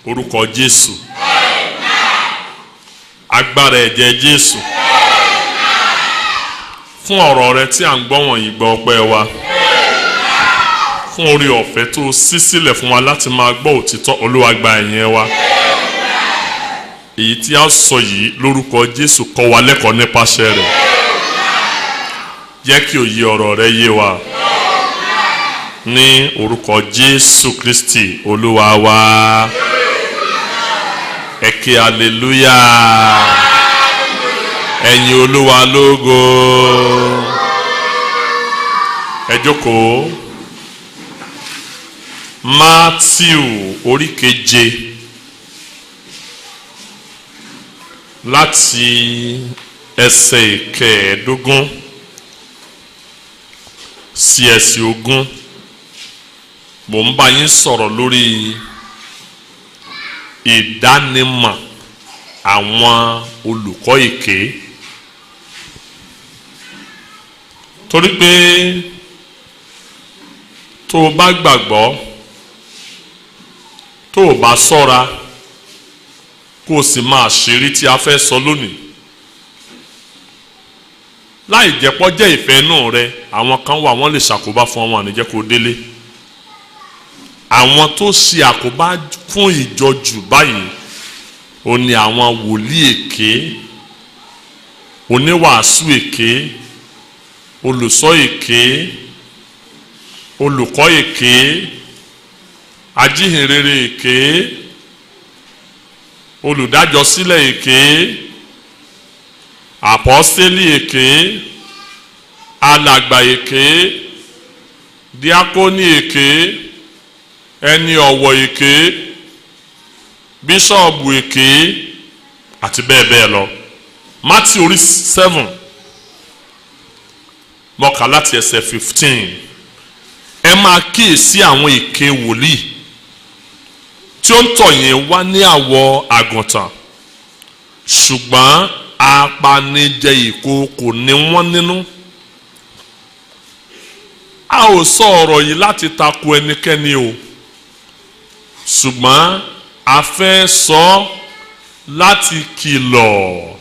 orúkọ Jésù. Agbára ẹ̀jẹ̀ Jésù. Fún ọ̀rọ̀ rẹ tí à ń gbọ́ wọ̀nyí, gbọ́ ọpẹ́ wa. Fún orí ọ̀fẹ́ tó ṣí sílẹ̀ fún wa láti máa gbọ́ òtítọ́, Olúwa gba ìyìn wa. Èyí tí a sọ yìí lórúkọ Jésù kọ́ wa lẹ́kọ̀ọ́ nípasẹ̀ rẹ̀. Jẹ́ kí òye ọ̀rọ̀ rẹ yé wa. Ní orúkọ Jésù Kristi Olúwa wa. Ẹ ké hallelujah. Ẹ̀yin Olúwa lógo. Ẹ jókòó. Mátíù orí 7 láti ẹsẹ̀ 15 sí ẹsẹ̀ 20. Mo ń bá yín sọ̀rọ̀ lórí ìdánimọ̀ àwọn olùkọ́ èké. Torí pé tó o bá gbàgbọ́, tó o bá ṣọ́ra, kó o sì máa ṣeré tí a fẹ́ sọ lónìí, láì jẹ́pọ́ jẹ́ ìfẹ́ inú rẹ, àwọn kan wà wọ́n lè ṣàkóbá fún ọmọ àníjẹ́ kó délé. Àwọn tó ṣe àkóbá fún ìjọ jù báyìí ó ní àwọn wòlíì èké, oníwàásù èké, olùsọ èké, olùkọ́ èké, ajíhìnrere èké, olùdájọsílẹ̀ èké, àpọ́stélì èké, alàgbà èké, díákónì èké, ẹni ọ̀wọ̀ èké, bíṣọ̀bù èké àti bẹ́ẹ̀ bẹ́ẹ̀ lọ. Mátíù orí 7 mọ́kà láti ẹsẹ̀ 15. Ẹ máa kíyèsí àwọn èké wòlíì tí ó ń tọ̀ yín wá ní àwọ̀ àgùntàn, ṣùgbọ́n apanijẹ ìkookò ni wọ́n nínú. A ò sọ ọ̀rọ̀ yìí láti tako ẹnikẹ́ni o, ṣùgbọ́n a fẹ́ sọ láti kìlọ̀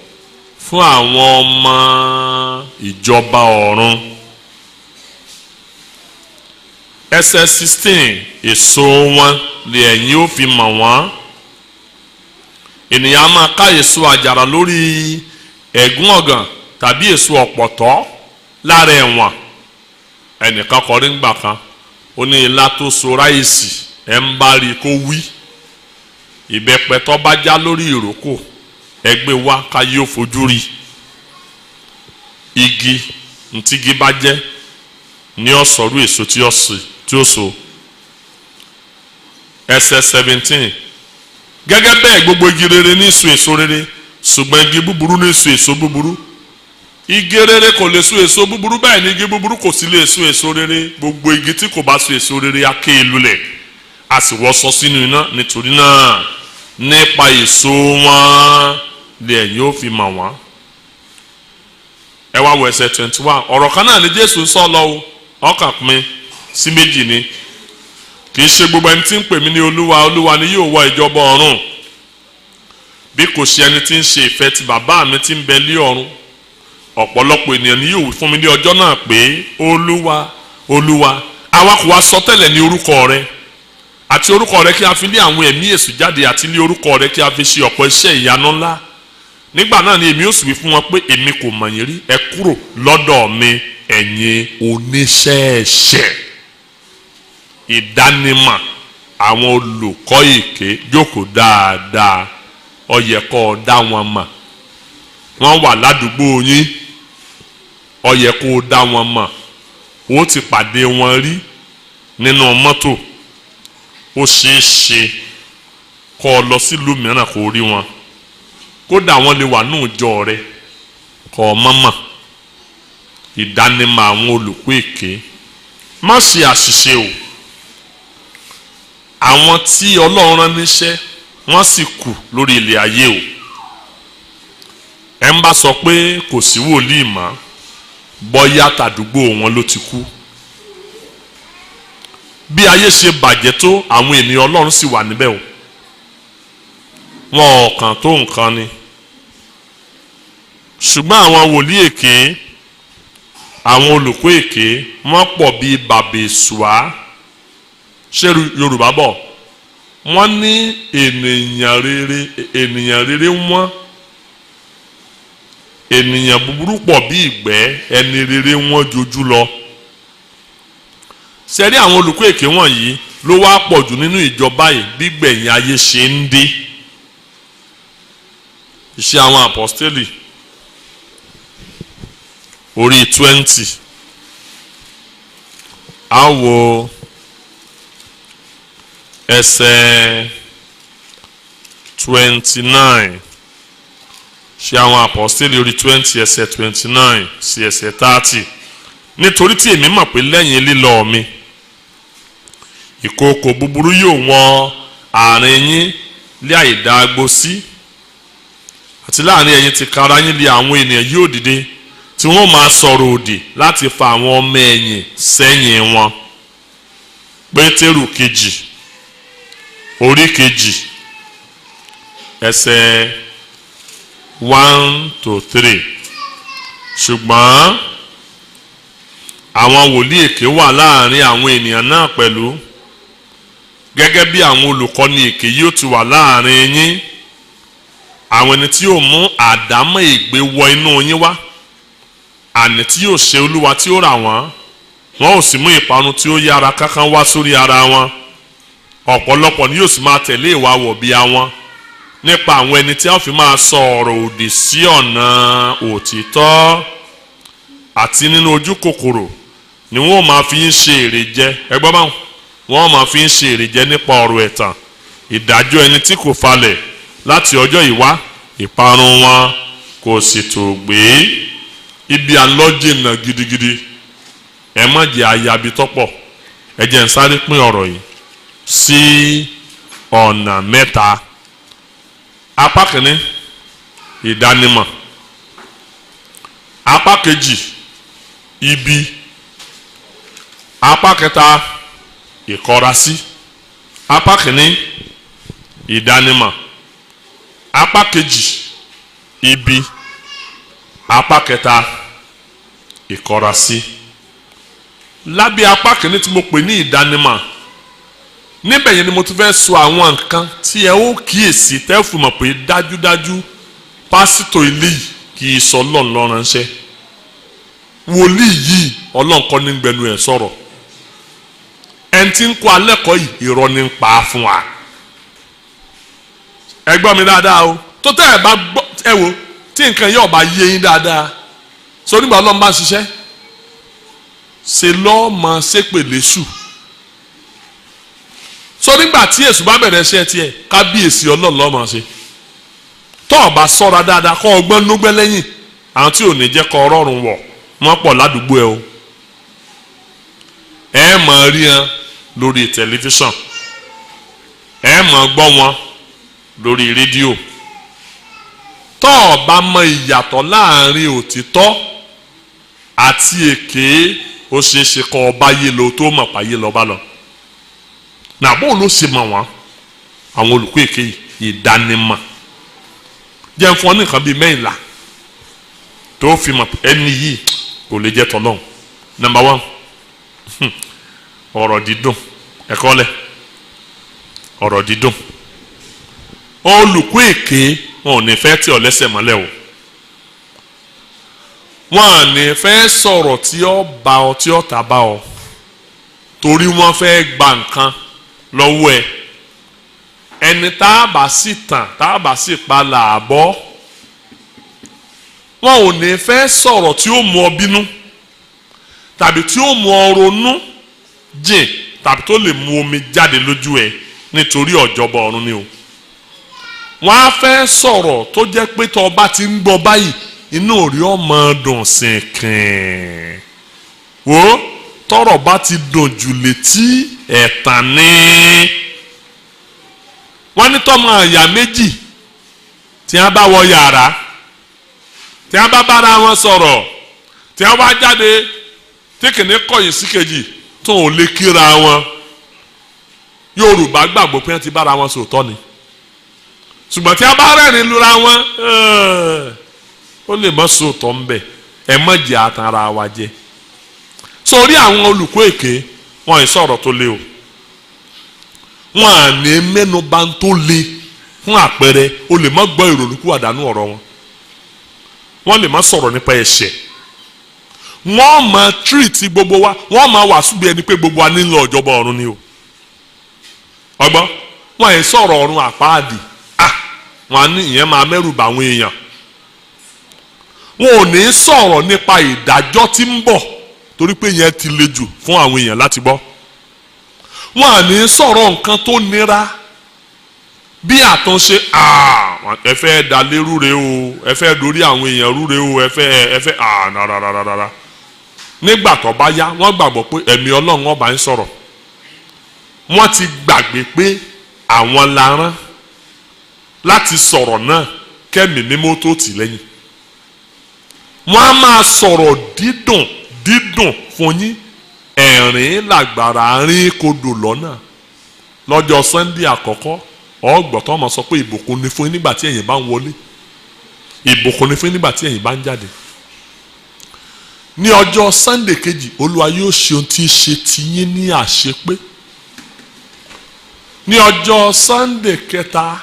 fún àwọn ọmọ ìjọba ọ̀run. Ẹsẹ̀ 16, èso wọn lè ẹ̀yin ó fi mọ̀ wọ́n. Ènìyàn máa ká èso àjàrà lórí ẹ̀gún ọ̀gàn tàbí èso ọ̀pọ̀tọ́ lára ẹ̀wọ̀n. Ẹnìkan kọrí ńgbà kan, ó ní ilá tó so ráìsì, ẹ̀ ń bá rí kó wí. Ìbẹ́pẹ tó bá já lórí ìrókò, ẹgbẹ́ wa ká yóò fojú rí. Igi ntígi bá jẹ́ ní ọ̀sọ̀rú èso tí ó so. Ẹsẹ̀ 17, gẹ́gẹ́ bẹ́ẹ̀ gbogbo igi rere ní so èso rere, ṣùgbọ́n igi búburú ní so èso búburú. Igi rere kò lè so èso búburú, bẹ́ẹ̀ ni igi búburú kò sì lè so èso rere. Gbogbo igi tí kò bá so èso rere á ké lulẹ̀, a sì wọ́sọ sínú iná. Nítorí náà nípa èso wọn lè ẹ̀yin ó fi mọ̀ wọ́n. Ẹ wá wo ẹsẹ̀ 21. Ọ̀rọ̀ kan náà ni Jésù sọ lọ o, ọkàn pín sí méjì ni. Kì í ṣe gbogbo ẹni tí ń pè mí ní Olúwa Olúwa ni yóò wọ ìjọba ọ̀run, bí kò ṣe ẹni tí ń ṣe ìfẹ́ ti bàbá mi tí ń bẹ lí ọ̀run. Ọ̀pọ̀lọpọ̀ ènìyàn ni yóò wí fún mi ní ọjọ́ náà pé Olúwa Olúwa, àwa kò wá sọ tẹ́lẹ̀ ní orúkọ rẹ, àti orúkọ rẹ kí a fi lé àwọn ẹ̀mí èṣù jáde, àti lé orúkọ rẹ kí a fi ṣe ọ̀pọ̀ iṣẹ́ ìyanu ńlá. Nígbà náà ni èmi ó sì wí fún wọn pé èmi kò mọ̀ yín rí, ẹ kúrò lọ́dọ̀ mi ẹ̀yin oníṣẹ́ ẹ̀ṣẹ̀. Ìdánimọ̀ àwọn olùkọ́ èké, jókòó dáadáa, ó yẹ kó dá wọn mọ̀. Wọ́n wà ládùúgbò yín, ó yẹ kó dá wọn mọ̀. Ó ti pàdé wọn rí nínú mọ́tò, ó ṣeé ṣe kó lọ sílùú mìíràn kó rí wọn. Kódà wọ́n lè wà ní ìjọ rẹ kó mọ̀mọ̀. Ìdánimọ̀ àwọn olùkọ́ èké. Má ṣe àṣìṣe o. Àwọn tí Ọlọ́run rán níṣẹ́ wọ́n sì kù lórí ilẹ̀ ayé o. Ẹ ń bá sọ pé kò sí wòlíì mọ́, bọ́yá tàdúgbò wọn ló ti kú. Bí ayé ṣe bàjẹ́ tó, àwọn ènìyàn Ọlọ́run sì wà níbẹ̀ o. wọn ọ̀kan tó nǹkan ni ṣùgbọ́n àwọn wòlíì èké àwọn olùkọ́ èké wọ́n pọ̀ bíi bàbèsùá ṣé Yorùbá bọ̀ wọ́n ní ènìyàn rere wọ́n ènìyàn búburú pọ̀ bí ìgbẹ́ ẹni rere wọ́n jojú lọ sẹ́rí àwọn olùkọ́ èké wọ̀nyí ló wá pọ̀ jù nínú ìjọba yìí bí gbẹ̀yìn ayé ṣe ń dé Iṣẹ́ àwọn Àpọ́stélì orí 20 a wo ẹsẹ̀ 29 Iṣẹ́ àwọn Àpọ́stélì orí 20 ẹsẹ̀ 29 sí ẹsẹ̀ 30 nítorí tí èmi mọ̀ pé lẹ́yìn lílọ mi ìkookò búburú yóò wọ́n àárín yín lé àìdágbó sí àti láàrin ẹ̀yin tìkára yín lé àwọn ènìyàn yóò dìde tí wọ́n máa sọ̀rọ̀ òdì láti fa àwọn ọmọ ẹ̀yìn sẹ́yìn wọn. Pétérù kejì orí kejì ẹsẹ̀ 1-3 ṣùgbọ́n àwọn wòlíì èké wà láàrin àwọn ènìyàn náà pẹ̀lú gẹ́gẹ́ bí àwọn olùkọ́ni èké yóò ti wà láàrin yín àwọn ẹni tí yóò mú àdámọ́ ègbé wọ inú yín wá àní tí yóò ṣe Olúwa tí ó rà wọ́n wọn ò sì mú ìparun tí ó yára kánkán wá sórí ara wọn ọ̀pọ̀lọpọ̀ ni yóò sì máa tẹ̀lé ìwà wọ̀bìà wọn nípa àwọn ẹni tí a fi máa sọ ọ̀rọ̀ òdì sí ọ̀nà òtítọ́ àti nínú ojú kòkòrò ni wọ́n máa fi ń ṣe èrè jẹ ẹgbọ́n báwọn wọ́n máa fi ń ṣe èrè jẹ nípa ọ̀rọ̀ ẹ̀tàn ìdájọ́ ẹni tí kò falẹ̀ láti ọjọ́ ìwá ìparun wọn kò sì tó gbé ibi àlọ́jìnà gidigidi ẹ má jẹ́ àyàbí tọ́pọ̀ ẹ jẹ́ ń sáré pín ọ̀rọ̀ yìí sí ọ̀nà mẹ́ta apá kìíní ìdánimọ̀ apá kejì ibi apá kẹta ìkọrasí apá kìíní ìdánimọ̀ apá kejì ibi apá kẹta ìkọrasí lábẹ́ apá kìíní tí mo pè ní ìdánimọ̀ níbẹ̀ yẹn ni mo ti fẹ́ sọ àwọn nǹkan tí ẹ ó kíyèsí tẹ́ fún mọ̀ pé dájúdájú pásítọ̀ ilé yìí kì í sọ Ọlọ́run ló ránṣẹ́ wòlíì yìí Ọlọ́run kọ́ ní gbẹnu ẹ̀ sọ̀rọ̀ ẹni tí ń kọ́ alẹ́kọ̀ọ́ yìí irọ́ ní ń pa á fún wa ẹ gbọ́ mi dáadáa o tó tẹ́ ẹ bá gbọ́ ẹ wo tí nǹkan yóò bá yé yín dáadáa sọ nígbà Ọlọ́run bá ṣiṣẹ́ ṣe lọ́ọ́ mọ ṣépèlé sùn sọ nígbà tí èṣù bá bẹ̀rẹ̀ ṣẹ́ tiẹ̀ kábíyèsí Ọlọ́run ló máa ṣe tó o bá sọ́ra dáadáa kọ́ ọgbọ́n núgbẹ́ lẹ́yìn àwọn tí ò ní jẹ́ kọ́ ọrọ̀rùn wọ̀ wọ́n pọ̀ ládùúgbò ẹ o ẹ máa rí wọn lórí tẹlifíṣàn ẹ máa gbọ́ wọn lórí rédíò tó o bá mọ ìyàtọ̀ láàrin òtítọ́ àti èké ó ṣeé ṣe kọ́ ọba yé lo tó mọ̀ páyé lọ́ba lọ nàbó ló ṣe mọ̀ wọ́n àwọn olùkọ́ èké ìdánimọ̀ jẹ́ fún ọ ní nǹkan bíi mẹ́ìnlá tó fi mọ̀ ẹni yìí kò lè jẹ́ tọ́lọ́hún. Number 1 ọ̀rọ̀ dídùn ẹ̀kọ́ lẹ̀ ọ̀rọ̀ dídùn olùkọ́ èké wọn ò ní fẹ́ tí ọ lẹ́sẹ̀ mọ́lẹ̀ o wọn à ní fẹ́ sọ̀rọ̀ tí ó bá ọ tí ó ta bá ọ torí wọ́n fẹ́ gba nǹkan lọ́wọ́ ẹ ẹni tá a bá sì tàn tá a bá sì pa làbọ́ wọn ò ní fẹ́ sọ̀rọ̀ tí ó mú ọ bínú tàbí tí ó mú ọ ronú jìn tàbí tó lè mú omi jáde lójú ẹ nítorí ọ̀jọ̀bọ̀ ọ̀run ni o wọ́n á fẹ́ sọ̀rọ̀ tó jẹ́ pé tó bá ti ń gbọ́ báyìí inú òrí ọmọ dùn sìnkìn wò tọ́rọ̀ bá ti dùn jù létí ẹ̀tàn ni wọ́n ní tọ́mọ àyà méjì tí wọ́n bá wọ yàrá tí wọ́n bá bára wọn sọ̀rọ̀ tí wọ́n bá jáde tí kìíní kọ̀yìn sí kejì tó ò lè kíra wọn Yorùbá gbàgbọ́ pé wọ́n ti bára wọn sòótọ́ ni ṣùgbọ́n tí a bá rẹ́rìn lura wọn ó lè mọ́ sóòtọ́ ń bẹ̀ ẹ mọ́ jẹ́ àtàrà wa jẹ. sórí àwọn olùkọ́ èké wọn ì sọ̀rọ̀ tó le o wọn à ní mẹ́nuba tó le fún àpẹẹrẹ o lè má gbọ́ ìrònúkú àdánù ọ̀rọ̀ wọn wọ́n lè má sọ̀rọ̀ nípa ẹ̀ṣẹ̀ wọ́n máa tírìtì gbogbo wa wọ́n máa wàásù bí ẹni pé gbogbo wa nílò ọ̀jọ̀bọ ọ̀run ni o ọgbọ́n wọn ì sọ̀rọ̀ ọ̀run àpáàdì wọn á ní ìyẹn máa mẹ́rù bà àwọn èèyàn wọn ò ní sọ̀rọ̀ nípa ìdájọ́ tí ń bọ̀ torí pé yẹn ti le jù fún àwọn èèyàn láti gbọ́ wọn à ní sọ̀rọ̀ nǹkan tó nira bí àtúnṣe ẹ fẹ́ dalé rúre o ẹ fẹ́ dorí àwọn èèyàn rúre o ẹ fẹ́ rárá nígbà tó bá yá wọ́n gbàgbọ́ pé ẹ̀mí Ọlọ́run ọba ń sọ̀rọ̀ wọ́n ti gbàgbé pé àwọn la rán láti sọ̀rọ̀ náà kẹ́mi mímọ́ tó tì lẹ́yìn wọ́n á máa sọ̀rọ̀ dídùn fún yín ẹ̀rín làgbàrá rín kodò lọ́nà lọ́jọ́ Sunday àkọ́kọ́ ọgbọ̀tọ́ ọmọ sọ pé ìbùkún ni fún yín nígbà tí ẹ̀yin bá ń wọlé ìbùkún ni fún yín nígbà tí ẹ̀yin bá ń jáde ní ọjọ́ Sunday kejì Olúwa yóò ṣe ohun tí í ṣe tiyín ní àṣepé ní ọjọ́ Sunday kẹta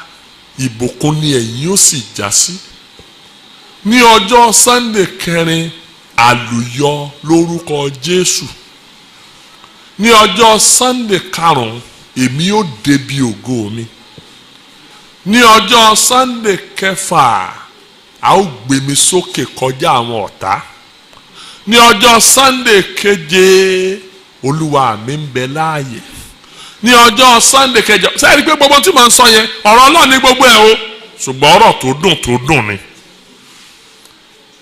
ìbùkún ni ẹ̀yin yóò sì já sí ní ọjọ́ Sunday kẹrin àlùyọ lórúkọ Jésù ní ọjọ́ Sunday karùn-ún èmi yóò débi ògo mi ní ọjọ́ Sunday kẹfà a ó gbé mi sókè kọjá àwọn ọ̀tá ní ọjọ́ Sunday keje Olúwa mi ń bẹ láàyè ní ọjọ́ Sunday kẹjọ sẹ́yìn pé gbogbo tí mo ń sọ yẹn ọ̀rọ̀ Ọlọ́run ní gbogbo ẹ̀ o ṣùgbọ́n ọ̀rọ̀ tó dùn ni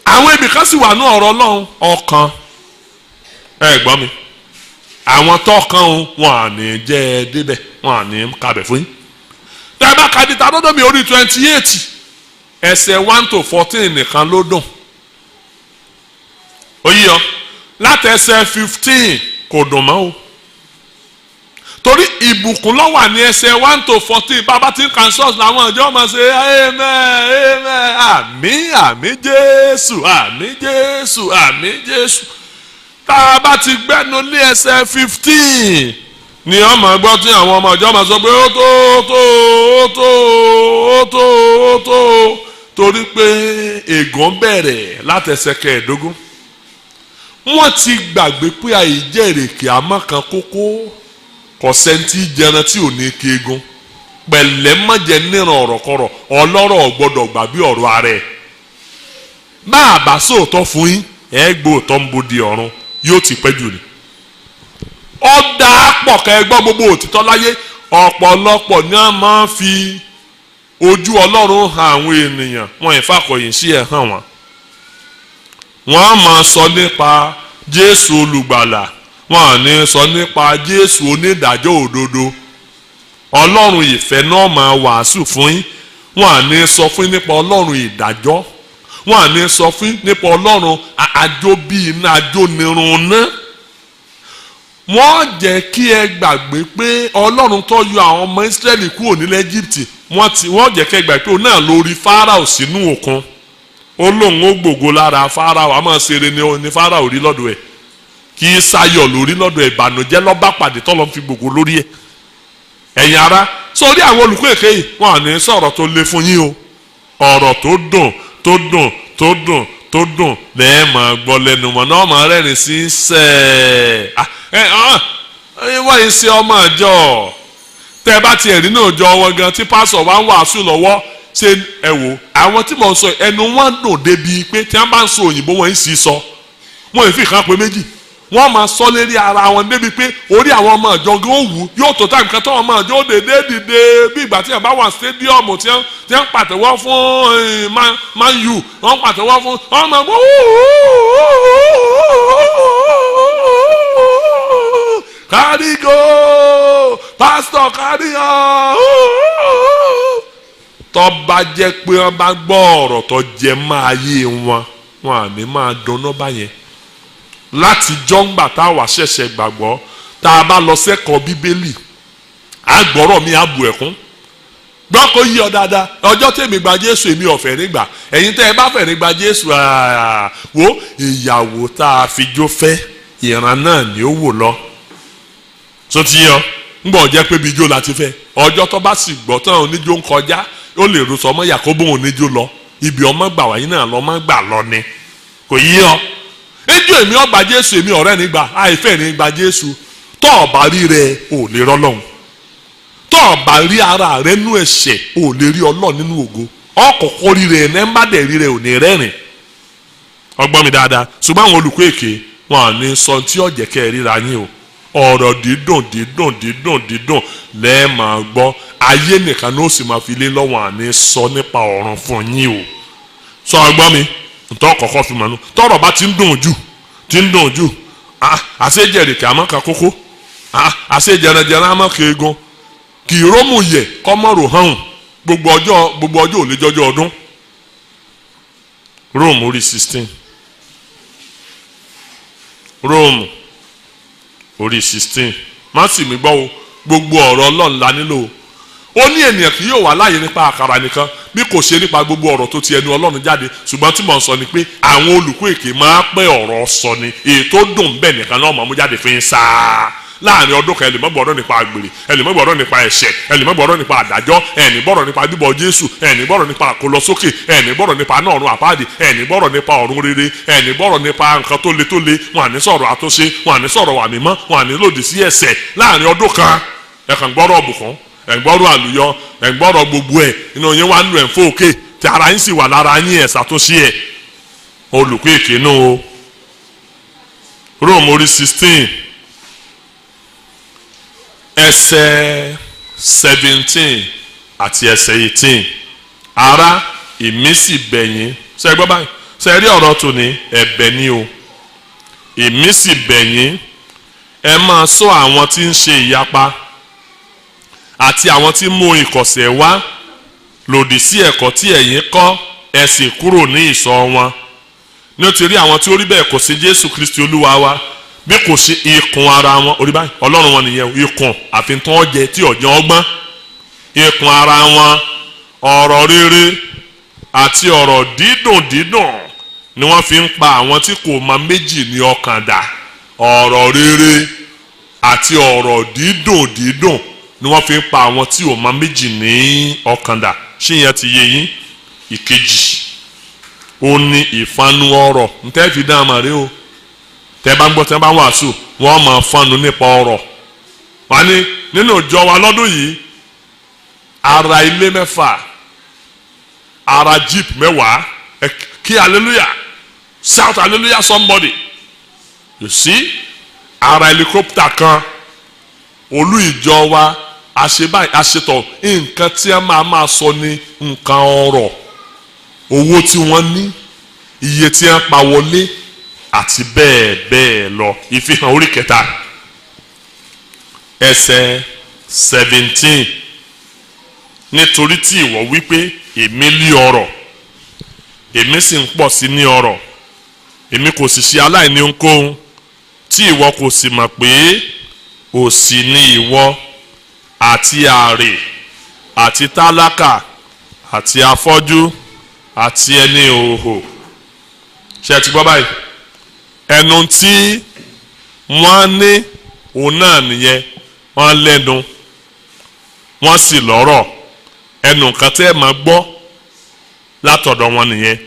àwọn ibì kan sì wà ní ọ̀rọ̀ Ọlọ́run ọkàn ẹ gbọ́ mi àwọn tọ́kàn wọn à ní jẹ́ ẹ débẹ̀ wọn à ní kabẹ̀ fún yín tẹ́ bá ka dìtà lọ́dọ̀ mi orí 28 ẹsẹ̀ 1 to 14 nìkan ló dùn oyè ọ láti ẹsẹ̀ 15 kò dùn mọ́ o torí ìbùkún ló wà ní ẹsẹ̀ 1 to 14 bàbá tí ń kan ṣọ́ọ̀ṣì làwọn ìjọ máa ṣe amen àmín àmín Jésù àmín Jésù àmín Jésù tá a bá ti gbẹ́nu ní ẹsẹ̀ 15 ni wọ́n máa gbọ́ tí àwọn ọmọ ìjọ máa sọ pé ó tó torí pé ègún bẹ̀rẹ̀ láti ẹsẹ̀ 15 wọ́n ti gbàgbé pé àìjẹ́ ìrèké àmọ́ kan kókó kọ̀sẹ́ntì jẹran tí ò ní kéegun pẹ̀lẹ́ mọ̀jẹ̀ níran ọ̀rọ̀kọ̀rọ̀ ọlọ́rọ̀ gbọ́dọ̀ gbàgbé ọ̀rọ̀ ara ẹ̀ bá a bá sóòótọ́ fún yín ẹ gbóòótọ́ ń bodi ọ̀run yóò ti pẹ́ jù ni. ó dáa pọ̀ kẹ́ ẹ gbọ́ gbogbo òtítọ́ láyé ọ̀pọ̀lọpọ̀ ni wọ́n máa ń fi ojú ọlọ́run hàn àwọn ènìyàn wọn ìfàkọ̀yìn sí ẹ̀ hàn wọ́n. wọ́n á máa sọ nípa Jésù olùgbàlà wọ́n á ní sọ nípa Jésù onídàájọ́ òdodo ọlọ́run ìfẹ́ náà máa wàásù fún yín wọ́n á ní sọ fún yín nípa ọlọ́run ìdájọ́ wọ́n á ní sọ fún yín nípa ọlọ́run àjò bíi iná àjò nírun náà wọ́n jẹ́ kí ẹ gbàgbé pé ọlọ́run tó yọ àwọn ọmọ Ísírẹ́lì kúrò nílẹ̀ Íjíbítì wọ́n jẹ́ kí ẹ gbàgbé pé òun náà lórí Fáráò sínú òkun ó lóun ó gbògo lára Fáráò àmọ́ ṣeré ni Fáráò rí lọ́dọ̀ ẹ̀ kì í sayọ̀ lórí lọ́dọ̀ ẹ̀ ìbànújẹ́ lọ́ba pàdé tọ́lọ́ fi gbògo lórí ẹ̀ ẹ̀yin ara sórí àwọn olùkọ́ èké yìí wọ́n à ní sọ̀rọ̀ tó le fún yín o ọ̀rọ̀ tó dùn lẹ́ẹ̀ máa gbọ́ lẹ́nu wọn náà máa rẹ́rìn sí sẹ́ẹ̀ wọ́n yìí ṣe ọmọ àjọ tẹ́ ẹ bá tiẹ̀ rí náà jọ wọn gan tí pásọ̀ wá ń wàásù lọ́wọ́ ṣe ẹ wò àwọn tí mò ń sọ ẹnu wọn dùn débi pé tí wọ́n bá ń sọ òyìnbó wọn ń sì sọ wọn ò fi kàn pé méjì wọ́n máa sọ lérí ara wọn débi pé orí àwọn ọmọ àjọ gan ó wù yóò tó táìmù kan tó ọmọ àjọ ó dìde bí ìgbà tí wọ́n bá wà stadium tí wọ́n pàtẹ́wọ́ fún Man U wọ́n pàtẹ́wọ́ fún ọmọ àgbọ̀ carry go pastor carry on tó bá jẹ́ pé wọ́n bá gbọ́ ọ̀rọ̀ tó jẹ máa yé wọn à ní máa dáná báyẹn láti jọ́ngbà tá a wà ṣẹ̀ṣẹ̀ gbàgbọ́ tá a bá lọ sẹ́kọ̀ọ́ bíbélì àgbọ̀rọ̀ mi àbù ẹ̀kún gbọ́ kó yí ọ dáadáa ọjọ́ tèmi gba Jésù èmi ọ̀fẹ́ nígbà ẹ̀yin tẹ́ ẹ bá fẹ́ nígbà Jésù wo ìyàwó tá a fi jó fẹ́ ìran náà ni ó wò lọ so ti yọ ngbọ̀ jẹ́ pé bí ijó la ti fẹ́ ọjọ́ tó bá sì gbọ́ tán oníjó ń kọjá ó lè rò sọmọ Yakobo oníjó lọ ibi ọmọ gbà wáyé náà lọ́mọ gbà lọ ni kò yí ọ ejò èmi ọgbà Jésù èmi ọ̀rẹ́ nígbà àìfẹ́ nígbà Jésù tó ọ̀bà rí rẹ ò lè rọ́lọ́hún tó ọ̀bà rí ara rẹ nú ẹ̀ṣẹ̀ ò lè rí Ọlọ́run nínú ògo ọkọ̀ọ̀kọ̀ rí rẹ ẹ̀ ń bá dẹ̀ rí rẹ ò ní rẹ́rìn ọgbọ́n mi dáadáa ṣùgbọ́n àwọn olùkọ́ èké wọn à ní sọ tí ọ̀jẹ̀ kẹ́ ẹ ríra yín o ọ̀rọ̀ dídùn lẹ́ẹ̀ máa gbọ́ ayé nìkan ní ó sì máa fi lé lọ́wọ́ àní sọ nípa ọ̀run fún yín o sọ ọgbọ́n mi ntọ́ kọ̀ọ̀kan fi mọ̀ nù tọ́rọ̀ bá ti ń dùn jù àṣejẹ̀rẹ̀ kì á mọ̀ ká kókó àṣejẹ̀rẹ̀jẹ̀rẹ̀ á mọ̀ ká egun kì í rómù yẹ kọ́mọ̀rò hàn gbogbo ọjọ́ ò lè jọjọ́ ọdún Rome orí 16 Rome orí 16 má sì mí gbọ́ o gbogbo ọ̀rọ̀ Ọlọ́run la nílò ó ní ènìyàn kì yóò wà láàyè nípa àkàrà nìkan bí kò ṣe nípa gbogbo ọ̀rọ̀ tó ti ẹnu Ọlọ́run jáde ṣùgbọ́n tí mò ń sọ ni pé àwọn olùkọ́ èké máa pẹ́ ọ̀rọ̀ sọ ni èyí tó dùn bẹ́ẹ̀ nìkan náà máa mú jáde fi ń sáá láàrin ọdún kan ẹlẹ́mọ̀ gbọ́dọ̀ nípa àgbèrè ẹlẹ́mọ̀ gbọ́dọ̀ nípa ẹ̀ṣẹ̀ ẹlẹ́mọ̀ gbọ́dọ̀ nípa àdájọ́ ẹ̀ní gbọ́dọ̀ nípa bíbọ̀ Jésù ẹ̀ní gbọ́dọ̀ nípa àkólọ́sókè ẹ̀ní gbọ́dọ̀ nípa náà ọ̀run àpáàdì ẹ̀ní gbọ́dọ̀ nípa ọ̀run rere ẹ̀ní gbọ́dọ̀ nípa nǹkan tó le wọn àní sọ̀rọ̀ àtúnṣe wọn àní sọ̀rọ̀ wà mímọ́ wọn àní lòdì sí ẹ̀ṣẹ̀ láàrin ọdún kan ẹ̀kàn gbọ́dọ̀ ọ̀bùkún ẹ̀gbọ́dọ̀ àlùyọ ẹ̀gbọ́dọ̀ gbogbo ẹ̀ inú yín wà nù ẹ̀ fún òkè tí ara yín sì wà lára yín ẹ̀ ṣàtúnṣe ẹ̀ olùkọ́ èké nù o Róòmù orí 16 ẹsẹ̀ 17 àti ẹsẹ̀ 18 ara èmi sì bẹ̀ yín ṣe gbọ́ báyìí ṣe rí ọ̀rọ̀ tó ní ẹ̀bẹ̀ ni o èmi sì bẹ̀ yín ẹ máa ṣọ́ àwọn tí ń ṣe ìyapa àti àwọn tí mú ìkọ̀sẹ̀ wá lòdì sí ẹ̀kọ́ tí ẹ̀yin kọ́ ẹ sì kúrò ní ìṣọ́ wọn nítorí àwọn tí ó rí bẹ́ẹ̀ kò sí Jésù Kristi Olúwa wa bí kò ṣe ikùn ara wọn orí báyìí Ọlọ́run wọn nìyẹn ikùn àfihàn ọjẹ tí ọjọ́ ọgbọ́n ikùn ara wọn ọ̀rọ̀ rere àti ọ̀rọ̀ dídùn ni wọ́n fi ń pa àwọn tí kò mọ méjì ní ọkàn dà ọ̀rọ̀ rere àti ọ̀rọ̀ dídùn ni wọ́n fi ń pa àwọn tí ò mọ méjì ní ọkàn dà ṣé ìyẹn ti yé yín ìkejì ó ní ìfanu ọ̀rọ̀ ntẹ́ fi dá àmà rẹ o tẹ́ bá ń gbọ́ tẹ́ bá wàásù wọ́n máa fanu nípa ọ̀rọ̀ wọ́n ní nínú ìjọ wa lọ́dún yìí ara ilé 6 ara jeep 10 kí hallelujah shout hallelujah somebody you see ara helicopter kan olú ìjọ wa àṣebáyìí àṣetọ̀ nǹkan tí a máa sọ ní nǹkan ọ̀rọ̀ owó tí wọ́n ní iye tí a pa wọlé àti bẹ́ẹ̀ lọ ìfihàn orí 3 ẹsẹ̀ 17 nítorí tí ìwọ wípé èmi lí ọrọ̀ èmi sì ń pọ̀ sí ní ọrọ̀ èmi kò sì ṣe aláìní ohunkóhun tí ìwọ kò sì mọ̀ pé òṣì ni ìwọ àti àrè àti tálákà àti afọ́jú àti ẹni òhò ṣe ti gbọ́ báyìí ẹnu tí wọ́n ní òun náà nìyẹn wọ́n lẹ́nu wọ́n sì lọ́rọ̀ ẹnu kan tẹ́ ẹ máa gbọ́ látọ̀dọ̀ wọn nìyẹn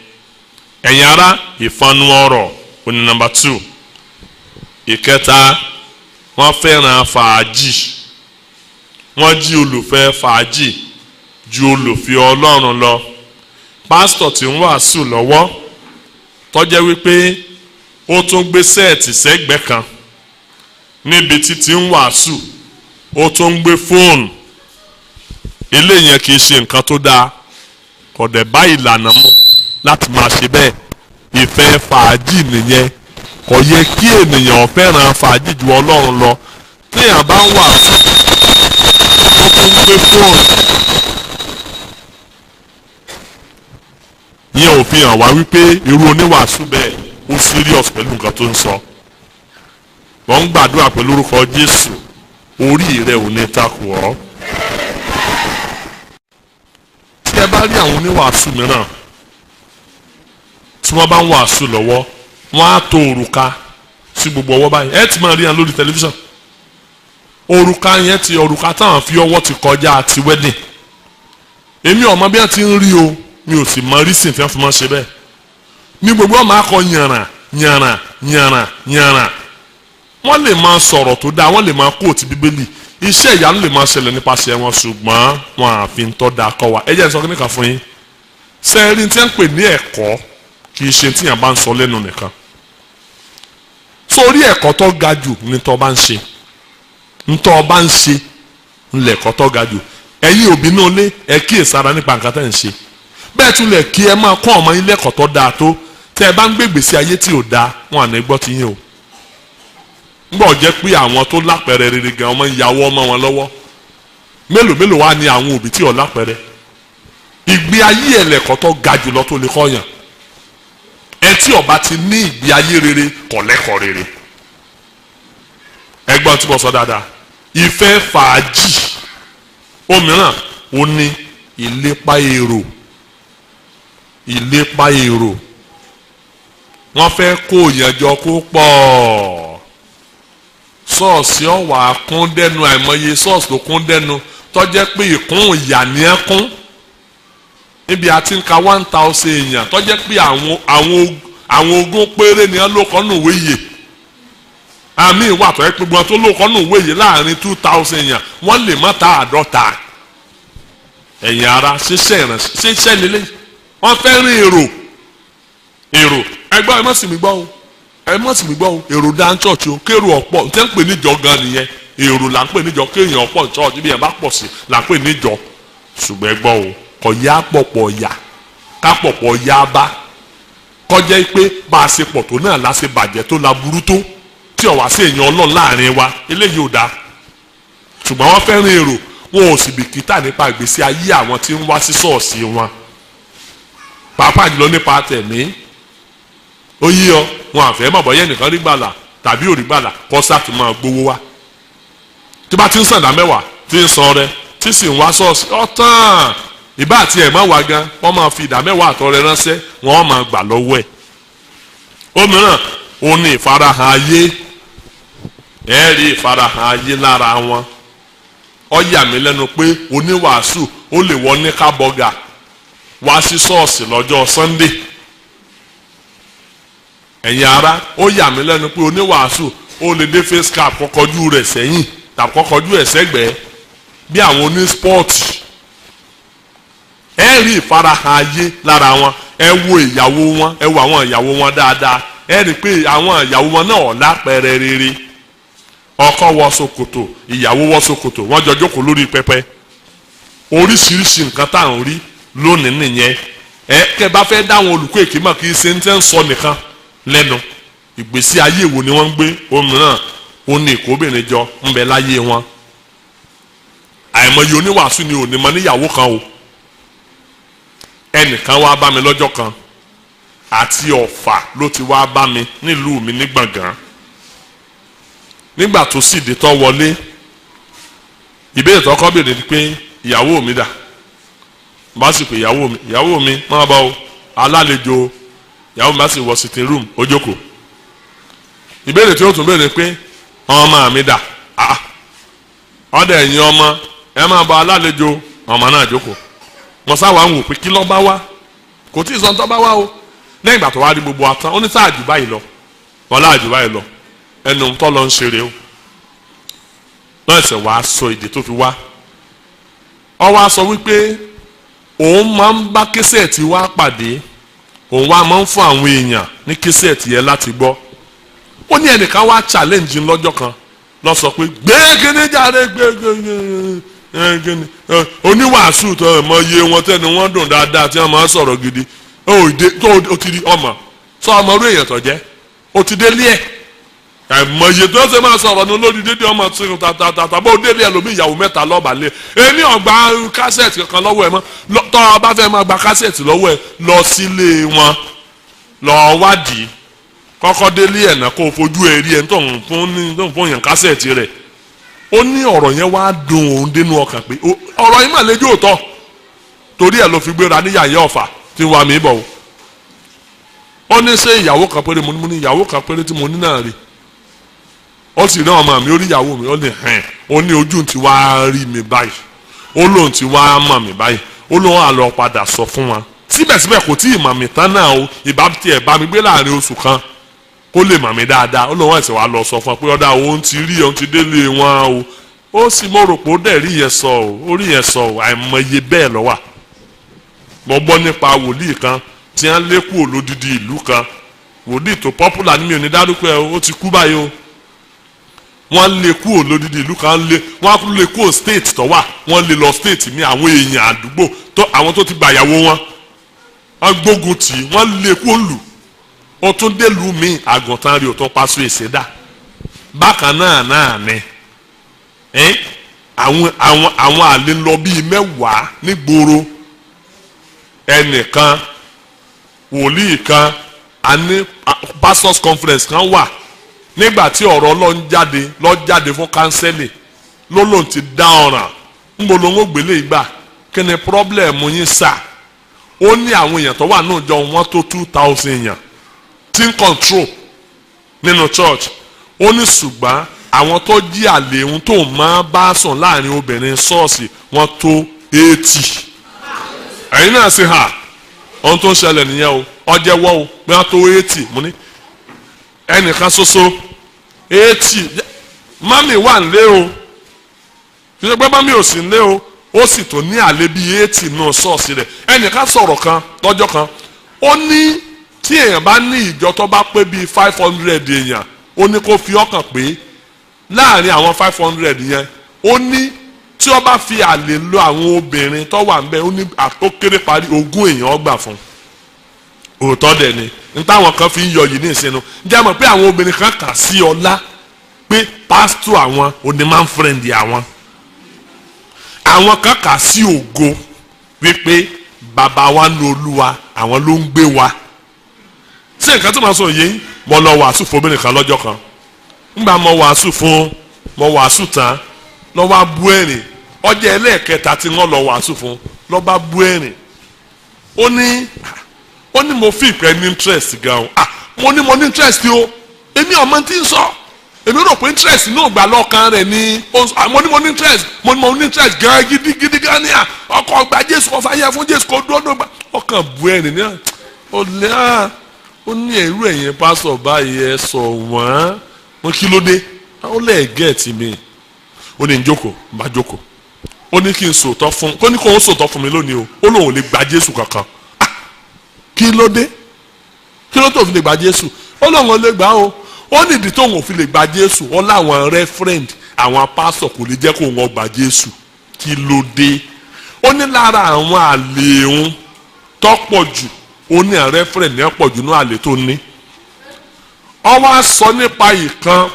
ẹ̀yin ará ìfanu ọ̀rọ̀ òní nọ́mbà 2 ìkẹta wọ́n fẹ́ràn fàájì wọ́n jí olùfẹ́ fàájì ju olùfẹ́ Ọlọ́run lọ pásítọ̀ tí ń wàásù lọ́wọ́ tó jẹ́ wípé ó tún gbé sẹ́ẹ̀tì sẹ́gbẹ́ kan níbi títí ń wàásù ó tún gbé fóònù eléyẹn kì í ṣe nǹkan tó dáa kò dẹ̀ bá ìlànà mu láti máa ṣe bẹ́ẹ̀ ìfẹ́ fàájì nìyẹn kò yẹ kí ènìyàn fẹ́ràn fàájì ju Ọlọ́run lọ téèyàn bá ń wàásù ó tún gbé fóònù yẹn ò fi hàn wá wípé irú oníwàásù bẹ́ẹ̀ ó serious pẹ̀lú nǹkan tó ń sọ wọ́n ń gbàdúrà pẹ̀lú orúkọ Jésù orí rẹ̀ ò ní takò ọ́. wá rí àwọn oníwàásù mìíràn tí wọ́n bá ń wàásù lọ́wọ́ wọ́n á to òrùka sí gbogbo ọwọ́ báyìí ẹ ti máa rí yẹn lórí tẹlifíṣàn. òrùka yẹn ti òrùka táwọn fi ọwọ́ ti kọjá ti wedding. èmi ọmọ bí wọ́n ti ń rí o mi ò sì mọ rísìn tí wọ́n fi máa ṣe bẹ́ẹ̀. ní gbogbo ọmọ akọ yànrà yànrà yànrà yànrà wọ́n lè máa sọ̀rọ̀ tó dáa wọ́n lè máa kóòtù bíbélì iṣẹ́ ìyanu lè máa ṣẹlẹ̀ nípasẹ̀ wọn ṣùgbọ́n wọn àfi ń tọ́ da kọ́ wa ẹ jẹ́ n sọ kíní kan fún yín sẹ́ẹ̀rì tí wọ́n ń pè ní ẹ̀kọ́ kì í ṣe tí yàn bá ń sọ lẹ́nu nìkan sórí ẹ̀kọ́ tó ga jù ní tó bá ń ṣe ntọ́ bá ń ṣe ńlẹ̀kọ́ tó ga jù ẹ̀yin òbí náà lé ẹ kíyèsára nípa nǹkan tẹ́ ń ṣe bẹ́ẹ̀ tún lẹ̀ kí ẹ máa kọ́ ọmọ yín lẹ́kọ̀ọ́ tó dáa tó tẹ́ ẹ bá ń gbé ìgbésí ayé tí ò dáa wọn àná gbọ́ ti yín o ngbọ́ jẹ́ pé àwọn tó lápẹ̀rẹ̀ rere gan ọmọ ìyàwó ọmọ wọn lọ́wọ́ mélòó mélòó wá ní àwọn òbí tí ò lápẹ̀rẹ̀ ìgbé ayé ẹlẹ́kọ̀ọ́ tó ga jù lọ tó lè kọ́ yàn ẹ tí ó bá ti ní ìgbé ayé rere kò lẹ́kọ̀ọ́ rere ẹgbọ́n tí mo sọ dáadáa ìfẹ́ fàájì òmíràn ó ní ìlépa èrò wọ́n fẹ́ kó ìyànjọ kó pọ̀ ṣọ́ọ̀ṣì ọ̀wà kún dẹ́nu àìmọye ṣọ́ọ̀ṣì tó kún dẹ́nu tó jẹ́ pé ìkún ìyà ni ẹ kún níbi àti ń ka 1000 èèyàn tó jẹ́ pé àwọn ogún péré ni ẹ ló kọ́ nù wéyè àmì ìwà tó yẹ pé gbọ́n tó ló kọ́ nù wéyè láàrin 2000 èèyàn wọ́n lè má ta 50 ẹ̀yìn ara ṣiṣẹ́ lélẹ̀ wọ́n fẹ́ rí èrò ẹgbọ́n ẹ má sì mí gbọ́ o ẹ má sì mí gbọ́ o èrò dá ń church o kéèrò ọ̀pọ̀ tẹ́ ń pè níjọ gan nìyẹn èrò là ń pè níjọ kéèyàn ọ̀pọ̀ church bí ẹ bá pọ̀ sí là ń pè níjọ ṣùgbọ́n ẹ gbọ́ o kò yá pọ̀pọ̀ yá ká pọ̀pọ̀ yá bá kọjá pé bá a ṣe pọ̀ tó náà la ṣe bàjẹ́ tó la burú tó tí ọ̀wá sí èèyàn ọlọ́run láàrin wa eléyìí ò dáa ṣùgbọ́n wọ́n fẹ́ràn èrò wọn ò sì bìkítà nípa ìgbésí ayé àwọn tí ń wá sí ṣọ́ọ̀ṣì wọn pàápàá jùlọ nípa tẹ̀mí ó yí ọ wọn àfẹ́ mọ̀ bọ́yẹ́ nìkan rí gbàlà tàbí ò rí gbàlà kọ́ sáàtì máa gbowó wá tí bá ti ń sàǹdà mẹ́wàá tí ń san rẹ tí sì ń wá ṣọ́ọ̀ṣì ọ̀tàn ìbá àti ẹ̀ má wá gan wọ́n máa fi ìdá mẹ́wàá àtọrẹ ránṣẹ́ wọ́n máa gbà lọ́wọ́ ẹ̀ òmíràn ó ní ìfarahàn ayé ẹ rí ìfarahàn ayé lára wọn ó yà mí lẹ́nu pé oníwàásù ó lè wọ ní kábọ́gà wá sí ṣọ́ọ̀ṣì lọ́jọ́ Sunday ẹ̀yin ara ó yà mí lẹ́nu pé oníwàásù ó lè dé face cap kọ́kọ́jú rẹ̀ sẹ́yìn tàbí kọ́kọ́jú ẹ̀ sẹ́gbẹ̀ẹ́ bí àwọn oní spọ́ọ̀tì ẹ rí ìfarahàn ayé lára wọn ẹ wo ìyàwó wọn ẹ wo àwọn ìyàwó wọn dáadáa ẹ rí pé àwọn ìyàwó wọn náà lápẹẹrẹ rere ọkọ wọ ṣòkòtò ìyàwó wọ ṣòkòtò wọ́n jọ jókòó lórí pẹpẹ oríṣiríṣi nǹkan tá à ń rí lónìí nìyẹn ẹ kẹ bá fẹ́ dáwọn olùkọ́ èké mọ̀ kí ṣe ń tẹ́ ń sọ nìkan lẹ́nu ìgbésí ayé wo ni wọ́n ń gbé òmíràn ó ní ìkóbìnrin jọ ń bẹ láyé wọn àìmọye oníwàásù ni òní mọ níyàwó kan o ẹnìkan wá bá mi lọ́jọ́ kan àti Ọ̀fà ló ti wá bá mi nílùú mi ní Gbọ̀ngàn nígbà tó sì dé tó wọlé ìbéèrè tó kọ́ béèrè ni pé ìyàwó mi dà bá sì pé ìyàwó mi máa bá o alálejò ìyàwó mi bá sì wọ sitting room ó jókòó ìbéèrè tí ó tún béèrè pé ọmọ mi dà ọdẹ ẹ̀yin ọmọ ẹ máa bá alálejò ọmọ náà jókòó mo sáwà ń wò pé kí ló bá wá kò tí ì sọ ń tọ́ bá wá o lẹ́yìn ìgbà tó wá rí gbogbo àtàn ó ní sáà jù báyìí lọ wọn láà jù báyìí lọ ẹnu tó lọ ń ṣeré o náà ẹsẹ̀ wàá sọ èdè tó fi wá ọ wá sọ wípé òun máa ń bá késẹ̀tì wá pàdé òun wá máa ń fún àwọn èèyàn ní késẹ̀tì yẹn láti gbọ́ ó ní ẹnìkan wá challenge lọ́jọ́ kan lọ sọ pé gbẹ́gẹ́ni jáde gbẹ́gẹ́ni oníwàásù tó mọ iye wọn tẹnu wọn dùn dáadáa tí wọn máa sọ̀rọ̀ gidi ó ti di ọmọ sọ ọmọ orí èèyàn tó jẹ́ ó ti délé ẹ̀ àìmọye tó ṣe máa sọ̀rọ̀ ní olórí dédé ọmọ tí tàtàtà bó délé ẹ̀ lómi ìyàwó mẹ́ta lọ́ọ̀bà lé èmi ọ̀gbà kásẹ̀tì kankan lọ́wọ́ ẹ̀ mọ́ tọ́ ọ bá fẹ́ máa gba kásẹ̀tì lọ́wọ́ ẹ̀ lọ sílé wọn lọ wádìí kọ́kọ́ délé ẹ̀ náà kó o fojú ẹ̀ rí ẹ̀ tó ń fún yàn kásẹ̀tì rẹ̀ ó ní ọ̀rọ̀ yẹn wá dùn òun dénú ọkàn pé ọ̀rọ̀ yìí mà lẹ́jọ́ òótọ́ torí ẹ̀ ló fi gbéra ní yàyẹ́ ọ̀fà tí wàá mi bọ̀ o. ó ní ṣé ìyàwó kan péré mo ní ìyàwó kan péré tí mo ní náà rí. ó sì rí ọmọ mi ó rí ìyàwó mi ó ní ó ní ojú ti wá rí mi báyìí ó lóun ti wá mọ̀ mi báyìí ó lóun àlọ́ padà sọ fún wa síbẹ̀síbẹ̀ kò tí ì mọ̀ mi tán náà o ìbá tiẹ̀ bá mi gbé láàrin oṣù kan kó lè mọ̀ mi dáadáa ó lóun ẹ̀sẹ̀ wa lọ sọ fún wa pé ọ̀dà òun ti rí òun ti délé wọn o ó sì mo rò pé ó dẹ̀ rí yẹn sọ o ó rí yẹn sọ o àìmọye bẹ́ẹ̀ lọ wà. mo gbọ́ nípa wòlíì kan tí wọ́n lé kúrò lódìdí ìlú kan wòlíì tó popular ní mi ò ní dárúkọ ẹ ó ti kú báyìí o wọ́n lé kúrò lódìdí ìlú kan wọ́n lé kúrò state tó wà wọ́n lé lọ state mi àwọn èèyàn àdúgbò tó àwọn tó ti gbàyàwó wọn wọ́n gbógun tì í wọ́n lé kúrò lù ó tún délùú mi àgùntàn rí o tó paṣọ ìṣẹ̀dá bákan náà ni àwọn àlè lọ bíi mẹ́wàá nígboro ẹnìkan wòlíì kan àní pastors conference kan wà nígbà tí ọ̀rọ̀ lọ jáde fún kánsẹ́lì ló lóun ti dá ọ̀ràn ń bọ̀ lóun ó gbélé ìgbà kí ni pọ́blẹ̀mù yín sà ó ní àwọn èèyàn tó wà náà jọ wọ́n tó 2,000 èèyàn tí ń control nínú church ó ní ṣùgbọ́n àwọn tó jí àlè ohun tó máa bá sùn láàrin obìnrin ṣọ́ọ̀ṣì wọ́n tó 80 ẹ̀yin náà sì hà ohun tó ń ṣẹlẹ̀ nìyẹn o ọjẹ́wọ́ o bí wọ́n tó 80 mo ní ẹnìkan ṣoṣo 80 mami wà nílé o ṣe pé mami ò sí nílé o ó sì tó ní àlè bíi 80 náà ṣọ́ọ̀ṣì rẹ̀ ẹnìkan sọ̀rọ̀ kan lọ́jọ́ kan ó ní tí èèyàn bá ní ìjọ tó bá pé bíi 500 èèyàn ó ní kó fi ọkàn pé láàrin àwọn 500 yẹn ó ní tí ó bá fi àlè lọ àwọn obìnrin tó wà ńbẹ̀ ó ní ó kéré parí 20 èèyàn ọgbà fún òótọ́ dẹ̀ ni n táwọn kan fi ń yọ yìí ní ìsinú jẹ́ mọ̀ pé àwọn obìnrin kan kà sí ọlá pé pásítọ̀ àwọn onímọ̀ fúrẹ́ǹdì àwọn kan kà sí ògo wípé bàbá wa ní olúwa àwọn ló ń gbé wa ṣé nǹkan tó máa sọ yìí mo lọ wàásù fún obìnrin kan lọ́jọ́ kan ńgbà mo wàásù tán lọ́ wá bú ẹ̀rìn ọjọ́ ẹlẹ́ẹ̀kẹta tí wọ́n lọ wàásù fún lọ́ bá bú ẹ̀rìn ó ní mo fi ìpẹ́ ní interest gan o mo ní interest o èmi ọmọ tí ń sọ èmi rò pé interest náà gbà lọ́kàn rẹ̀ ni mo ní interest mo ní interest gan gidigidi gan ni ọkọ̀ gba Jésù kọ́ fàyà fún Jésù kọ́ dúró gbà ọkàn bú ẹ̀rìn ní ó ní ẹ̀rú ẹ̀yìn pásọ̀ báyìí ẹ sọ wọ́n mo kí ló dé ó lẹ̀ gẹ̀ẹ́tì mi ó ní jókòó bá jókòó ó ní kí n sòótọ́ fún kó ní kó ń sòótọ́ fún mi lónìí o ó lóun ò lè gba Jésù kankan kí ló dé kí ló tó fi lè gba Jésù ó lóun ò lè gbà o ó ní ìdí tóun ò fi lè gba Jésù ó láwọn rẹ́fúrẹ́ǹd àwọn pásọ̀ kò lè jẹ́ kó wọn gba Jésù kí ló dé ó ní lára àwọn àlè òun tọ́pọ̀ jù ó ní rẹ́fúrẹ́ǹd ní ọ̀pọ̀ jù ní àlè tó ní ó wá sọ nípa ìkan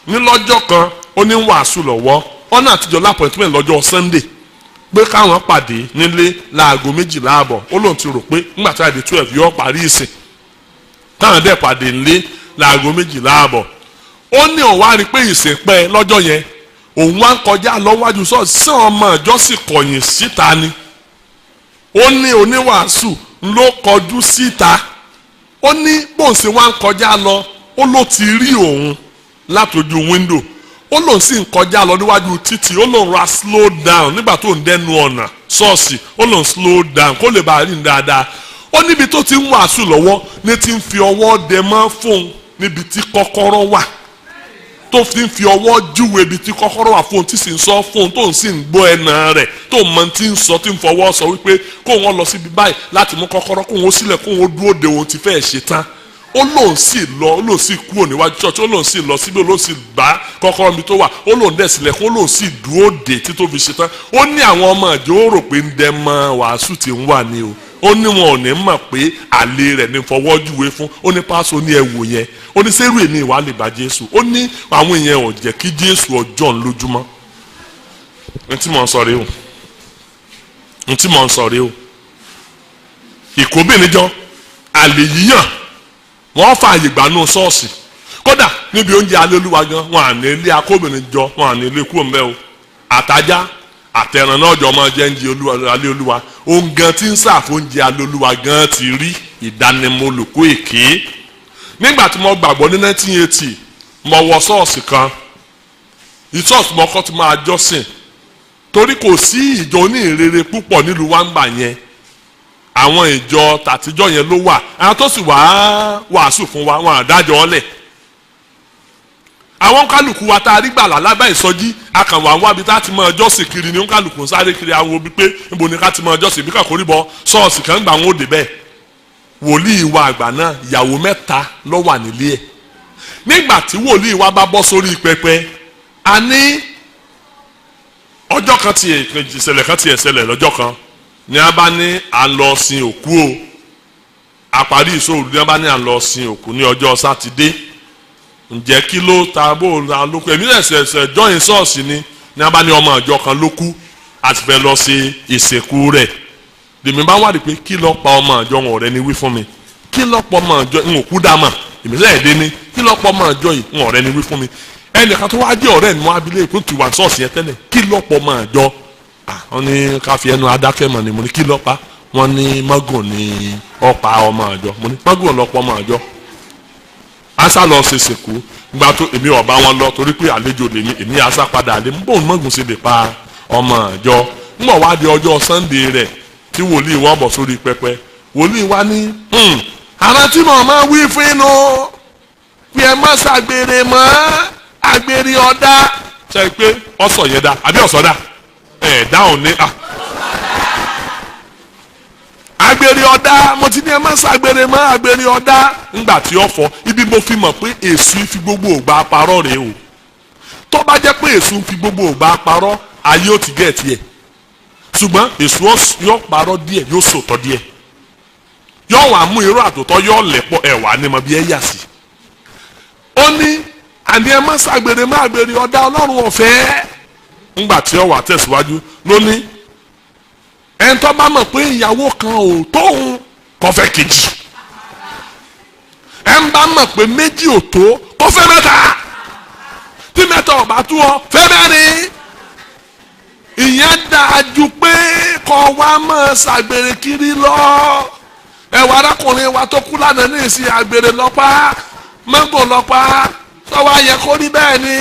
ní lọ́jọ́ kan ó ní wàásù lọ́wọ́ ọ̀nà àtijọ́ lápọ̀ẹ́tìmẹ̀ lọ́jọ́ Sunday pé káwọn pàdé nílé láago 12 ààbọ̀ ó lóun ti rò pé nígbà tí àdé 12 yóò parí ìsìn káwọn dẹ̀ pàdé nílé láago 12 ààbọ̀ ó ní òun wá rí pé ìsìn pẹ́ lọ́jọ́ yẹn òun wá ń kọjá lọ́wájú sọ́ọ̀sì sí ọmọ ìjọ sì kọ̀yìn síta ni ó ní oníwàásù ló kọjú síta ó ní bóun sì wá ń kọjá lọ ó ló ti rí òun látòjú wíńdò ó lòun sì ń kọjá lọ níwájú títì ó lòun ra slow down nígbà tó ń dẹnu ọ̀nà ṣọ́ọ̀ṣì ó lòun slow down kó lè bá a rìn dáadáa ó níbi tó ti ń wàásù lọ́wọ́ ní ti ń fi ọwọ́ dẹ mọ́ fóun níbi tí kọ́kọ́rọ́ wà tó fi ń fi ọwọ́ júwe ibi tí kọ́kọ́rọ́ wà fóun tí sì ń sọ fóun tó ń sì ń gbọ́ ẹ̀nà rẹ̀ tó mọ tí ń sọ tí ń fọwọ́ sọ wípé kó wọn lọ síbi báyìí láti mú kọ́kọ́rọ́ kó wọn sílẹ̀ kó wọn dúró de òun ti fẹ́ ṣe tán ó lóun sì lọ ó lóun sì kúrò níwájú church ó lóun sì lọ síbi ó lóun sì bá kọ́kọ́rọ́ mi tó wà ó lóun dẹ̀ sílẹ̀ kó lóun sì dúró de tí tó fi ṣe tán ó ní àwọn ọmọ ìjọ ó rò pé ń dẹ mọ wàásù tí ń wà ní o ó ní wọn ò ní mọ̀ pé àlè rẹ̀ ní fọwọ́júwe fún ó ní pásọ ní ẹ̀wò yẹn ó ní sẹ́rù èmi ìwà lè bá Jésù ó ní àwọn èèyàn ò jẹ́ kí Jésù ọjọ́ ń lójúmọ́ ntí mò ń sọ rèé o ìkóbìnrinjọ àlè yíyàn wọ́n fààyè gbanú ṣọ́ọ̀ṣì kódà níbi oúnjẹ alẹ́ olúwa gan wọn à ní ilé akóbìnrin jọ wọn à ní ilé kúrò mbẹ́ o àtajá àtẹ̀ràn náà jọ máa jẹ́ ń jẹ alẹ́ olúwa ohun gan tí ń sàfóúnjẹ alẹ́ olúwa gan ti rí ìdánimọ̀ olùkọ́ èké. nígbà tí mo gbàgbọ́ ní 1980 mo wọ ṣọ́ọ̀ṣì kan ìṣọ́ọ̀ṣì mo kọ́ ti máa jọ́sìn torí kò sí ìjọ oníhìnrere púpọ̀ nílùú wa ń gbà yẹn àwọn ìjọ tàtijọ́ yẹn ló wà àwọn tó sì wá wàásù fún wa wọn àdájọ́ ọlẹ̀ àwọn kálukú wa tá a rí gbàlà lábẹ́ ìsọjí akànwá wá bí tá a ti mọ ọjọ́ sì kiri ni kálukú sáré kiri àwọn obi pé níbo ni ká ti mọ ọjọ́ sì bí kàkórí bọ ṣọ́ọ̀ṣì kan gbà wọn ò dé bẹ́ẹ̀ wòlíì wa àgbà náà ìyàwó 3 ló wà nílé ẹ̀ nígbà tí wòlíì wa bá bọ́ sórí pẹpẹ a ní ọjọ́ kan tiẹ̀ ìṣẹ̀lẹ̀ kan tiẹ̀ ṣẹlẹ̀ lọ́jọ́ kan ní a bá ní à ń lọ sin òkú o àparí ìṣòro ní a bá ní à ń lọ sin òkú ní ọjọ́ sátidé ǹjẹ́ kí ló ta bó la ló kú èmi náà ṣẹ̀ṣẹ̀ jọ́yìn ṣọ́ọ̀ṣì ni ní a bá ní ọmọ ìjọ kan ló kú àti fẹ́ lọ sí ìsìnkú rẹ̀ lèmi bá wádìí pé kí ló pa ọmọ ìjọ wọn ọ̀rẹ́ ni wí fún mi kí ló pa ọmọ ìjọ ń òkú dá mà èmi sẹ́yìn dé ní kí ló pa ọmọ ìjọ yìí ń ọ̀rẹ́ ni wí fún mi ẹnìkan tó wá jẹ́ ọ̀rẹ́ ni wọ́n abilé ìpín tiwa ṣọ́ọ̀ṣì yẹn tẹ́lẹ̀ kí ló pa ọmọ ìjọ wọ́n ní ká fi ẹnu adákẹ́ mọ̀ ni mo ní kí ló pa wọ́n ní mọ́gùn ni ọ̀pá ọmọ ìjọ mo ní mọ́gùn lọ́pọ̀ ọmọ ìjọ asa lọ ṣe sìnkú gba tó èmi ọba wọn lọ torí pé àlejò lèmi èmi asa padà àlè ń bóun mọ́gùn ṣe lè pa ọmọ ìjọ ń bọ̀ wá di ọjọ́ Sunday rẹ̀ tí wòlíì wọn bọ̀ sórí pẹpẹ wòlíì wa ní ara tí mo máa wí fún inú pé ẹ má ṣàgbèrè mọ́ àgbèrè ọ̀dà ṣe pé ọ̀sọ̀ yẹn dá àbí ọ̀sọ̀ dá ẹ̀ dáhùn ní àgbèrè ọ̀dà mo ti ní ẹ má ṣàgbèrè mọ́ àgbèrè ọ̀dà ńgbà tí ó fọ ibi mo fi mọ̀ pé èṣù fi gbogbo ògbà parọ́ rèé o tó bá jẹ́ pé èṣù fi gbogbo ògbà parọ́ ayé ó ti gẹ̀ tiẹ̀ ṣùgbọ́n èṣù yóò parọ́ díẹ̀ yóò sòtọ́ díẹ̀ yóò wà mú irú àtòtọ́ yóò lẹ̀pọ̀ ẹ̀wà ni mo bí ẹ yà sí. ó ní àní ẹ má ṣàgbèrè má àgbèrè ọ̀dà ọlọ́run ọ̀fẹ́ ńgbà tí ó wà tẹ̀síwájú lónìí ẹni tó bá mọ̀ pé ìyàwó kan ò tóun kó fẹ́ kejì ẹni bá mọ̀ pé méjì ò tó kó fẹ́ mẹ́ta tí mẹ́ta ò bá tó ọ fẹ́ mẹ́rin ìyẹn dáa ju pé kọ́ wa máa ṣàgbèrè kiri lọ ẹ̀wọ̀ arákùnrin wa tó kú lánàá ní ìsìn àgbèrè lọ́pàá mọ́ngò lọ́pàá sọ́wọ́ ayẹ kó rí bẹ́ẹ̀ ni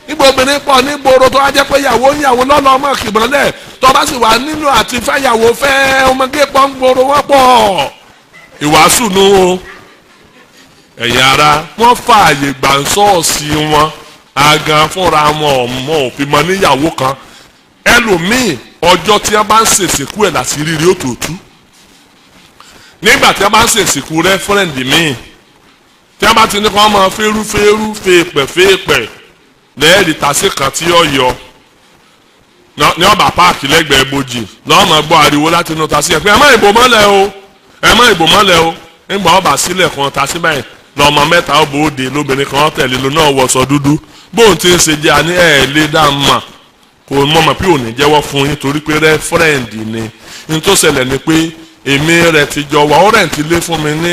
nígbà obìnrin pọ̀ nígboro tó wá jẹ́ pé ìyàwó lọ́nà ọmọ kìbọ̀lẹ̀ tó bá sì wà nínú àti fẹ́yàwó fẹ́ ọmọge pọ̀ ń gboro wọ́n pọ̀ ìwàásù nu o ẹ̀yin ara wọ́n fààyè gbà ń ṣọ́ọ̀ṣì wọn àgàn fúnra wọn ọmọ òfin mọ níyàwó kan ẹlòmíì ọjọ́ tí a bá ń ṣèṣìkú ẹ̀ láti rírí òtòtú nígbà tí a bá ń ṣèṣìkú rẹ́fúrẹ́ǹdì míì tí a bá ti ní kó wọ́n máa fẹ́rú fèèpẹ̀ lẹ́ẹ̀rì tàṣí kan tí ó yọ ní ọba páàkì lẹ́gbẹ̀ẹ́ bojì náà máa gbọ́ ariwo láti inú tàṣí ẹ̀ pé ẹ má ìbò mọ́lẹ̀ o nígbà ọba sílẹ̀ kan tàṣí báyìí lọ́mọ mẹ́ta ó bòóde lóbìnrin kan tẹ̀lé lọ náà wọṣọ dúdú bóun ti ń ṣe jẹ́ àní ẹ̀ lé dá mà kò mọ̀mọ́ pé òní jẹ́wọ́ fún yín torí pé rẹ́fúrẹ́ǹdì ni ní tó ṣẹlẹ̀ ni pé èmi rẹ̀ ti jọ wà ó rẹ̀ǹtì lé fún mi ní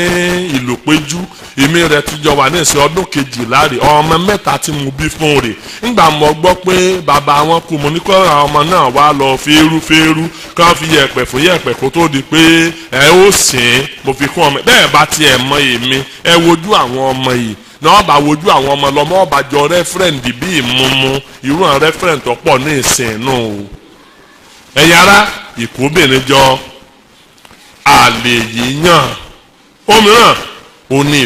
ìlú péjú èmi rẹ̀ ti jọ wà ní ìsìn ọdún 12 rẹ̀ ọmọ mẹ́ta tí mo bí fún rẹ̀ ńgbà mo gbọ́ pé bàbá wọn kú mo ní kó àwọn ọmọ náà wá lọ fẹ́rú kán fi yẹ̀pẹ̀ fún yẹ̀pẹ̀ kó tó di pé ẹ ó sìn mo fi kún ọmọ bẹ́ẹ̀ bá tiẹ̀ mọ èmi ẹ wojú àwọn ọmọ yìí náà bá wojú àwọn ọmọ lọmọ ọba jọ rẹ́fúrẹ́ǹdì bí ìmúmú irú àwọn rẹ́fúrẹ́ǹdì tó pọ̀ ní ìsìn nù ẹ̀yin ará ìkóbìnrin jọ àlè yíyàn òmíràn ò ní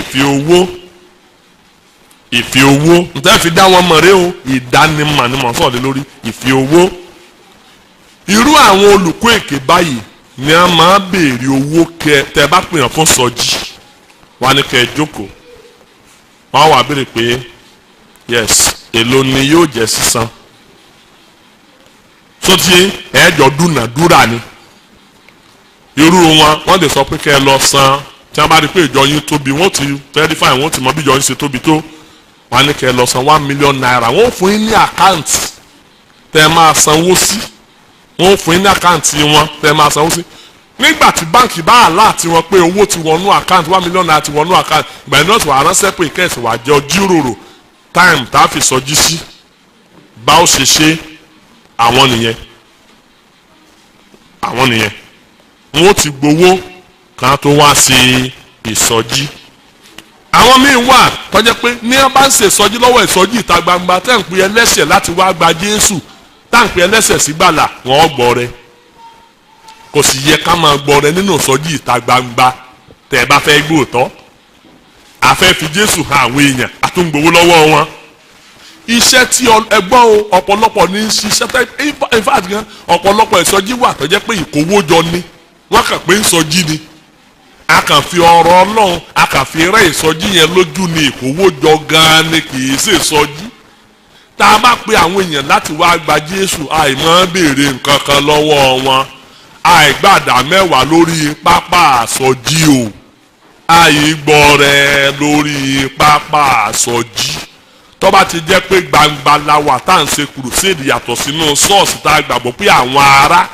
ìfi owó nítorí fi dá wọn mọ̀ rẹ o ìdánimọ̀ ni mò ń sọ̀rọ̀ lórí ìfi owó irú àwọn olùkọ́ èké báyìí ni a máa béèrè owó tẹ bá pè hàn fún sọjí wà ní kẹ́ ẹ jókòó wọ́n wá béèrè pé yes èló ni yóò jẹ́ sísan sóti ẹ̀ẹ́dọ̀ dúnàdúrà ni irú wọ́n lè sọ pé kẹ́ ẹ lọ san tí wọ́n bá rí pé ìjọ yín tóbi wọ́n ti verify wọ́n ti mọ bí ìjọ yín ṣe tóbi tó wọ́n á ní kẹ́ ẹ lọ san 1 million naira wọ́n fún yín ní àkáǹtì tẹ́ ẹ máa sanwó sí wọ́n fún yín ní àkáǹtì wọn tẹ́ ẹ máa sanwó sí nígbà tí báǹkì bá àláàtì wọn pé owó ti wọnú àkáǹtì 1 million naira ti wọnú àkáǹtì ìgbà yẹn náà tí wàá ránṣẹ́ pé ìkẹ́sì wàá jẹ́ ojúròrò táìmù tá a fi sọjí sí bá ó ṣe ṣe àwọn nìyẹn tàwọn nìyẹn wọn ó ti gbowó kan tó wá sí ìsọjí. àwọn míì wà tó jẹ́ pé ní wọ́n bá ń ṣe ìsọjí lọ́wọ́ ìsọjí ìta gbangba tẹ́ ń pè ẹlẹ́ṣẹ̀ láti wá gba Jésù tá ń pè ẹlẹ́ṣẹ̀ sí gbàlà wọ́n gbọ́ rẹ. kò sì yẹ ká máa gbọ́ rẹ nínú ìsọjí ìta gbangba tẹ́ ẹ bá fẹ́ gbóòtọ́. a fẹ́ fi Jésù hàn àwọn èèyàn àtúngbòwó lọ́wọ́ wọn. iṣẹ́ tí ẹgbọ́n o ọ̀pọ̀lọpọ̀ ní ṣiṣẹ́ tẹ́ in fact gan ọ̀pọ̀lọpọ̀ ìsọjí wà tó jẹ́ pé ìkówójọ ni wọ́n kàn pé ìsọjí ni a kàn fi ọ̀rọ̀ Ọlọ́run a kàn fi rẹ́ ìsọjí yẹn lójú ni ìkówójọ gan ni kì í ṣe ìsọjí. tá a bá pe àwọn èèyàn láti wá gba Jésù àìmọ́ béèrè nǹkan kan lọ́wọ́ wọn àìgbàdà mẹ́wàá lórí pápá àsọjí o àìgbọ́ rẹ lórí pápá àsọjí. tó bá ti jẹ́ pé gbangba la wà tá à ń ṣe kùrùsèdì yàtọ̀ sínú ṣọ́ọ̀ṣì tá a gbàgbọ́ pé àwọn ará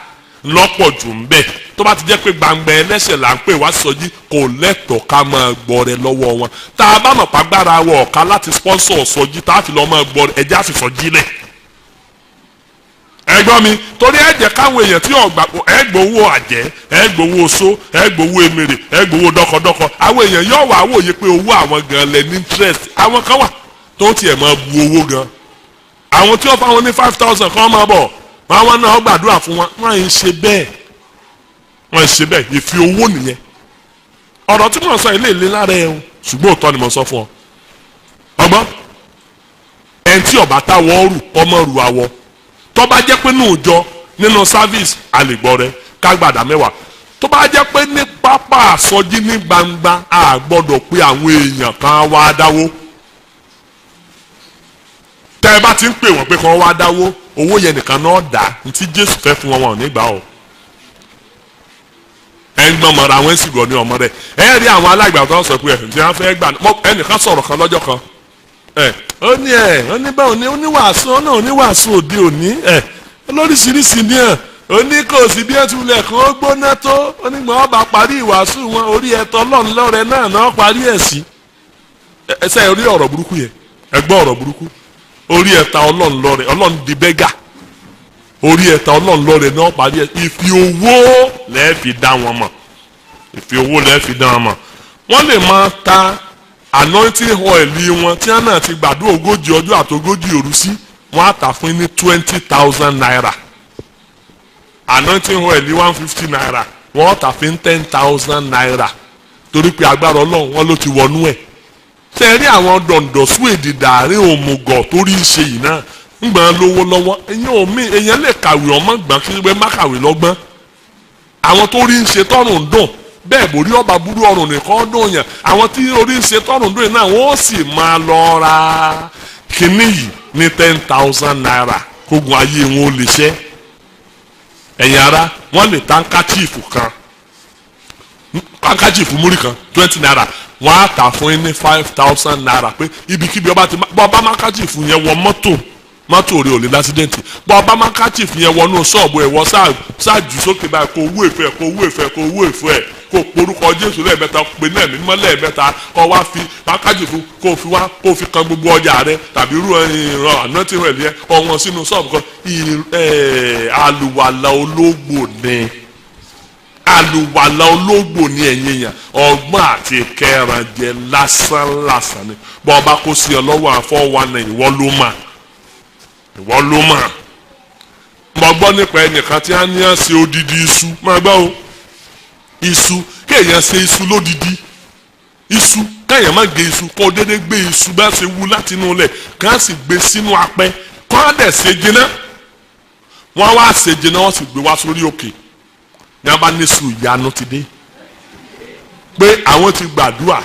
lọ́pọ̀ jù ń bẹ tó bá ti jẹ́ pé gbangba ẹlẹ́ṣẹ̀ là ń pè wá sọjí kò lẹ́tọ̀ọ́ ká máa gbọ́ rẹ lọ́wọ́ wọn. tá a bá mọ̀ pàgbára wọ ọ̀ka láti sponsor sọjí tá a fi lọ́ máa gbọ́ rẹ ẹjẹ́ àfi sọjí lẹ̀. ẹgbọ́n mi torí ẹ jẹ́ káwọn èèyàn tí ọ̀gbà ẹ gbowó àjẹ́ ẹ gbowó oṣó ẹ gbowó emèrè ẹ gbowó dọ́kọdọ́kọ àwọn èèyàn yóò wá wòye pé owó àwọn gan lẹ ní interest àwọn kan wà tó tiẹ̀ máa bu owó gan àwọn tí wọ́n fáwọn ní 5,000 kan máa bọ̀ wọn náà gbàdúrà fún wọn wọn ń ṣe bẹ́ẹ̀ wọn ń ṣe bẹ́ẹ̀ ìfi owó nìyẹn ọ̀rọ̀ tí mo sọ ilé ìlé lára ẹ̀ o ṣùgbọ́n òótọ́ ni mo sọ fún ọ ọgbọ́n ẹni tí ọba táwọ̀ rù ọmọ rù àwọ̀ tó bá jẹ́ pé nùjọ nínú service àlègbọ́ rẹ kágbàdá mẹ́wàá tó bá jẹ́ pé ní pápá àsọjí ní gbangba a gbọ́dọ̀ pé àwọn èèyàn kan wá dáwó tẹ́ ẹ bá ti ń pè wọ́n pé kàn wá dáwó owó yẹn nìkan náà dá ntí Jésù fẹ́ fún wọn wọn ò ní gbà o ẹ ń gbọ́n mọ́ra àwọn èsì gbọ́ ní ọmọ rẹ ẹ rí àwọn alágbàtọ́ sọ pé ẹ̀sìn tí wọ́n fẹ́ gbà ẹnìkan sọ̀rọ̀ kan lọ́jọ́ kan ó ní báwo ni oníwàásù ọ̀nà oníwàásù òde òní olóríṣiríṣi ni ó ní kò sí bí ẹ ti wulẹ̀ kàn ó gbóná tó onígbọ̀n ọba parí ìwàásù wọn orí ẹ̀tọ́ Ọlọ́run lọ́rẹ náà parí ẹ̀ sí ẹsẹ̀ orí ọ̀rọ̀ burúkú yẹn ẹgbọ́ ọ̀rọ̀ burúkú orí ẹ̀ta Ọlọ́run lọ́rẹ Ọlọ́run di bẹ́gà orí ẹ̀ta Ọlọ́run lọ́rẹ náà parí ẹ̀ ìfi owó lẹ́ẹ̀ fi dá wọn mọ̀ ìfi owó lẹ́ẹ̀ fi dá wọn mọ̀ wọ́n lè máa ta anointing oil wọn tí wọn náà ti gbàdúrà 40 ọjọ́ àti 40 òru sí wọn á tà fún ní 20,000 naira anointing oil 150 naira wọn á tà fún 10,000 naira torí pé agbára Ọlọ́run wọn ló ti wọnú ẹ̀ ṣe rí àwọn dọ̀ǹdọ̀sù èdè dàrí òmùgọ̀ torí ṣe yìí náà ń gbọ́n lówó lọ́wọ́ èèyàn lè kàwé ọmọ gbọ́n kí wọ́n má kàwé lọ́gbọ́n àwọn tó rí ń ṣe tọ́rùn ń dùn bẹ́ẹ̀ borí ọba burú ọrùn nìkan dùn yàn àwọn tí orí ń ṣe tọ́rùn dùn yìí náà wọ́n sì máa lọ ra kínní yìí ní 10,000 naira kógun ayé wọn ò lè ṣẹ́ ẹ̀yin ara wọ́n lè ta hankachifu kan hankachifu múrí kan 20 naira wọ́n á tà fún yín ní 5,000 naira pé ibikíbi ọba ti bọ́ ọba hankachifu yẹn wọ mọ́tò rẹ̀ ò lè lásídẹ́ǹtì bọ́ ọba hankachifu yẹn wọnú ṣọ́ọ̀bù ẹ̀ wọ́n ṣáàjù sókè báyìí kó owó èfẹ́ kó owó èfẹ́ kó owó èfẹ́ ẹ̀ kó porúkọ Jésù lẹ́ẹ̀mẹ́ta pé náà mímọ́ lẹ́ẹ̀mẹ́ta kó wá fi hankachifu kó fi kan gbogbo ọjà rẹ̀ tàbí irú ìran ànántì rẹ̀ yẹn ọ̀wọ́n sínú ṣọ́ọ̀bù kan àlùwàlà ológbò ni àlùwàlà ológbò ni ẹ̀yìn yẹn ọgbọ́n àti kẹrànjẹ lásán ni bọ́ ọba kó sí ọ lọ́wọ́ àfọwọ́nà ìwọ ló mà mo gbọ́ nípa ẹnìkan tí a ní à ń ṣe odidi iṣu máa gbọ́ o iṣu kéèyàn ṣe iṣu lódidi iṣu kéèyàn má gé iṣu kó dédé gbé iṣu bá ṣe wú láti inú ilẹ̀ ká sì gbé sínú apẹ kó á dẹ̀ ṣe jiná wọ́n wá ṣe jiná wọ́n sì gbé wá sórí òkè ní a bá ní sùn ìyanu ti dé pé àwọn ti gbàdúrà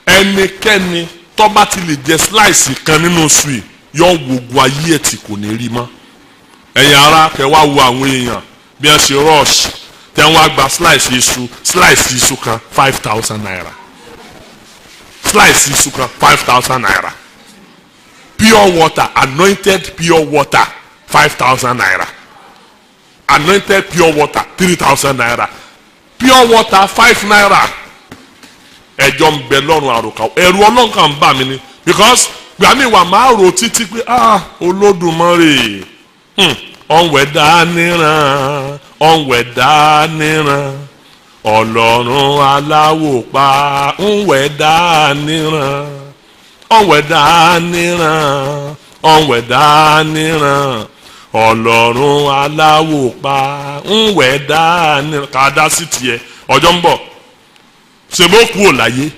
ẹnikẹ́ni tó bá ti lè jẹ slice kan nínú sùn yìí yóò wogun ayé ẹ̀ tí kò ní rí mọ́ ẹ̀yin ara kẹ́ wá wo àwọn èèyàn bí wọ́n ṣe rush tẹ́ wọ́n á gba slice iṣu kan 5,000 naira slice iṣu kan 5,000 naira pure water anointed pure water 5,000 naira anointed pure water 3,000 naira pure water 5 naira ẹjọ́ ń bẹ lọ́rùn àròkà ẹ̀rù Ọlọ́run kan ń bà mí ni because gbàmí wà máa rò títí pé Olódùmarè ọ̀wẹ̀dá níran ọ̀nwẹ̀ dáníran ọlọ́run aláwòpá ọ̀nwẹ̀ dáníran ọ̀nwẹ̀ dáníran ọ̀nwẹ̀ dáníran ọlọ́run aláwòpá ọ̀nwẹ̀ dáníran. ká dá sí tiẹ̀ ọjọ́ ń bọ̀ ṣe bó kú ò láyé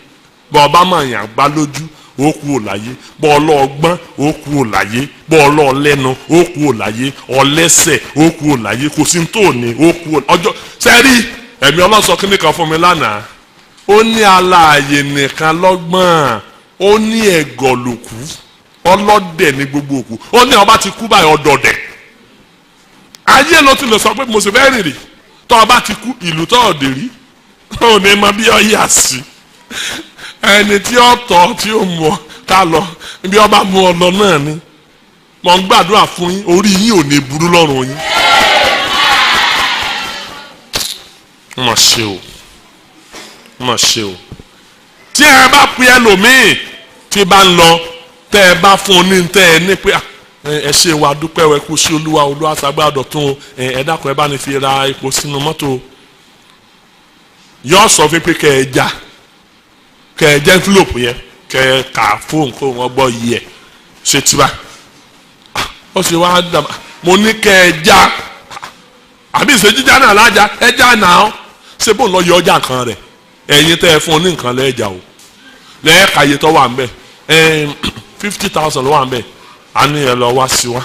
bọ́ ọba máa yàn gbá lójú ó kú ò láyé bọ́ ọlọ́ọ̀gbọ́n ó kú ò láyé bọ́ ọlọ́ọ̀lẹ́nu ó kú ò láyé ọlẹ́sẹ̀ ó kú ò láyé kò sí tó ní ó kú ò ọjọ́ sẹ́rí ẹ̀mí ọlọ́sọ kínní kan fún mi lánàá ó ní alààyè nìkan lọ́gbọ́n ó ní ẹ̀gọ́ lòkú ọlọ́dẹ̀ ní gbogbo òkú ó ní ọba ti kú báyìí ọdọọdẹ ayé ló ti lè sọ pé mo sì fẹ́ rìnrìn tó ọba ti kú ìlú tó ọ̀dẹ̀ rí ó ní mọ bí ọ yà sí ẹni tí ó tọ́ tí ó mú ọ ká lọ bí ọba mú ọ lọ náà ni mo ń gbàdúrà fún yín orí yín ò ní burú lọ́rùn yín. mà ṣe o mà ṣe o tí ẹ bá pe ẹlòmíì tí bá ń lọ tẹ ẹ bá fún un ní tẹ ẹ ní pé ẹ ṣe wa dúpẹ́ ẹ kú sí olúwa ṣàgbà dọ̀tún ẹ dákun ẹ bá ní fi ra epo sínú mọ́tò yọ sọ fún pé kẹ ẹ já kẹ ẹ jẹ́ envelope yẹn kẹ ẹ kà fóun kó wọn gbọ́ yìí ẹ ṣe tiwa ó sì wá dàbà mo ní kẹ ẹ já àbí ìṣe jíjá náà lájà ẹ já náà ṣé bó ń lọ yọ ọjà kan rẹ ẹ̀yin tẹ́ ẹ fún un ní nǹkan lẹ́ẹ̀jà o lẹ́ẹ̀ka iye tó wà ń bẹ̀ 50,000 ló wà ń bẹ̀ a ní ẹ lọ wá sí wa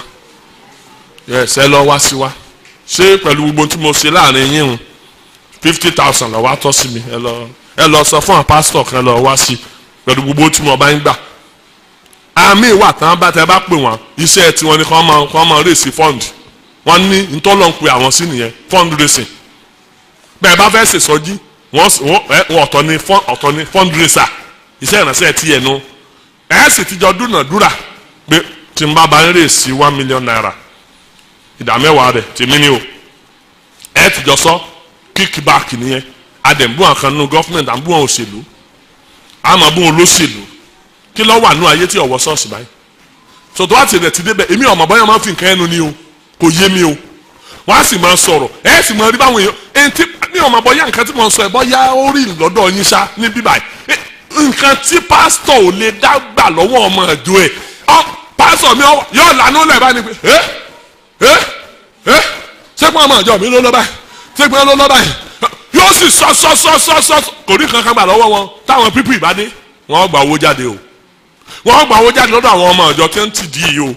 ẹ lọ wá sí wa ṣé pẹ̀lú gbogbo tí mo ṣe láàrin yín o 50,000 lọ wá tọ́ sí mi ẹ lọ sọ fún àwọn pásítọ̀ kan lọ wá sí pẹ̀lú gbogbo tí mo bá ń gbà àmì ìwà tán bá tẹ bá pè wọ́n iṣẹ́ tiwọn ni kọ́ máa rèsì fund wọ́n ní ntọ́lọ́ ń pe àwọn sí nìyẹn fundraising bẹ́ẹ̀ bá fẹ́ ṣèṣọ́jí wọ́n ọ̀tọ̀ ni fundraiser iṣẹ́ ìrànṣẹ́ ti yẹn nu ẹ̀ sì ti jọ dúnàdúrà pé tí n bá ń rèsì 1 million naira ìdá mẹ́wàá rẹ̀ tèmi ni o ẹ̀ ti jọ sọ kickback nìyẹn adẹ̀mbú àkànnú gọ́fúmẹ̀ntì àbú àwọn òṣèlú àmọ́ bú olóṣèlú kí ló wà nú ayé tí ọ̀wọ́ ṣọ́ọ̀ṣì báyìí sọ̀tọ̀ àti rẹ̀ ti débẹ̀ èmi ọ̀mọ̀ bọ́yá máa ń fi nǹkan ẹnu ni o kò yé mi o wọ́n á sì máa sọ̀rọ̀ ẹ̀ sì máa rí báwọn èèyàn ẹni tí mi ọ̀mọ̀ bọ́yá nǹkan tí mo sọ ẹ̀ bọ́yá ó rí lọ́dọ̀ yín ṣá ní bíbáyìí nǹkan tí pásítọ̀ ò lè dá gbà lọ́wọ́ ọmọ ẹ̀jọ́ ẹ̀ pásítọ̀ mi yóò lànà lẹ̀ bá ní pé ṣé pé ọmọ ẹ̀jọ́ mi ló lọ́ báyìí ṣé pé ló lọ́ báyìí yóò sì sọ kò ní kankan gbà lọ́wọ́ wọn táwọn pípù ìbádé wọ́n gba owó jáde o wọ́n gba owó jáde lọ́dọ̀ àwọn ọmọ ẹ̀jọ́ tí ń tì dí yìí o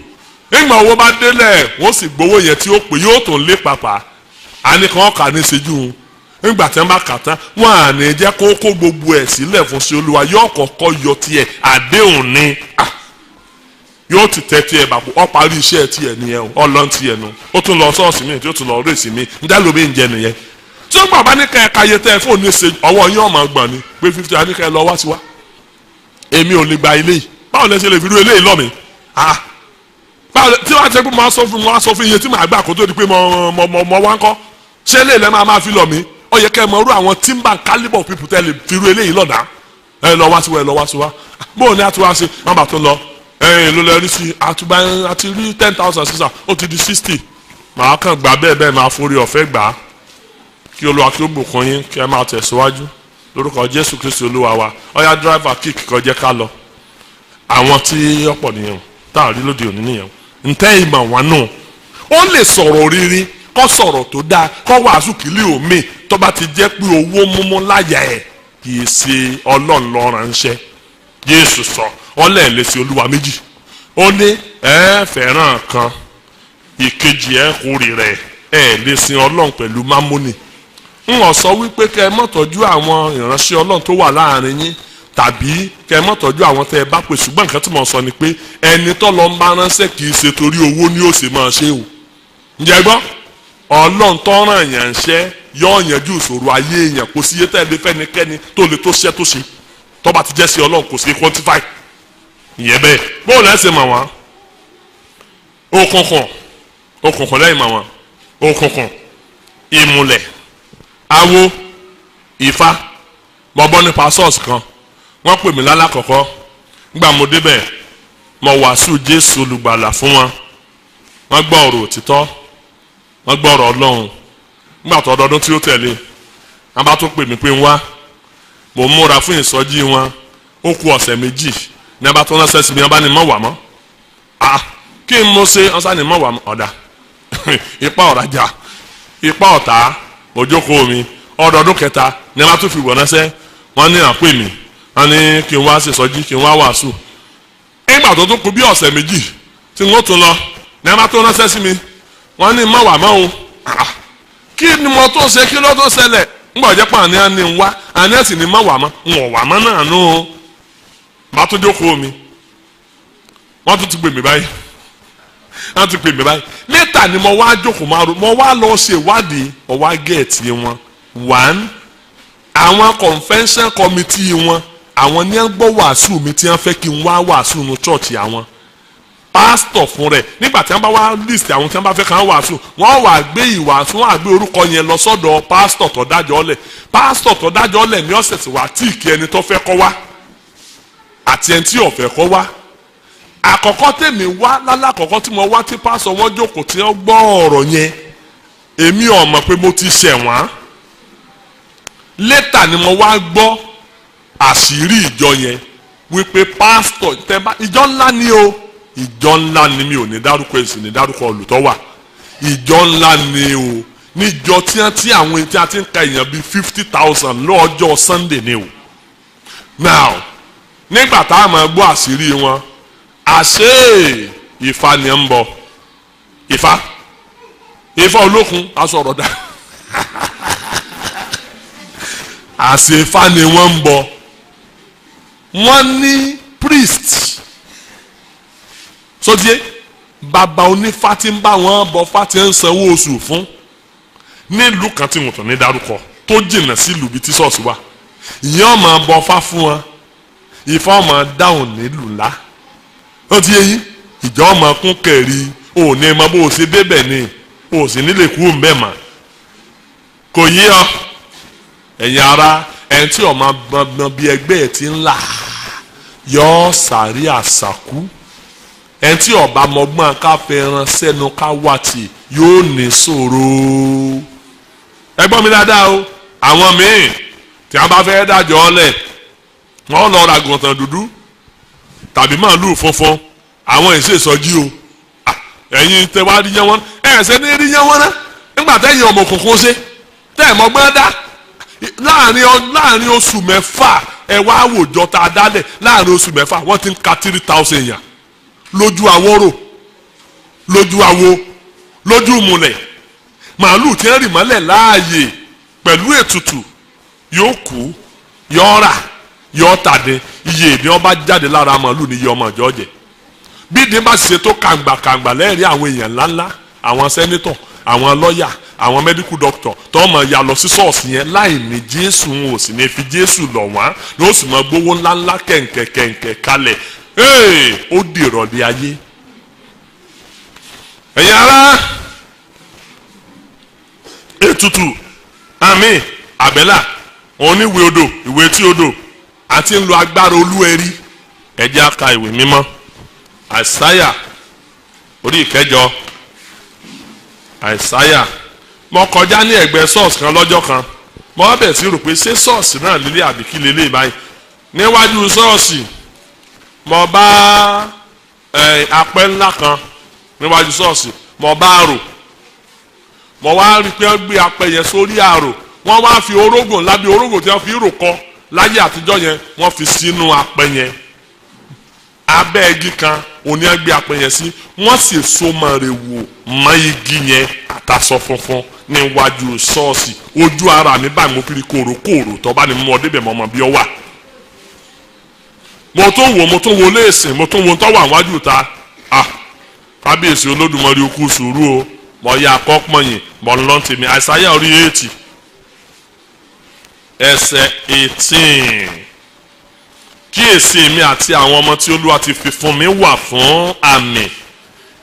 nígbà owó bá délẹ̀ wọ́n sì gbowó yẹn tí ó pè yóò tó lé pàpà àníkan kà ní ìṣẹ́jú nígbà tí wọ́n bá kà tán wọ́n à ní jẹ́ kó kó gbogbo ẹ̀ sílẹ̀ fún sí olúwa yóò kọ́kọ́ yọ tiẹ̀ àdéhùn ni yóò ti tẹ́ tiẹ̀ bàbá ọ parí iṣẹ́ tiẹ̀ nìyẹn ọlọ́n tiẹ̀ nu ó tún lọ sọ́ọ̀sì mi tí ó tún lọ rèsì mi ǹjẹ́ lómi ń jẹ nìyẹn tí ó gbà bá ní kẹ́ ẹ káyé tẹ́ ẹ fóònù ṣe ọwọ́ yín ọmọ gbọ̀n ni pé 50 a ní kẹ́ ẹ lọ wá sí wa èmi ò lè gba ilé yìí báwo lẹ ṣe lè fi rú eléyìí lọ́ mi báwo tí wọ́n á ṣe pé mo á sọ fún iye tí màá gbà kó tó di pé mo wá ń kọ́ ṣé eléyìí lẹ́ máa fi lọ mi ó yẹ kẹ́ ẹ mọ irú àwọn timber calibre people tẹ́ lè fi rú eléyìí lọ́dà ẹ lọ wá sí wa ẹ lọ wá sí wa bóun ni a ti wá sí má bàa tó lọ ló lè rí sí àti rí 10,000 sísà ó ti di 60 màá kàn gbà bẹ́ẹ̀ máa forí ọ̀fẹ́ gbà á kí olúwa kí ó bùkún yín kí ẹ máa tẹ̀síwájú lórúkọ jésù kristu olúwa wa ọ̀yá driver kick kó jẹ́ ká lọ àwọn tí ọ̀pọ̀ nìyẹn tá a rí lóde òní nìyẹn ntẹ́ ìmọ̀ wọn nù ó lè sọ̀rọ̀ rírí kó sọ̀rọ̀ tó dáa kó wàásù kìlì omi tó bá ti jẹ́ pé owó múmú láyà ẹ̀ kì í ṣe ọlọ́run ló ránṣẹ́ jésù sọ ọlẹ́ẹ̀lẹ́sì olúwa méjì ó ní ẹ fẹ́ràn kan ìkejì ẹ kórè rẹ̀ ẹ lè sin ọlọ́run pẹ̀lú mámónì ń wọ́n sọ wípé kẹ́ ẹ má tọ́jú àwọn ìránṣẹ́ ọlọ́run tó wà láàrin yín tàbí kẹ́ ẹ má tọ́jú àwọn tẹ́ ẹ bá pè ṣùgbọ́n nǹkan tí mo sọ ni pé ẹni tó lọ ń bá ránṣẹ́ kì í ṣe torí owó ni ó ṣe máa ṣe o ǹjẹ́ gbọ́ ọlọ́run tó ràn yàn ṣẹ́ yóò yanjú ìṣòro ayé èèyàn kò sí iye tẹ́lẹ̀ fẹ́nikẹ́ni tó lè tó ṣẹ́ tó ṣe tó bá ti jẹ́ sí ọlọ́run kò sí quantify ìyẹn bẹ́ẹ̀ bóun lẹ́sẹ̀ mọ̀ wọ́n òkùnkùn lẹ́yìn mọ̀ wọ́n òkùnkùn ìmùlẹ̀ awo ìfá bọ́bọ́ nípa ṣọ́ọ̀ṣì kan wọ́n pè mí lálàkọ̀kọ́ nígbà mo débẹ̀ mo wàásù jésù olùgbàlà fún wọn wọ́n gbọ́ ọ̀rọ̀ òtítọ́ wọ́n gbọ́ ọ̀rọ̀ ọlọ́run nígbà tó ọdọọdún tí ó tẹ̀lé wọ́n bá tó pè mí pé ń wá mo múra fún ìsọjí wọn ó kù ọ̀sẹ̀ méjì ní wọ́n bá tó ránṣẹ́ sí mi wọ́n bá ní mọ̀ wà mọ́ kí n mo ṣe wọ́n sá ní mọ̀ wà mọ́ ọ̀dà ipa ọ̀rajà ipa ọ̀tá òjókòó mi ọdọọdún kẹta ní wọ́n bá tó fi wọ̀ ránṣẹ́ wọ́n ní àpè mí wọ́n ní kí n wá ṣèsọjí kí n wá wàásù nígbà tó kù bí ọ̀sẹ̀ méjì tí wọ́n tún lọ ní wọ́n bá tó ránṣẹ́ sí mi wọ́n ní mọ̀ wà mọ́ o kí ni mo tó ṣe kí ló tó ṣẹlẹ̀ ńgbà jẹ́ pé àní ń wá àní ẹ̀sìn ni mọ̀ wà mọ́ ń wà mọ́ náà nù o bá tó jókòó mi wọ́n tún ti pè mí báyìí wọ́n ti pè mí báyìí lẹ́tà ni mo wá jókòó mo wá lọ ṣe ìwádìí mo wá gẹ̀ẹ́tì wọn one àwọn convention committee wọn àwọn ní ẹ gbọ́ wàásù mi tí wọ́n fẹ́ kí n wá wàásù nu church àwọn pásítọ̀ fún rẹ̀ nígbà tí wọ́n bá wá list àwọn tí wọ́n bá fẹ́ kàn wàásù wọ́n wà gbé ìwàásù wọ́n wà gbé orúkọ yẹn lọ sọ́dọ̀ pásítọ̀ tó dájọ́ lẹ̀ pásítọ̀ tó dájọ́ lẹ̀ ní ọ̀sẹ̀ tí wà tíìkì ẹni tó fẹ́ kọ́ wá àti ẹni tí ò fẹ́ kọ́ wá àkọ́kọ́ tèmi wá lálàkọ́kọ́ tí mo wá tí pásítọ̀ wọn jókòó tí wọ́n gbọ́ ọ̀rọ̀ yẹn èmi ò mọ̀ pé mo ti ṣẹ̀ wọ́n létà ni mo wá gbọ́ àṣírí ìjọ yẹn wípé pásítọ̀ tẹ́bá ìjọ ńlá ni o ìjọ ńlá ni mi ò ní dárúkọ èsì ní dárúkọ olùtọ́wà ìjọ ńlá ni o níjọ tí àwọn etí àti ń ka èèyàn bíi 50,000 lọ́jọ́ Sunday ni o now nígbà tá a máa gbọ́ àṣírí wọn àṣé Ifá ni ń bọ̀ Ifá olókun aṣọ ọ̀rọ̀ dá àṣé Ifá ni wọ́n ń bọ̀ wọ́n ní priest sọdíé bàbá onífá tí ń bá wọn bọ fá tí ń sanwó oṣù fún nílùú kan tí wọn tún ní dárúkọ tó jìnnà sí ìlú bíi tí ṣọ́ọ̀ṣì wà ìyẹn ọmọ bọ fá fún wọn Ifá ọmọ dáhùn nílùú ńlá ó ti yé yín ìjọ ọmọ kún kẹrì òní mọ bó o ṣe débẹ̀ ni o sì nílé kú mbẹ́ mà kò yí ọ ẹ̀yin ara ẹni tí ọmọ gbọ̀ngbọ̀n bíi ẹgbẹ́ ẹ̀ ti ń là yọ sàrí àṣàkú ẹni tí ọba mọ̀gbọ́n ká fẹ́ràn sẹ́nu ká wà tì yóò ní ṣòro ẹ gbọ́ mi dáadáa o àwọn míì tí a bá fẹ́ dájọ́ ọlẹ̀ wọ́n lọ ra gùntàn dúdú tàbí màálùú funfun àwọn èsì ìsọjí o ẹ̀yin tẹ wá rí yẹn wọn ẹ̀sẹ̀ ní rí yẹn wọn náà nígbà tẹ́yìn ọmọ òkùnkùn ṣe tẹ́ ẹ̀ mọ̀gbọ́n dá láàrin oṣù mẹ́fà ẹ wá àwòjọ tá a dálẹ̀ láàrin oṣù mẹ́fà wọ́n ti ń ka 3,000 èèyàn lójú àwòrò lójú àwo lójú múlẹ̀ màálùú tí ń rì mọ́lẹ̀ láàyè pẹ̀lú ètùtù yóò kú yóò rà yóò tàdé iye ìdí wọn bá jáde lára màálùú ní iye ọmọ ìjọ jẹ bí ìdí bá ṣe tó kàǹgbàkàǹgbà lẹ́ẹ̀rí àwọn èèyàn ńláńlá àwọn sẹ́nítọ̀ àwọn lọ́ọ̀yà àwọn mẹ́díkù dọ́kítọ̀ tó mọ̀ ya lọ sí ṣọ́ọ̀ṣì yẹn láì ní Jésù wọn ò sì ní fi Jésù lọ̀ wọ́n ní ó sì mọ gbówó ńláńlá kẹ̀ǹkẹ̀ kalẹ̀ ó di ìrọ̀lẹ́ ayé ẹ̀yin ará ètùtù àmì àbẹ́là oníwèé odò ìwé tí odò àti ń lo agbára olúwẹ̀rí ẹ̀jẹ̀ aka ìwé mímọ́ àìsáyà orí ìkẹjọ àìsáyà mo kọjá ní ẹ̀gbẹ́ ṣọ́ọ̀ṣì kan lọ́jọ́ kan mo wá bẹ̀rẹ̀ sí rò pé ṣé ṣọ́ọ̀ṣì náà lílé àbí kí lélẹ̀ báyìí níwájú ṣọ́ọ̀ṣì mo bá apẹ́ ńlá kan níwájú ṣọ́ọ̀ṣì mo bá àrò mo wá rí i pé wọ́n gbé apẹ́ yẹn sórí àrò wọ́n wá fi orógùn ńlá bí orógùn tí wọ́n fi rò kọ láyé àtijọ́ yẹn wọ́n fi sínú apẹ́ yẹn abẹ́ igi kan òní ẹ gbé apẹ́ yẹn sí wọ́n sì so mọ̀rẹ̀wò mọ́ igi yẹn àtàsọ funfun níwájú ṣọ́ọ̀ṣì ojú ara mi báyìí mo kiri kòròkòrò tó bá ní mọ́ débẹ̀ mọ́ bí ọ wà mo tún wo léèsìn mo tún wo tó wà wájú ta kábíyèsí olódùmarè okú sùúrù o mo ya akọ́pọ̀yìn mo ń lọ́n tèmi àìsáyà orí 80 ẹsẹ̀ 18 kíyèsí mi àti àwọn ọmọ tí Olúwa ti fi fún mi wà fún àmì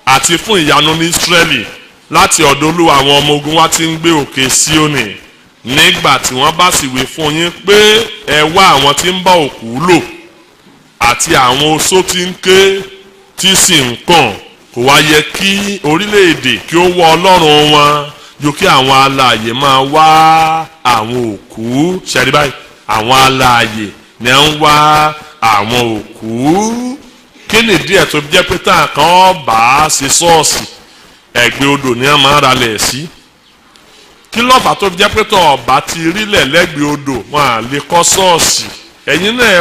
àti fún ìyanu ní Ísírẹ́lì láti ọ̀dọ̀ Olúwa àwọn ọmọ ogun wa ti ń gbé òkè Síónì nígbà tí wọ́n bá sì wí fún yín pé ẹ wá àwọn tí ń bá òkú lò àti àwọn oṣó tí ń ké tí sì ń kàn kò wá yẹ kí orílẹ̀-èdè kí ó wọ Ọlọ́run wọn ju kí àwọn alààyè máa wá àwọn òkú. ṣẹ́rí báyìí àwọn alààyè ni ń wá àwọn òkú. kí ni díẹ̀ tó jẹ́ pé tá a kàn bá ṣe ṣọ́ọ̀ṣì ẹ̀gbẹ́ odò ni a máa ra lẹ̀ sí. kí lọ́fà tó jẹ́ pé tó ọba ti rílẹ̀ lẹ́gbẹ̀ẹ́ odò wọn à lè kọ́ ṣọ́ọ̀ṣì. ẹ̀yin náà ẹ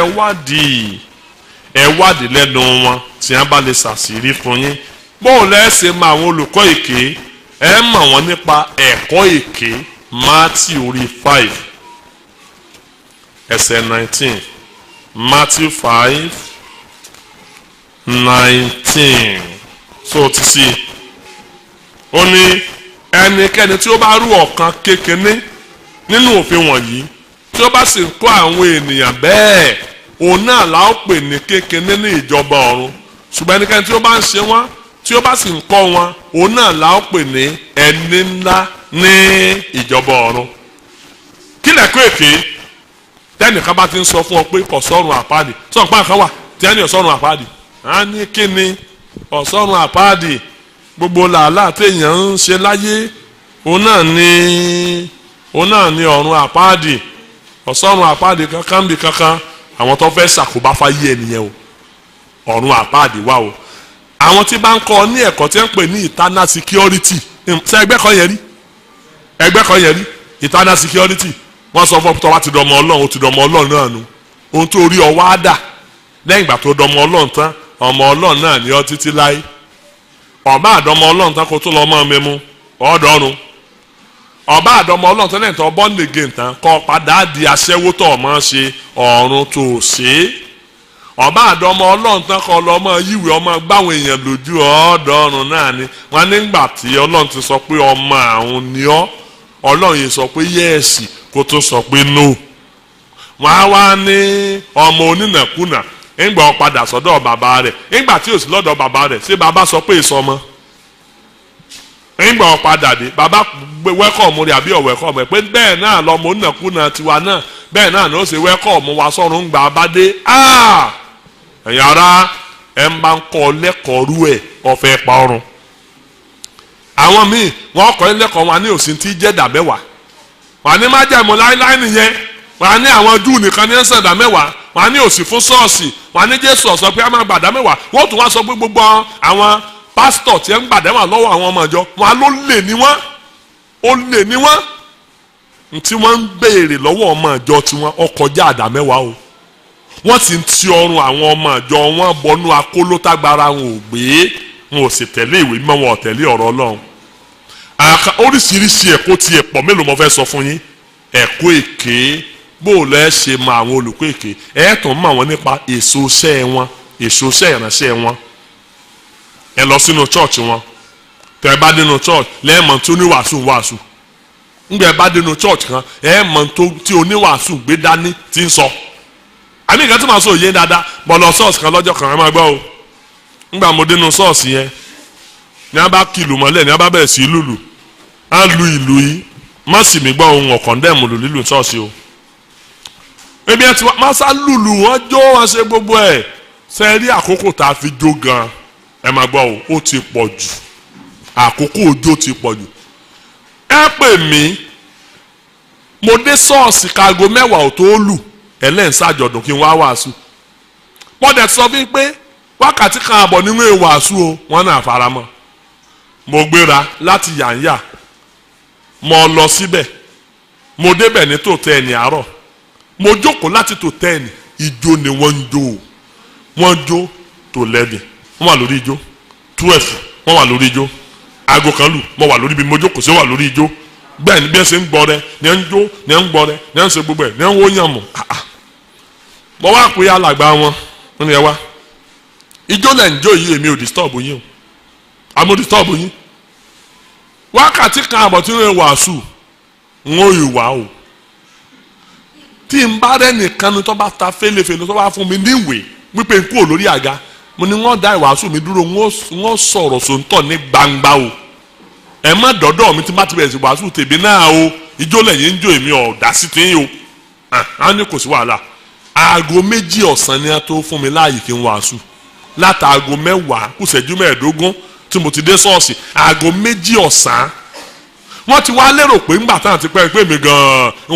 wádìí lẹ́nu wọn tí wọ́n bá lè ṣàṣírí fún yín. bóun lẹ́sẹ̀ mọ àwọn olùkọ́ èké ẹ mọ̀ wọ́n nípa ẹ̀kọ́ èké. Matthew orí 5 ẹsẹ̀ 19 Matthew 5:19 so ti sí ó ní ẹnikẹ́ni tí ó bá rú ọ̀kan kékeré nínú òfin wọ̀nyí tí ó bá sì ń kọ́ àwọn ènìyàn bẹ́ẹ̀ òun náà la ó pè ní kékeré ní ìjọba ọ̀run ṣùgbọ́n ẹnikẹ́ni tí ó bá ń ṣe wọ́n tí ó bá sì ń kọ́ wọn òun náà la ó pè ní ẹni ńlá ní ìjọba ọ̀run. kí lẹ́kọ̀ọ́ èké tẹ́nìkan bá ti ń sọ fún ọ pé ọ̀sọ́run àpáàdì sọ̀rọ̀ pa nǹkan wà tí ẹni ọ̀sọ́run àpáàdì á ní kí ni ọ̀sọ́run àpáàdì gbogbo làálàá téèyàn ń ṣe láyé òun náà ní ọ̀run àpáàdì ọ̀sọ́run àpáàdì kankan bí kankan àwọn tó fẹ́ ṣàkóbá fáyé ẹnìyẹn o ọ̀run àpáàdì wà o àwọn tí bá ń kọ́ ní ẹ̀kọ́ tí wọ́n ń pè ní internal security ṣe ẹgbẹ́ kan yẹn rí internal security wọ́n sọ fún ọ tó bá ti dọmọ ọlọ́run ó ti dọmọ ọlọ́run náà nu ohun tó rí ọ wá dà lẹ́yìn ìgbà tó dọmọ ọlọ́run tán ọmọ ọlọ́run náà ní ọ títí láé ọba àdọmọ ọlọ́run tán kó tó lọ mọ́ mímú ọ̀ọ́dọ́rùn ọba àdọmọ ọlọ́run tán lẹ́yìn tó born again tán kọ́ padà di aṣẹ́wó tó ọmọ ṣe ọ̀run tó ṣe ọba àdọmọ ọlọ́run tán kọ́ lọ ọmọ yíwèé ọmọ gbáwọn èèyàn lójú ọ̀ọ́dọ́rùn náà ni wọn nígbà tí ọlọ́run ti sọ pé ọmọ àwọn ni ọ́ ọlọ́run yìí sọ pé yẹ́ẹ̀sì kó tó sọ pé no wọn á wá ní ọmọ onínàkúnà ńgbà ó padà sọ́dọ̀ bàbá rẹ̀ ńgbà tí ò sí lọ́dọ̀ bàbá rẹ̀ ṣé bàbá sọ pé ìsọmọ ńgbà ó padà dé bàbá wẹ́kọ̀mù rẹ̀ àbí ọ̀wẹ́kọ̀mù ẹ̀ pé bẹ́ẹ̀ náà lọ́mọ onínàkúnà tiwa náà bẹ́ẹ̀ náà ló ṣe wẹ́kọ̀mù wa sọ́run ńgbà bá dé ẹ̀yin ará ẹ̀ ń bá ń kọ́ lẹ́kọ̀ọ́ rú ẹ̀ ọ̀fẹ́ pa ọrùn àwọn míì wọ́n kọ́ lẹ́kọ̀ọ́ wọn ní òsín tí jẹ́ dàmẹ́wàá wọn ní má jẹ̀mú láíláí nìyẹn wọn ní àwọn Júù nìkan ní ẹ̀sán dàmẹ́wàá wọn ní òsì fún ṣọ́ọ̀ṣì wọn ní Jésù sọ pé a máa gbà dàmẹ́wàá wọ́n tún wá sọ pé gbogbo àwọn pásítọ̀ tí ń gbà dàmẹ́wàá lọ́wọ́ àwọn ọmọ ìjọ wọn ló lè ní wọ́n tí wọ́n ń béèrè lọ́wọ́ ọmọ ìjọ tiwọn ọkọjá àdàmẹ́wàá o wọ́n sì ń ti ọrùn àwọn ọmọ ìjọ wọn bọnú akólótágbára wọn ò gbé wọn ò sì tẹ̀lé ìwé mímọ́ wọn ò tẹ̀lé ọ̀rọ̀ Ọlọ́run oríṣiríṣi ẹ̀kọ́ ti ẹ̀pọ̀ mélòó mo fẹ́ sọ fún yín ẹ̀kọ́ èké bó o lẹ́ ṣe mọ àwọn olùkọ́ èké ẹ̀ẹ́tàn mọ àwọn nípa èso iṣẹ́ wọn èso iṣẹ́ ìránṣẹ́ wọn ẹ lọ sínú chọ́ọ̀chì wọn tẹ ẹ bá dénú chọ́ọ̀chì lẹ́ẹ̀mọ̀ tí oníwàásù ń wàásù ńgbà ẹ bá dénú chọ́ọ̀chì kan ẹ̀ẹ́mọ̀ tí oníwàásù gbé dání ti ń sọ àmì ìgbà tí màá sọ òye dáadáa bọ̀ lọ ṣọ́ọ̀ṣì kan lọ́jọ́ kan ẹ máa gbọ́ o ńgbà mo dénú ṣọ́ọ̀ṣì yẹn ní a bá kìlù mọ́lẹ̀ ní a bá bẹ̀rẹ̀ sí lùlù á lu ìlú yìí má sì mí gbọ́ ohun ọ̀kọ̀ndẹ́mù lù lílù ṣọ́ọ̀ṣì o ebi ẹ ti wá má sá lùlù wọn jó wọn ṣe gbogbo ẹ̀ ṣe rí àkókò tá a fi jó gan ẹ máa gbọ́ o ó ti pọ̀ jù àkókò òjò ti pọ̀ jù ẹ pè mí mo dé ṣọ́ọ̀ṣì káago 10 ò tó lù ẹlẹ́ǹsàjọ̀dún kí n wá wàásù pọ́dẹ̀ sọ fún mi pé wákàtí kan àbọ̀ nínú ìwàásù o wọn náà faramọ́ mo gbéra láti yànyà mo lọ síbẹ̀ mo débẹ̀ ní tó 10 àárọ̀ mo jókòó láti tó 10 ijó ni wọ́n ń jó wọ́n jó tó 11 wọ́n wà lórí ijó 12 wọ́n wà lórí ijó aago kan lù mo wà lórí bí mo jókòó sí wà lórí ijó bẹ́ẹ̀ ni bí ẹ ṣe ń gbọ́ rẹ ni ẹ ń jó ni ẹ ń gbọ́ rẹ ni ẹ ń ṣe gbogbo ẹ̀ ni ẹ ń wó yàn mọ́ mo wá pé alàgbà wọn ní ẹ wá ijó lẹ̀ ń jó yìí èmi ò disturb yín o àmọ́ disturb yín wákàtí kan àbọ̀ tí wọ́n wàásù ń ó ìwà o tí n bá rẹ́ nìkan ni tó bá ta fẹ́lẹ́fẹ́lẹ́ tó bá fún mi níwèé wípé n kúrò lórí àga mo ní wọ́n dá ìwàásù mi dúró wọ́n sọ̀rọ̀ sóńtọ̀ ní gbangba o ẹ má dọ́dọ̀ mi tí má ti bẹ̀rẹ̀ sí wàásù tèmi náà o ijó lẹ́yìn ń jó èmi ọ̀dà sí ti yín o á ní kò sí wàhálà aago 2 ọ̀sán ni a tó fún mi láàyè kí n wàásù látàago 10 kù ìṣẹ́jú 15 tí mo ti dé ṣọ́ọ̀ṣì aago 2 ọ̀sán wọ́n ti wá lérò pé ńgbà táwọn ti pẹ́ pé mi gan-an n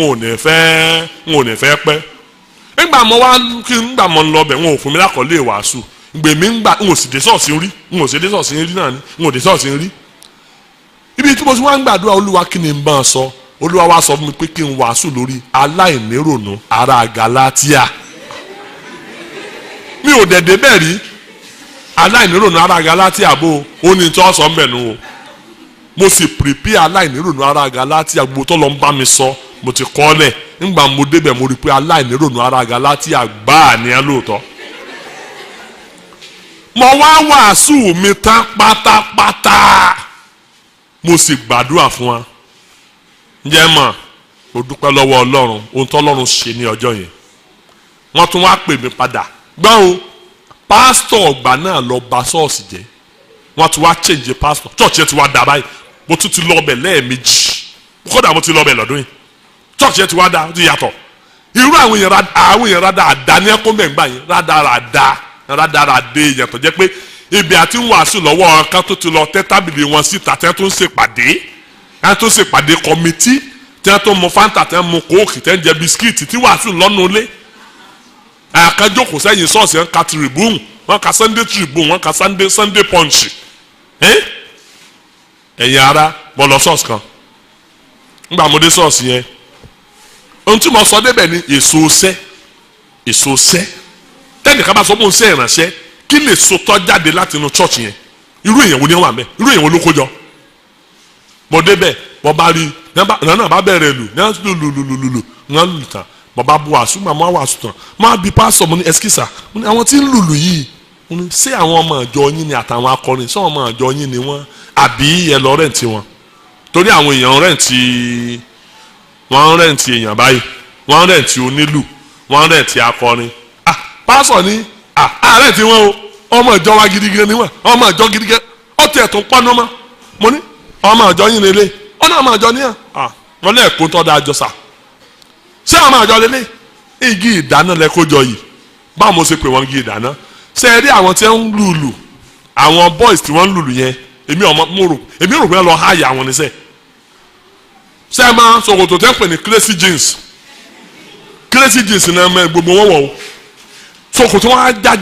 ò ní fẹ́ pẹ́ ńgbà mo wá ńgbà mo ń lọ bẹ̀ wọn ò fún mi lákọ̀ọ́lé ìwàásù gbèmí ńgbà n ò sì dé ṣọ́ọ̀ṣì rí n ò sì dé ṣọ́ọ̀ṣì rí náà ni n ò dé ṣọ́ọ̀ṣì rí ibi tí mo ti wá ń gbàdúrà olúwa kí ni n bá ń sọ olúwa wá sọ fún mi pé kí n wàásù lórí aláìnírònú ará Galatia mi ò dẹ̀dẹ̀ bẹ́ẹ̀ rí aláìnírònú ará Galatia bó o ní tí wọ́n sọ ń bẹ̀ nù o mo sì prepare aláìnírònú ará Galatia gbogbo tó lọ ń bá mi sọ mo ti kọ́ lẹ̀ ńgbà mo débẹ̀ mo rí pé aláìnírònú ará Galatia gbáà ní ẹ lóòótọ́ mo wá wàásù mi tán pátápátá mo sì gbàdúrà fún wa ǹjẹ́ mọ̀ mo dúpẹ́ lọ́wọ́ Ọlọ́run ohun tó Ọlọ́run ṣe ní ọjọ́ yẹn wọ́n tún wá pè mí padà gbọ́n o pásítọ̀ ọgbà náà lọ bà ṣọ́ọ̀ṣì jẹ́ wọ́n ti wá change pásítọ̀ church yẹn ti wá dà báyìí mo tún ti lọ bẹ̀ lẹ́ẹ̀mejì kódà mo ti lọ bẹ̀ lọ́dún yìí church yẹn ti wá dà ó ti yàtọ̀ irú àwọn èèyàn rádà àdá ní ẹkún mẹ́ngbà yẹn rádà èèyàn tó jẹ́ pé ibi àti ń wàásù lọ́wọ́ kan tó ti lọ tẹ́ tábìlì wọn síta tẹ́ tó ń ṣèpàdé tẹ́ tó ń ṣèpàdé kọ́mítì tẹ́ tó ń mu fanta tẹ́ ń mu kóòkì tẹ́ ń jẹ bisikíìtì tí wàásù lọ́nu ilé àkájókòó sẹ́yìn ṣọ́ọ̀ṣì ń ka tribune wọ́n ka Sunday Tribune wọ́n ka Sunday Punch ẹ̀yin ara mo lọ ṣọ́ọ̀ṣì kan ńgbà mo dé ṣọ́ọ̀ṣì yẹn ohun tí mo sọ débẹ̀ ni èso ṣẹ́ tẹ́nìkan bá sọ fún un ṣe ìrànṣẹ́ kí lè so tọ́ jáde láti inú church yẹn irú èèyàn wo ni wọ́n wà mẹ́ irú èèyàn wo ló kó jọ mo débẹ̀ wọ́n bá rí náà bá bẹ̀rẹ̀ lù náà lùlùlùlùlù náà lù tán mo bá bu àṣù màmá wàásù tán máa bí pásítọ̀ mo ní ẹsikísà mo ní àwọn tí ń lùlù yìí mo ní ṣé àwọn ọmọ ìjọ yín ni àtàwọn akọrin ṣé àwọn ọmọ ìjọ yín ni wọ́n àbí ẹ lọ rẹ̀ǹtì wọn torí àwọn èèyàn rẹ̀ǹtì èèyàn báyìí wọ́n rẹ̀ǹtì onílù wọ́n rẹ̀ǹtì akọrin pásítọ̀ ní ààrẹ tí wọ́n o ọmọ ìjọ wa gidigan ni wọ́n ọmọ ìjọ gidigan ó tiẹ̀ tó pọ́n náà mọ́ mo ní ọmọ ìjọ yín lélẹ̀ ó ní ọmọ ìjọ níyàn wọ́n lẹ́ẹ̀kún tọ́ da àjọsà ṣé ọmọ ìjọ lélẹ̀ igi ìdáná lẹ kó jọ yìí báwo mo ṣe pè wọ́n igi ìdáná ṣe é rí àwọn tí wọ́n ń lùlù àwọn boys tí wọ́n ń lùlù yẹn èmi rò pé wọ́n lọ háyà àwọn níṣẹ́ ṣe é máa ṣòkòtò tẹ́ pè ní crazy jeans náà mẹ́ gbogbo wọn wọ̀ o ṣòkòtò wọn á já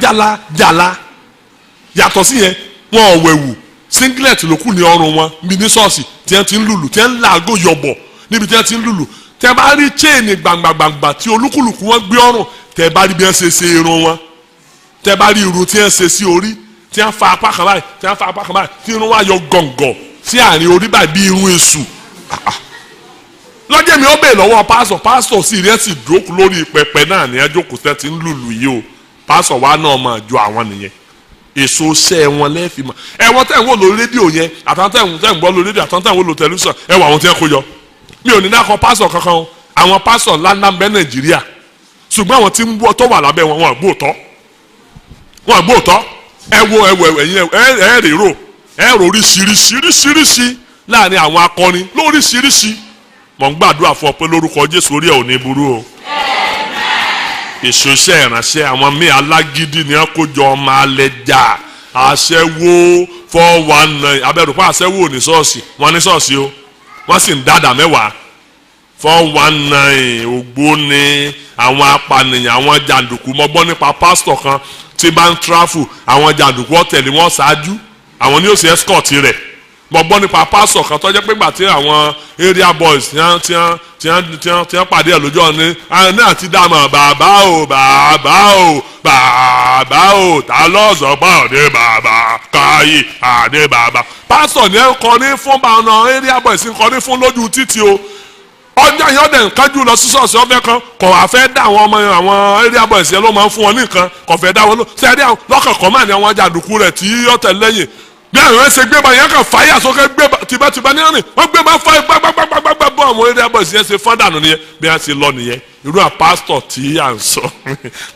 jàlá yàtọ̀ sí yẹn wọn ò wẹ̀wù singlet ló kù ní ọrùn wọn bí ní ṣọ́ọ̀ṣì tí wọ́n ti ń lùlù tí wọ́n ń làágò yọ̀bọ̀ níbi tí wọ́n ti ń lùlù tẹ́ bá rí chain gbàngbàngbà tí olúkúlùkù wọn gbé ọrùn tẹ́ bá rí bí wọ́n ṣe irun wọn tẹ́ bá rí irun tí wọ́n ṣe sí orí tí wọ́n fa apá kan báyìí tí wọ́n fa apá kan báyìí tí irun wa yọ gọ̀ǹgọ̀ sí àárín orí báyìí bí irun èṣù lọ́jọ́ mi ó bèè lọ́wọ́ pásítọ̀ sì rí ẹ̀sìn dúrókù lórí pẹpẹ náà ní ẹjọ́ kò tẹ́ ti ń lùlù yìí o pásítọ̀ wa náà máa jọ àwọn nìyẹn èso ṣẹ́ wọn lẹ́ẹ̀fì mọ́ ẹ̀wọ̀n tẹ̀ ń wò lórí rédíò yẹn àtàwọn tẹ̀ ń gbọ́ lórí rédíò àtàwọn tẹ̀ ń wò lórí tẹlifíṣàn ẹ̀wọ̀n àwọn tí wọ́n kó jọ mi ò ní dákọ̀ pásítọ̀ kankan o àwọn pásítọ̀ ńláńlá ń bẹ Nàìjíríà ṣùgbọ́n àwọn tí ń bọ́ tó wà lábẹ́ wọn wọn àgbóòtọ́ ẹ wo ẹ̀yìn ẹ̀ rèrò ẹ̀ rò oríṣiríṣi láàrin àwọn akọrin lóríṣiríṣi mọ̀ ń gbàdúrà fún ọ pé lórúkọ Jésù orí ẹ̀ ò ní burú o ìṣòṣẹ́ ìránṣẹ́ àwọn míì alágídí ni wọ́n kó jọ ọmọ alẹ́ jà aṣẹ́wó 419 abẹ́rù fún aṣẹ́wó ní ṣọ́ọ̀ṣì wọ́n ní ṣọ́ọ̀ṣì o wọ́n sì ń dáadáa mẹ́wàá 419 ògbóni àwọn apànìyàn àwọn jàǹdùkú mo gbọ́ nípa pásítọ̀ kan tí bá ń tráfù àwọn jàǹdùkú ọ̀tẹ̀lé wọn ṣáájú àwọn ni ó ṣe escort rẹ̀ mo gbọ́ nípa pásítọ̀ kan tó jẹ́ pé gbà tí àwọn area boys tí wọ́n pàdé ẹ̀ lójú ọ̀ni náà ti dá mọ̀ bàbá o ta lọ́sọ̀ pa ọ̀dẹ bàbá káyé àdé bàbá. pásítọ̀ ní ẹ̀ ń kọrin fún bàánà area boys ń kọrin fún lójú títì o ọjà yẹn ọdẹ nǹkan jù lọ sí ṣọ́ọ̀ṣì ọ̀fẹ́ kan kò wá fẹ́ dá àwọn ọmọ àwọn area boys yẹn ló máa ń fún wọn ní nǹkan kò fẹ́ dá wọn lọ sẹ́ẹ̀dí àwọn lọ́kànkọ́ máa ní àwọn jàǹdùkú rẹ̀ tí ọ̀tẹ̀ lẹ́yìn bí àwọn ẹsẹ̀ gbé bá yẹn kàn fàyà sókè gbé tìbátìbá ní ọ̀rìn wọ́n gbé bá fà gbàgbàgbàgbà bọ́ àwọn area boys yẹn ṣe fọ́n dànù nìyẹn bí wọ́n ṣe lọ nìyẹn irú àpásítọ̀ tí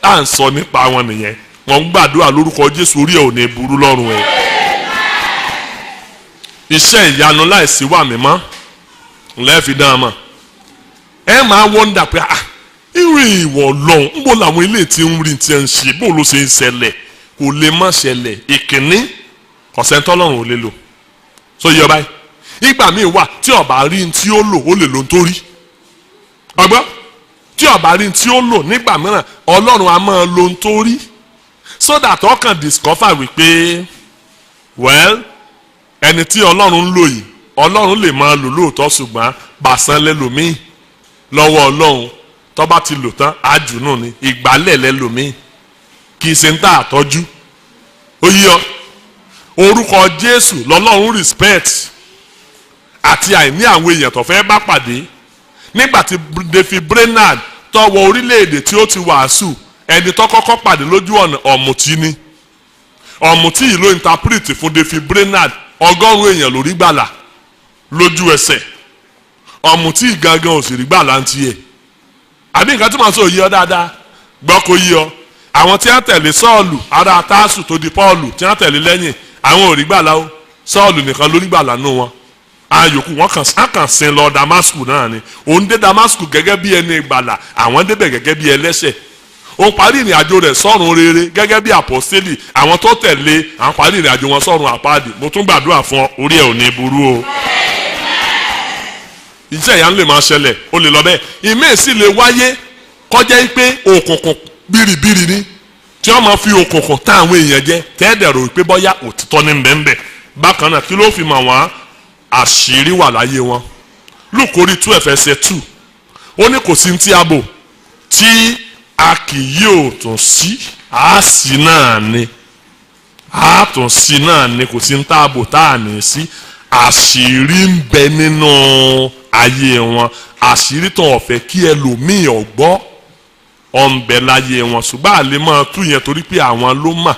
à ń sọ nípa wọn nìyẹn wọ́n ń gbàdúrà lórúkọ Jésù orí ẹ̀ ò ní burú lọ́rùn ẹ̀. iṣẹ́ ìyanu láìsí wà mímọ́ lẹ́ẹ̀fi dán mọ́ ẹ máa wọ́ndà pé irú ìwọ̀ lọ́hùn ń bọ̀ làwọn ilé tí ń rí tí ń ṣe bó ló ṣe ń ṣẹlẹ̀ kò lè má ṣẹlẹ̀ ìkíní kọ̀sẹ̀ntọ́ lọ́rùn ò lè lò so yọ báyìí ìgbà míì wà tí ó bá rí tí ó lò ó lè lo tó rí ọgbọ́n tí ó bá rí tí ó lò nígbà mìíràn Ọlọ́run á máa lo tó rí so that ọkàn discover wípé well ẹni tí Ọlọ́run ń lò yìí Ọlọ́run lè máa lò lóòótọ́ ṣùgbọ́n bàṣán lẹ́lòmíì lọ́wọ́ Ọlọ́run tó bá ti lò tán àjùnú ni ìgbálẹ̀ lẹ́lòmíì kì í ṣe ń tà àtọ́jú ó yí ọ orúkọ Jésù lọ́lọ́run respect àti àìní àwọn èèyàn tó fẹ́ bá pàdé nígbà tí David Brainerd tó wọ orílẹ̀-èdè tí ó ti wàásù ẹni tó kọ́kọ́ pàdé lójú ọ̀nà ọ̀mùtí ni ọ̀mùtí yìí ló interpret fún David Brainerd 100 èèyàn lórí gbàlà lójú ẹsẹ̀ ọ̀mùtí gangan ò sì rí gbàlà ń tiẹ̀ àbí nǹkan tí màá sọ yí ọ dáadáa gbọ́ kó yí ọ àwọn tí wọ́n tẹ̀lé Sọ́ọ̀lù ará Tásù tó di Pọ́ọ̀lù tí wọ́n tẹ̀lé lẹ́yìn àwọn ò rí gbàlà o Sọ́ọ̀lù nìkan ló rí gbàlà nù wọn ayòkù wọn kàn sin lọ Damasku náà ni òun dé Damasku gẹ́gẹ́ bí ẹni gbàlà àwọn débẹ̀ gẹ́gẹ́ bí ẹlẹ́ṣẹ̀ òun parí ìrìn àjò rẹ̀ sọ́run rere gẹ́gẹ́ bí àpọ́sítélì àwọn tó tẹ̀lé àwọn parí ìrìn àjò wọn sọ́run àpáàdì mo tún gbàdúrà fún ọ orí ẹ̀ ò ní burú o iṣẹ́ ìyá ń lè máa ṣẹlẹ̀ ó lè lọ bẹ́ẹ̀ ìmíì sì lè wáyé kọjá pé òkùnkùn bìrìbìrì ni tí wọ́n máa fi òkùnkùn tá àwọn èèyàn jẹ tẹ́ẹ̀dẹ̀rò pé bọ́yá òtítọ́ ní bẹ́ẹ̀nbẹ́ bákan náà kí ló fi mọ̀ wọ́n àṣírí wà láyé wọn Lúùkù orí 12 ẹsẹ̀ 2 ó ní kò sí ti abo tí a kì yóò tún sí àásì náà ni àátúnsí náà ni kò sí ń táàbò tá à ní sí àṣírí ń bẹ nínú ayé wọn àṣírí tó ọ̀fẹ́ kí ẹlòmíì ọ̀gbọ́ ọ̀nbẹ láyé wọn ṣùgbọ́n àlè máa tú yẹn torí pé àwọn ló mà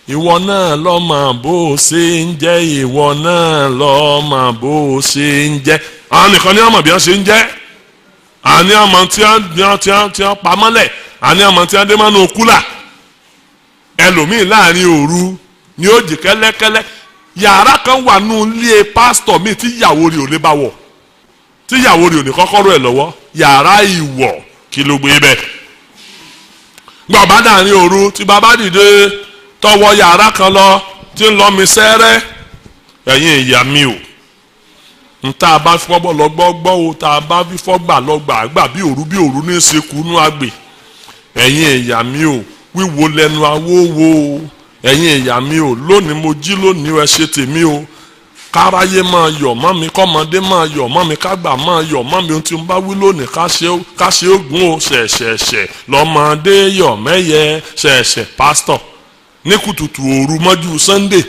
ìwọ náà lọ mọ̀ bó o ṣe ń jẹ́ ìwọ náà lọ mọ̀ bó o ṣe ń jẹ́ àwọn nìkan ní àmọ̀ bí wọ́n ṣe ń jẹ́ àní àmọ̀ tí wọ́n pa mọ́lẹ̀ àní àmọ̀ tí wọ́n dé mọ́nú kúlà ẹlòmíì láàrin òru ni ó jì kẹ́lẹ́kẹ́lẹ́ yàrá kan wà nù ilé pásítọ̀ mi tí ìyàwó rẹ̀ ò lè bá wọ̀ tí ìyàwó rẹ̀ ò ní kọ́kọ́rọ́ ẹ̀ lọ́wọ́ yàrá ìwọ̀ kí ló gbé bẹ́ẹ̀ gbọ́ bá dàrin òru tí bàbá dìde tọwọ́ yàrá kan lọ tí ń lọ mi sẹ́rẹ́ ẹ̀yin ìyá mi o n tá a bá fọ́ bọ́ lọ gbọ́ o tá a bá fífọ́ gbà lọ gbà bí òru ní í ṣe kúnú àgbè ẹ̀yin ìyá mi o wíwo lẹ́nu awówó o ẹ̀yin ìyá mi o lónìí mo jí lónìí ẹ ṣe tèmi o káráyé máa yọ̀ mọ́ mi kọ́mọdé máa yọ̀ mọ́ mi kágbà máa yọ̀ mọ́ mi ohun tí mo bá wí lónìí ká ṣe ogun o ṣẹ̀ṣẹ̀ṣẹ̀ lọ́mọdé yọ̀ mẹ́yẹ ṣẹ̀ṣẹ̀ pásítọ̀ ní kùtùtù òru mọ́jú Sunday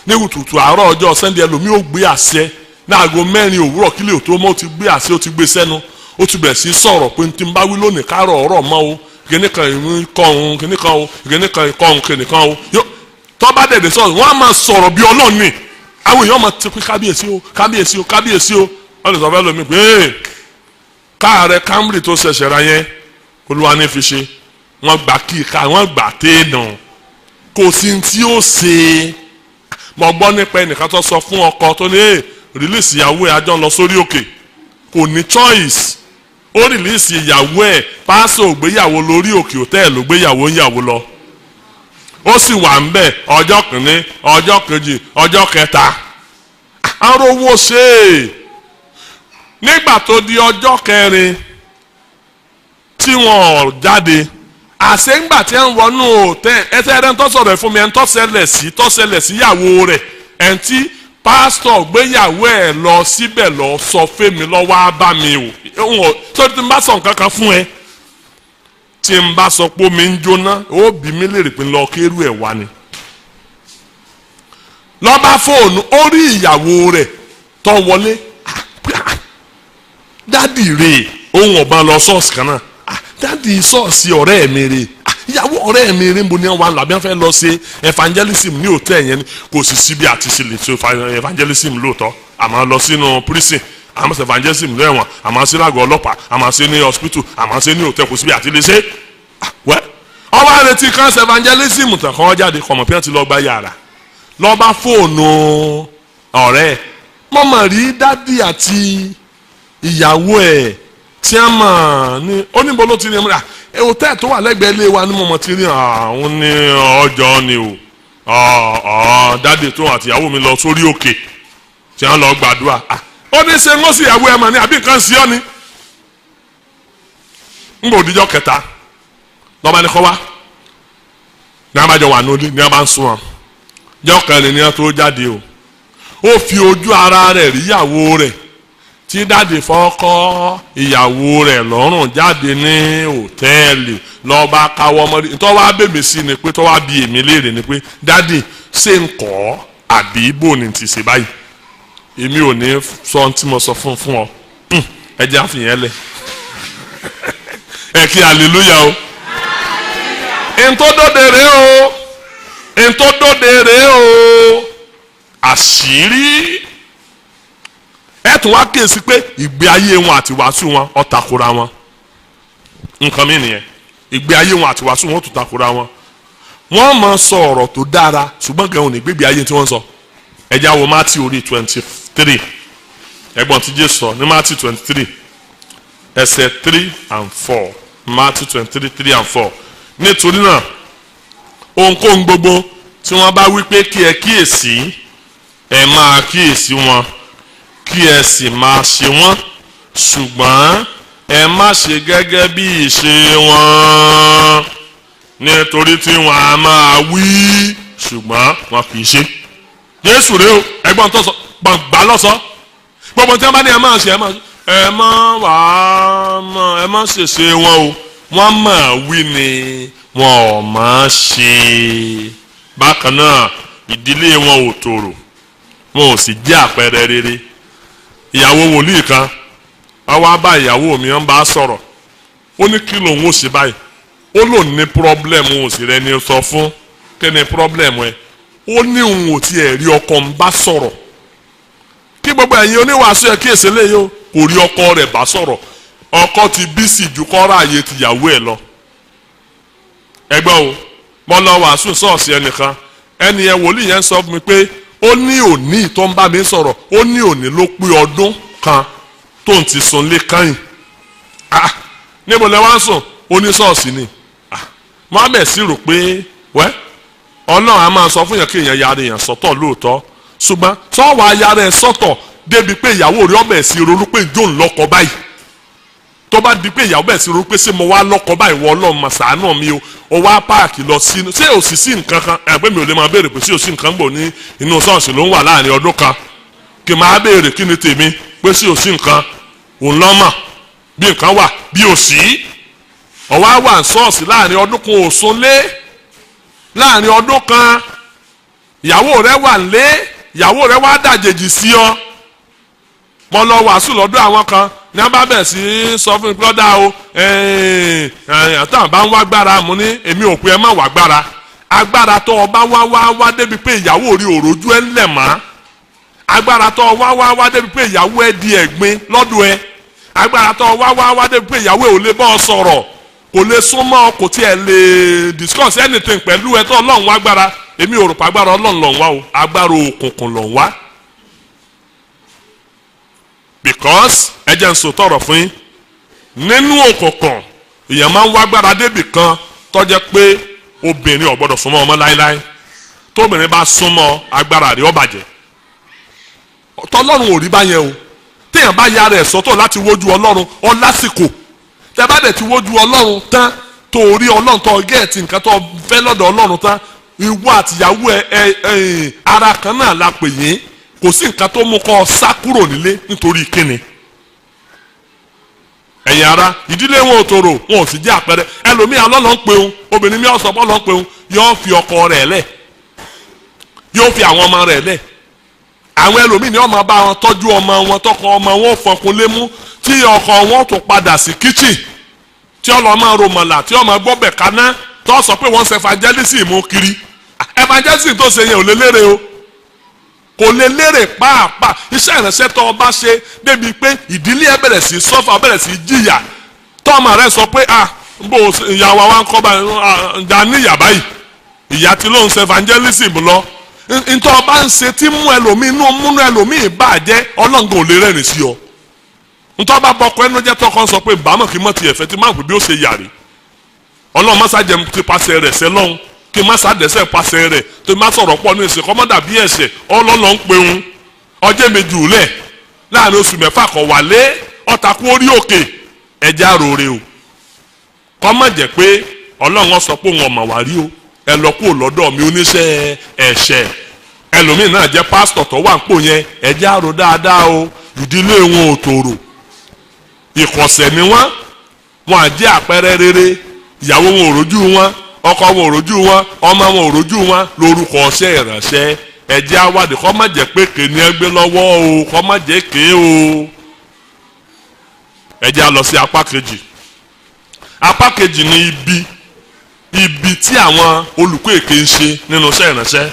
ní kùtùtù àárọ̀ ọjọ́ Sunday ẹlòmíì ò gbé àṣẹ láago 4 òwúrọ̀ kílẹ̀ ò tó mọ́ ó ti gbé àṣẹ ó ti gbé sẹ́nu ó ti bẹ̀rẹ̀ sí sọ̀rọ̀ pé tí mo bá wí lónìí kárọ̀ ọ̀rọ̀ mọ́ o kìnìkan ìkọ̀hún kìnìkan o kìnìkan ìkọ̀hún kìnìkan o tọ́ba dẹ̀dẹ̀ sọ̀rọ̀ wọ́n á máa sọ̀rọ̀ bí Ọlọ́run ni àwọn èèyàn máa ti pé kábíyèsí o kábíyèsí o kábíyèsí o wọ́n lè sọ fẹ́ lómi pé káàrẹ̀ Camry tó ṣẹ̀ṣẹ̀ ra yẹn Olúwa ní fi ṣe wọ́n gbà kíkà wọ́n gbà téèdàn kò sí tí ó ṣe mo gbọ́ nípa ẹnìkan tó sọ fún ọkọ tó ní release ìyàwó ẹ̀ àjọ lọ sórí òkè kò ní choice ó release ìyàwó ẹ̀ pásọ̀ ògbéyàwó lórí òkè òtẹ́ẹ̀lì ògbéyàwó ń yàwó lọ ó sì wà ń bẹ̀ ọjọ́ kìíní ọjọ́ kejì ọjọ́ kẹta arówó ṣe é nígbà tó di ọjọ́ kẹrin tí wọ́n jáde àṣẹ́ngbà tí ń wọnú òtẹ́ ẹsẹ̀ rẹ̀ ń tọ́sọ̀rọ̀ fún mi ẹ̀ ń tọ́sẹ̀lẹ̀ sí ìyàwó rẹ̀ ẹ̀ ń tí pásítọ̀ gbéyàwó ẹ̀ lọ síbẹ̀ lọ sọ fẹ́mi lọ́wọ́ á bá mi o tó ti ń bá sọ nǹkan kan fún ẹ tí n bá sọ pé omi ń jóná ó bí mi lè rí pé lọ kérú ẹ̀ wá ni lọ́ba fóònù ó rí ìyàwó rẹ̀ tó wọlé dádì rè ohun ọba lọ ṣọ́ọ̀ṣì kan náà dádì ṣọ́ọ̀ṣì ọ̀rẹ́ mi rè ìyàwó ọ̀rẹ́ mi rè ń bo ní wọn làbí wọn fẹ́ lọ ṣe evangelism ní òtẹ́ yẹn kò sì síbi àti ṣe lè ṣe evangelism lóòótọ́ àmọ́ lọ sínú prison àmọ́ ṣe evangelism lẹ́wọ̀n àmọ́ ṣe lágọ̀ọ́ ọlọ́pàá àmọ́ ṣe ní hospital àmọ́ ṣe ní òtẹ́ kò síbi àti lè ṣe wẹ́ ọwọ́ àrètí kan ṣe evangelism tàn kọ́ jáde kọ̀mọ̀ pé wọ́n ti lọ gba yàrá lọ bá fóònù ọ̀rẹ́ mọ̀mọ́ rí dádì àti ìyàwó ẹ̀ tí a mọ̀ ní oníbo ló ti rí ẹ̀mú rà hòtẹ́ẹ̀ tó wà lẹ́gbẹ̀ẹ́ ilé wa ní mọ̀mọ́ ti rí àwọn ní ọjọ́ ni o dádì tó àti ìyàwó mi lọ sórí òkè tí wọ́n lọ gbàdúrà ó ní ṣe ń ó sì ìyàwó ẹ̀ mà ní àbí nǹkan sí ọ ni ń bò díjọ́ kẹta lọ́ba ní kọ́ wá ní abájọ wà ní ní abá ń sún wọn jọ́ kẹrin ní ẹ tó jáde o ó fi ojú ara rẹ̀ rí ìyàwó rẹ̀ tí dáàdì fọ́kọ́ ìyàwó rẹ̀ lọ́rùn jáde ní hòtẹ́ẹ̀lì lọ́ba káwọ́ ọmọdé tó wá bèmí sí ni pé tó wá bí èmi léèrè ni pé dáàdì ṣé ń kọ́ àbí bò ní ti ṣe báyìí èmi ò ní sọ ohun tí mo sọ fún ọ ẹ jẹ́ àfihàn lẹ̀ ẹ kí hallelujah o ntọ́dọ̀dẹ rèé o ntọ́dọ̀dẹ rèé o àṣírí ẹ tún wá kíyèsí pé ìgbé ayé wọn àti wàásù wọn ó takora wọn nǹkan mi nìyẹn ìgbé ayé wọn àti wàásù wọn ó tún takora wọn wọ́n máa sọ ọ̀rọ̀ tó dára ṣùgbọ́n gan-an ní gbégbé ayé tí wọ́n sọ ẹ já wo Matthew orí 23 ẹ̀gbọ́n tí Jésù sọ ní Matthew 23 ẹsẹ̀ 3 and 4 Matthew 23 3 and 4 nítorí náà ohunkóhun gbogbo tí wọ́n bá wí pé kí ẹ kíyèsí ẹ máa kíyèsí wọn kí ẹ sì máa ṣe wọ́n ṣùgbọ́n ẹ má ṣe gẹ́gẹ́ bí ìṣe wọn nítorí tí wọ́n á máa wí ṣùgbọ́n wọn kì í ṣe. Jésù rẹ o ẹ̀gbọ́n tó sọ gbàgbà lọsọ gbogbo tí wọ́n bá ní ẹ máa ṣe ẹ má ṣèṣe wọn o wọ́n máa wí ni wọn ò máa ṣe. bákan náà ìdílé wọn ò tòrò wọn ò sì jẹ́ àpẹẹrẹ rere. ìyàwó wòlíì kan wọ́n wá bá ìyàwó mi wọ́n bá sọ̀rọ̀ ó ní kí lòun ó ṣe báyìí ó lòun ní pírọ́blẹ̀mù òsì rẹ ni sọ fún kí ni pírọ́blẹ̀mù ẹ ó ní òun ò tiẹ̀ rí ọkọ ń bá sọ̀rọ̀ kí gbogbo ẹ̀yin oníwàásù ẹ̀ kí èsì léyìí o kò rí ọkọ rẹ̀ bá sọ̀rọ̀ ọkọ ti bísí ju kọ́ra àyè tìyàwó ẹ̀ lọ. ẹgbẹ́ o mo lọ wàásù ṣọ́ọ̀ṣì ẹnìkan ẹni yẹn wòlíì yẹn sọ fún mi pé ó ní òní tó ń bá mi sọ̀rọ̀ ó ní òní ló pé ọdún kan tó ń ti sùn lé kányìn níbo lẹ wá ń sùn oníṣọ́ọ̀ṣì ni mohammed sì rò pé wẹ́ ọlọ́run a máa sọ fún yẹn kí èèyàn yára èèyàn sọ́tọ̀ lóòótọ́ ṣùgbọ́n sọ́wọ́ ayára ẹ̀ sọ́tọ̀ débi pé ìyàwó rẹ̀ ọbẹ̀ sí ronú pé ìjọ ń lọ́kọ báyìí tó bá di pé ìyàwó bẹ̀ sí ronú pé ṣé mo wá lọ́kọ báyìí wọ ọlọ́run mà ṣàánú mi o ó wá páàkì lọ sínú ṣé ò sì sí nǹkan kan ẹgbẹ́ mi ò lè máa béèrè pé ṣé ò sí nǹkan gbò ní inú ṣọ́ọ̀ṣì ló ń wà láàrin ọdún kan kí n máa béèrè kí ni tèmi pé ṣé ò sí nǹkan òun lọ́mọ̀ bí nǹkan wà bí ò sí ọ̀wá wà ṣọ́ọ̀ṣì láàrin ọdún kan ò sún lé láàrin ọdún kan ìyàwó rẹ wà lé ìyàwó rẹ wá dàjèjì sí ọ mo lọ wàásù lọ́dọ̀ àwọn kan ní a bá bẹ̀ sí sọ fún mi pé ọ̀dà o àtàwọn bá ń wá gbára mo ní èmi ò pé ẹ má wá gbára agbára tó o bá wá débi pé ìyàwó rí òròjú ẹ ńlẹ̀ mọ́ agbára tó o wá débi pé ìyàwó ẹ di ẹ̀gbin lọ́dọ̀ ẹ agbára tó o wá débi pé ìyàwó ẹ ò lè bọ́ ọ sọ̀rọ̀ kò lè súnmọ́ kò tiẹ̀ lè discuss anything pẹ̀lú ẹ tó ọlọ́run wá gbára èmi ò rò pé agbára ọlọ́run ló ń wá o agbára òkùnkùn ló ń wá because ẹ jẹ́ n sọ tọrọ fún yín nínú òkùnkùn èèyàn máa ń wá agbára débì kan tó jẹ́ pé obìnrin ò gbọ́dọ̀ súnmọ́ ọmọ láéláé tóbìnrin bá súnmọ́ agbára rẹ̀ ó bàjẹ́ tọlọ́run ò rí báyẹn o téèyàn bá yára ẹ̀ sọ́tọ̀ láti wojú ọlọ́run ọ lásìkò tẹ bá dẹ̀ ti wojú ọlọ́run tán tó rí ọlọ́run tó gẹ̀ẹ́tì nǹkan tó fẹ́ lọ́dọ̀ ọlọ́run tán ìwọ àtìyàwó ẹ ara kan náà la pè yín kò sí nǹkan tó mú kọ́ sá kúrò nílé nítorí kíni. ẹ̀yin ara ìdílé wọn ò tòrò wọn ò sì jẹ́ àpẹẹrẹ ẹlòmíì alọ́lọ́ ń peun obìnrin mi ọ̀sọ̀ bọ́ọ̀lọ́ ń peun yóò fi ọkọ rẹ̀ lẹ̀ yóò fi àwọn ọmọ rẹ̀ lẹ̀ àwọn ẹlòmíì ni wọ́n máa bá wọn tọ́jú ọmọ wọn tọkọ ọmọ wọn fọkùn lé mú tí ọkọ wọn tó padà sí kíchìn tí ọlọ máa romọlà tí ọmọ gbọ́bẹ̀ kaná tó sọ pé wọ́n ṣe evangelism mú kiri evangelism tó ṣe yẹn ò lè lérè o kò lè lérè pàápàá iṣẹ́ ìránṣẹ́ tó o bá ṣe débi pé ìdílé ẹ bẹ̀rẹ̀ sí sọ́fà bẹ̀rẹ̀ sí jìyà tó ọmọ rẹ sọ pé bó ìyàwó wa ń kọ́ báyìí ǹda níyà báyìí ìyá tí ló ń ṣe evangelism lọ ntọ́ ọba ń ṣe tí mú ẹlòmíì múnú ẹlòmíì bàjẹ́ ọlọ́ngàn ò lè rẹ́rìn sí ọ ntọ́ bá bọ́kọ ẹnu jẹ́ tọkọ sọ pé bàámọ̀ kí n mọ̀ tiẹ̀ fẹ́ tí máa pè bí ó ṣe yàrá ọlọ́run mọ́sá jẹ́ ti pàṣẹ rẹ̀ sẹ́ lọ́hùn kí n má sá dẹ́sẹ̀ pàṣẹ rẹ̀ tó má sọ̀rọ̀ pọ̀ ní ìsìn kọ́mọ́dà bí ẹ̀ṣẹ̀ ọlọ́lọ́ ń peun ọjọ́ méjì òlẹ̀ láàrin oṣù mẹ́fà kọ̀ wálé ọ̀tàkù orí òkè ẹ̀jẹ̀ àròrè o kọ́ mọ̀ jẹ́ pé ọlọ́run sọ pé òun ọ̀mọ̀ wá rí o ẹ lọ kúrò lọ́dọ̀ mi oníṣẹ́ ẹ̀ṣẹ̀ ẹlòmíín náà jẹ́ pásítọ̀ tó wà ń pò yẹn ẹ̀jẹ̀ àrò dáadáa o ìdílé wọn ò tòrò ìkọ̀sẹ̀ ni wọ́n á jẹ́ àpẹẹrẹ rere ìyàwó wọn ò rójú wọn ọkọ wọn ò rójú wọn ọmọ wọn ò rójú wọn lórúkọ ọṣẹ ìránṣẹ́ ẹ̀jẹ̀ awádìí kọ́ má jẹ́ pé ké ní ẹgbẹ́ lọ́wọ́ o kọ́ má jẹ́ ké o ẹ̀jẹ̀ á lọ sí apá kejì ní ibi tí àwọn olùkọ́ èké ń ṣe nínú iṣẹ́ ìránṣẹ́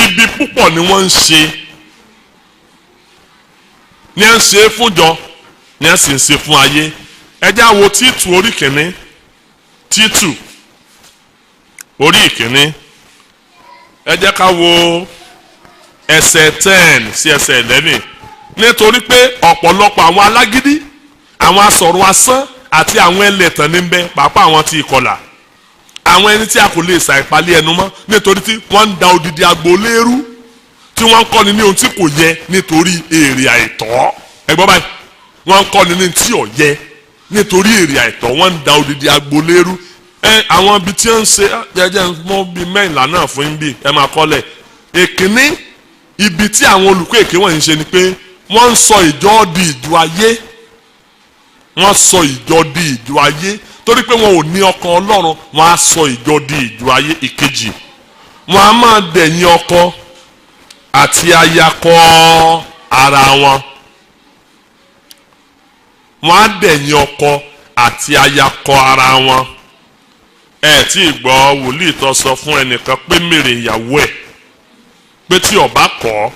ibi púpọ̀ ni wọ́n ń ṣe ní ẹ̀ ń ṣe fúnjọ ní ẹ̀ sì ń ṣe fún ayé ẹ̀jẹ̀ á wo Títù orí kìíní Títù orí ìkíní ẹ jẹ́ ká wo ẹsẹ̀ 10 sí ẹsẹ̀ 11 nítorí pé ọ̀pọ̀lọpọ̀ àwọn alágídí àwọn asọ̀rọ̀ asán àti àwọn ẹlẹ́tàn ní bẹ pàápàá àwọn tí ìkọlà àwọn ẹni tí a kò lè ṣàìpalẹ̀ ẹnu mọ́ nítorí tí wọ́n ń da odidi agboolé rú tí wọ́n ń kọ́ni ní ohun tí kò yẹ nítorí èrè àìtọ́ ẹ gbọ́ báyìí wọ́n ń kọ́ni ní tí ò yẹ nítorí èrè àìtọ́ wọ́n ń da odidi agboolé rú àwọn ibi tí ń ṣe jẹjẹ mọ bíi mẹ́ìnlá náà fún yín bíi ẹ máa kọ́lẹ̀ èkíní ibi tí àwọn olùkọ́ èké wọ̀nyí ń ṣe ni pé wọ́n ń sọ ìjọ di ìjọ ayé wọ́n sọ ìjọ di ìjọ ayé torí pé wọn ò ní ọkàn Ọlọ́run wọ́n á sọ ìjọ di ìjọ ayé ìkejì wọ́n á máa dẹ̀yìn ọkọ àti aya kọ ara wọn wọ́n á dẹ̀yìn ọkọ àti aya kọ ara wọn ẹ tí ì gbọ́ wòlíì tó sọ fún ẹnìkan pé mèrè ìyàwó ẹ̀ pé tí ó bá kọ̀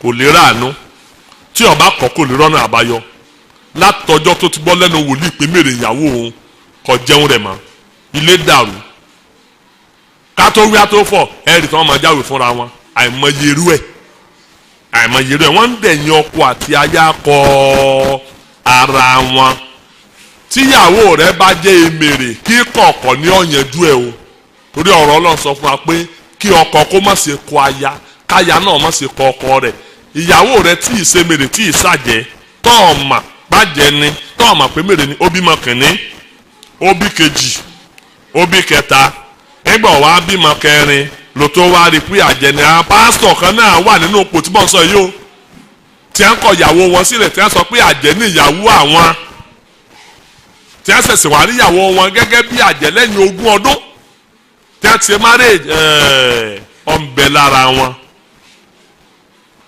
kò lè ráàánú tí ó bá kọ̀ kò lè rọ́nà àbáyọ látọjọ́ tó ti gbọ́ lẹ́nu wòlíì pé mèrè ìyàwó òun kò jẹun rẹ̀ mọ́ ilé dàrú ká tó wí á tó fọ̀ ẹ̀rì tí wọ́n máa jáwèé fúnra wọn àìmọye irú ẹ̀ wọ́n ń dẹ̀yìn ọkọ àti aya kọ ara wọn tíyàwó rẹ bá jẹ́ emèrè kí kọ̀ọ̀kọ̀ ní ọ̀yẹ́dú ẹ̀ o torí ọ̀rọ̀ Ọlọ́run sọ fún wa pé kí ọkọ kó má ṣe kọ aya káya náà má ṣe kọ ọkọ rẹ̀ ìyàwó rẹ tí ì ṣe mèrè tí ì ṣàjẹ́ tọ́ọ̀mà bàjẹ́ ni tọ́ọ̀mà pé mèrè ni ó bímọ kìíní ó bí kejì ó bí kẹta nígbà wàá bímọ kẹrin ló tó wá rí pé àjẹ́ ni àwọn pásítọ̀ kan náà wà nínú òpó tí mò ń sọ yìí o tí wọ́n kọ ìyàwó wọn sílẹ̀ tí wọ́n sọ pé àjẹ́ ni ìyàwó àwọn tí a ṣẹ̀ṣẹ̀ wá níyàwó wọn gẹ́gẹ́ bí àjẹ́ lẹ́yìn 20 ọdún tí a ti marriage ọ̀nbẹ lára wọn.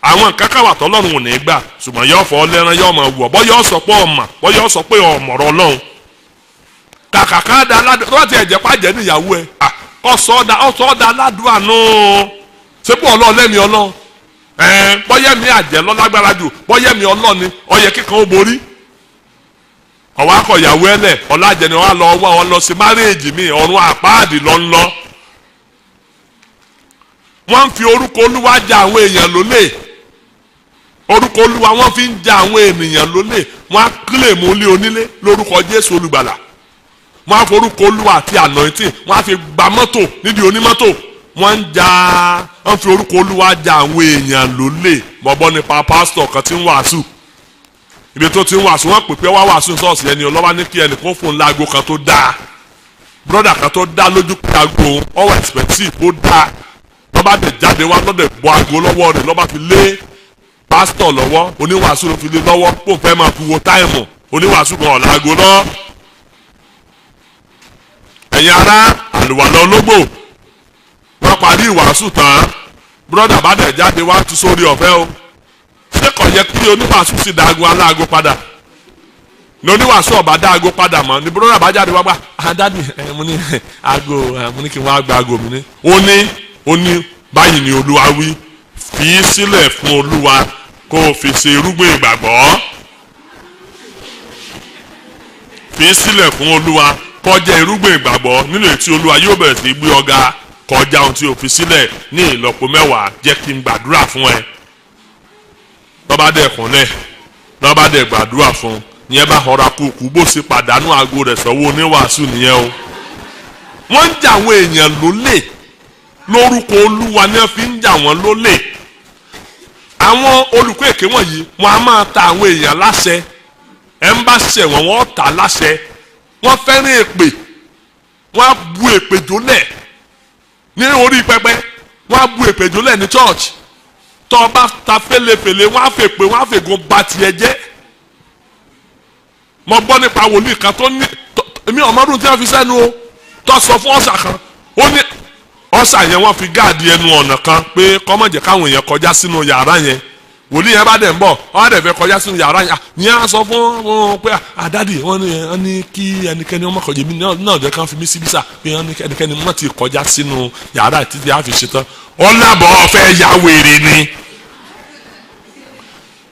àwọn nǹkan káwà tọ́lọ́run ò ní gbà ṣùgbọ́n yóò fọ́ lẹ́ran yóò máa wù ọ́ bọ́ yóò sọ pé ọmọ bọ́ yóò sọ pé ọmọọ̀rọ̀ Ọlọ́run. kàkà ká da aládùn tó bá ti ẹ̀jẹ̀ pàjẹ́ níyàwó ẹ̀ ọ̀sọ́ọ̀dà aládùn àná sépò ọlọ́ọ̀lẹ́mi Ọlọ́run bọ́yẹ̀mí àjẹ́ lọ́lágbára jù bọ́yẹ̀mí Ọlọ́ọ̀ni ọyẹ kíkan ó borí ọwọ́ akọ̀yàwó ẹlẹ̀ ọ̀làjẹni wọn lọ wá ọ lọ sí márèèjì mi ọ̀run àpáàdì lọ ń lọ. wọ́n ń fi orúkọ Olúwa ja àwọn èèyàn lólè orúkọ Olúwa wọ́n fi ń ja àwọn ènìyàn lólè wọ́n á kílè mú lé onílé lórúkọ Jésù olùgbàlà wọ́n á forúkọ Olúwa àti anointing wọ́n á fi gba mọ́tò nídìí onímọ́tò wọ́n fi orúkọ Olúwa ja àwọn èèyàn lólè mọ̀bọ́ nípa pásítọ̀ kan tí ń wàásù ibi tó ti ń wàásù wọn pè pé wá wàásù sọ́ọ̀sì ẹni ọlọ́wà ní kí ẹnìkan fún un láago kan tó dáa broda kan tó dá lójú pé aago ọwọ́ expensive ó dáa lọ́ba tẹ̀ jáde wá lọ́dẹ̀ bọ́ aago lọ́wọ́ rẹ̀ lọ́ba fi lé pásítọ̀ lọ́wọ́ oníwàásù ló fi lé lọ́wọ́ kó fẹ́ máa fi wo táìmù oníwàásù kan ọ̀la aago lọ́. ẹ̀yin ará àlùwàlá ológbò wọ́n parí ìwàásù tán broda bá dẹ̀ jáde wá tú sórí ọ̀fẹ́ o ṣé kò yẹ kí oníwàásù sì dá aago aláago padà ní oníwàásù ọba dá aago padà mọ́ ní broda bá jáde wá gbà dádì mo ní aago mo ní kí n wá gba aago mi ní. ó ní báyìí ni Olúwa wí fi í sílẹ̀ fún Olúwa kó o fi ṣe irúgbìn ìgbàgbọ́ fi í sílẹ̀ fún Olúwa kó jẹ́ irúgbìn ìgbàgbọ́ nínú èyí tí Olúwa yóò bẹ̀rẹ̀ sí gbé ọ̀gá kọjá ohun tí o fi sílẹ̀ ní ìlọ́po 10 jẹ́ kí n gbàdúrà fún ẹ lọ́ba dẹ̀ kúnlẹ̀ lọ́ba dẹ̀ gbàdúrà fún ìyẹn bá họra kúkú bó ṣe pàdánù aago rẹ̀ sọ́wọ́ oníwàásù nìyẹn o. wọ́n ń jà àwọn èèyàn lólè lórúkọ Olúwa ni wọ́n fi ń jà wọ́n lólè àwọn olùkọ́ èké wọ̀nyí wọ́n á máa ta àwọn èèyàn láṣẹ ẹ̀ ń bá ṣẹ̀ wọ́n ta láṣẹ wọ́n fẹ́ràn èpè wọ́n á bu èpè jólẹ̀ ní orí pẹpẹ wọ́n á bu èpè jólẹ̀ ní church tó o bá ta fẹ́lẹ́fẹ́lẹ́ wọ́n á fèpè wọ́n á fègùn ba tiẹ̀ jẹ́ mo gbọ́ nípa wòlíì kan tó ní èmi ọmọdún tí wọ́n fi sẹ́nu o tó sọ fún ọ̀sà kan ó ní ọ̀sà yẹn wọ́n fi gáàdì ẹnu ọ̀nà kan pé kọ́mọ̀jẹ̀ káwọn èèyàn kọjá sínú yàrá yẹn wòlíì yẹn bá dẹ̀ ń bọ̀ wọ́n á dẹ̀ fẹ́ kọjá sínú yàrá yẹn ní à sọ fún wọn pé àdádì wọ́n ní kí ẹnikẹ́ni ọmọ kọjá mi náà jẹ́ ká fi mí síbí sà pé ẹnikẹ́ni mọ̀ ti kọjá sínú yàrá títí a fi ṣetán ọ̀làbọ̀ fẹ́ ya wèrè ni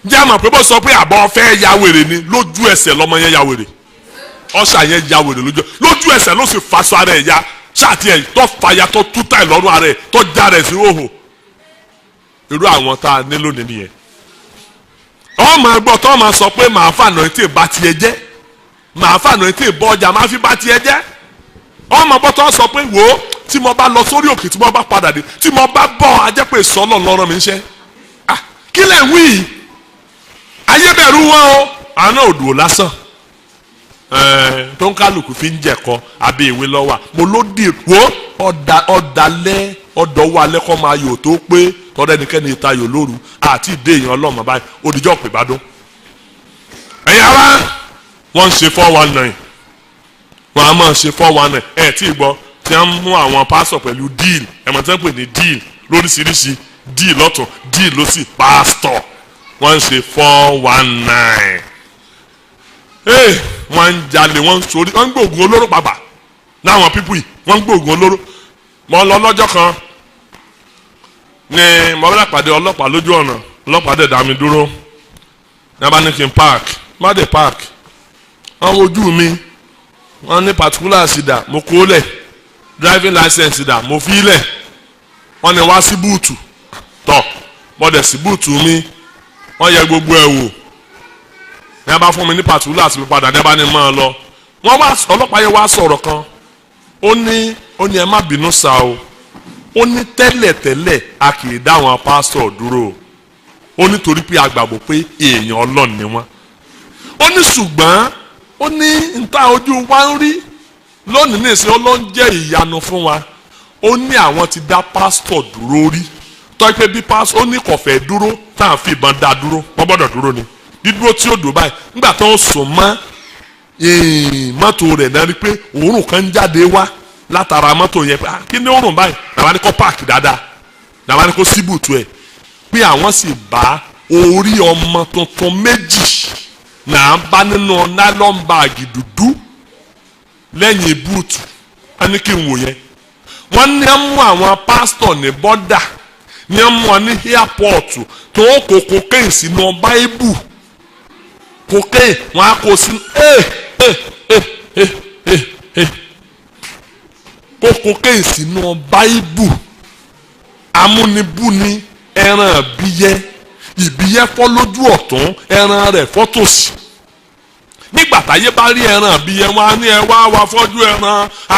jẹ́ àmọ̀ pé bó sọ pé àbọ̀ fẹ́ ya wèrè ni lójú ẹsẹ̀ lọ́mọ yẹn ya wèrè ọ̀sà yẹn ya wèrè lójú ẹsẹ̀ ló sì faṣọ ara ẹ̀ ya ṣáàtì ẹ̀ tó fàyà tó túta ẹ̀ lọ́rùn ara ẹ̀ tó já rẹ̀ sí òhò irú àwọn tá a nílò nìyẹn ọmọ ẹgbọ́ tó máa sọ pé màá fànà ètè bá tiẹ̀ jẹ́ màá fànà ètè bọ́ ọjà máa fi bá tiẹ̀ jẹ́ ọmọ ẹgbọ́ tó sọ pé wò ó tí mo bá lọ sórí òkè tí mo bá padà dé tí mo bá bọ̀ ajẹ́pẹ́ sọ́lọ̀ lọ́rọ̀ mi ń ṣe kí lẹ̀ ń wí yìí ayé bẹ̀rù wọn o àná òdùó lásán tó ń kálukú fi ń jẹ̀kọ́ abẹ́ ìwé lọ́wọ́ mo ló dì wó ọ̀dàlẹ́ ọ̀dọ̀wọ́ alẹ́ kọ́ máa yò tó pé tọ́lá ẹnikẹ́ni ta yò lóru àti ìdè èèyàn ọlọ́mọ báyìí òdìjọ́ pè bá dún. ẹ̀yin ara wọ́n ń ṣe 419 wọ́n á máa ṣe 419 ẹ̀ tí ì gbọ́ tí wọ́n mú àwọn pásọ̀ pẹ̀lú díìl ẹ̀mọ̀ tí wọ́n pè ní díìl lóríṣiríṣi díìl lọ́tún díìl lọ́sì pásítọ̀ wọ́n ń ṣe 419 wọ́n ń jalè wọ́n ń sori wọ́n ń gbóògùn olóró pàpà láwọn pípù yìí wọ́n ń gbóògùn olóró mo lọ lọ́jọ́ kan ní mo bá pàdé ọlọ́pàá lójú ọ̀nà ọlọ́pàá dẹ̀ dá mi dúró ní abá ní kí n park má dé park wọ́n wojú mi wọ́n ní particular sida mo kó lẹ̀ driving license dà mo fi lẹ̀ wọ́n ní wá sí búùtù tọ̀ mo dẹ̀ sí búùtù mi wọ́n yẹ gbogbo ẹ̀ wò ní abá fún mi ní particular àti mi padà ní abá ní máa lọ wọ́n wá ọlọ́pàá yẹn wá sọ̀rọ̀ kan ó ní ẹ má bínú sá o ó ní tẹ́lẹ̀tẹ́lẹ̀ a kì í dá àwọn pásítọ̀ dúró ó ní torí pé a gbàgbọ́ pé èèyàn Ọlọ́run ni wọ́n ó ní ṣùgbọ́n ó ní níta ojú wa ń rí lónìí ní ìsìn Ọlọ́run jẹ́ ìyanu fún wa ó ní àwọn ti dá pásítọ̀ dúró rí tọ́ pé bí pásítọ̀ ó ní kò fẹ́ dúró tá à ń fi ìbọn dá dúró wọ́n gbọ́dọ̀ dúró ni dídúró tí ó dùn báyìí nígbà tó ń sùn mọ́ mọ́tò rẹ̀ náà rí pé òórùn kan jáde wá látara mọ́tò yẹn pé kí ni òórùn báyìí làwọn ní kó páàkì dáadáa làwọn ní kó síbùtù ẹ̀ pé àwọn sì bá orí ọmọ tuntun méjì náà bá nínú nylon báàgì dúdú lẹ́yìn búùtù wọ́n ní kí n wò yẹn wọ́n ní mú àwọn pásítọ̀ ní bọ́dà ní mú wọn ní airport tó kó cocaine sínú báíbù cocaine wọn á kó sínú kó cocaine sínú báíbù amúnibúni ẹran ìbíyẹ fọ́ lójú ọ̀tún ẹran rẹ̀ fọ́ tòsì nígbà táyé bá rí ẹran ìbíyẹ wọn á ní ẹ wá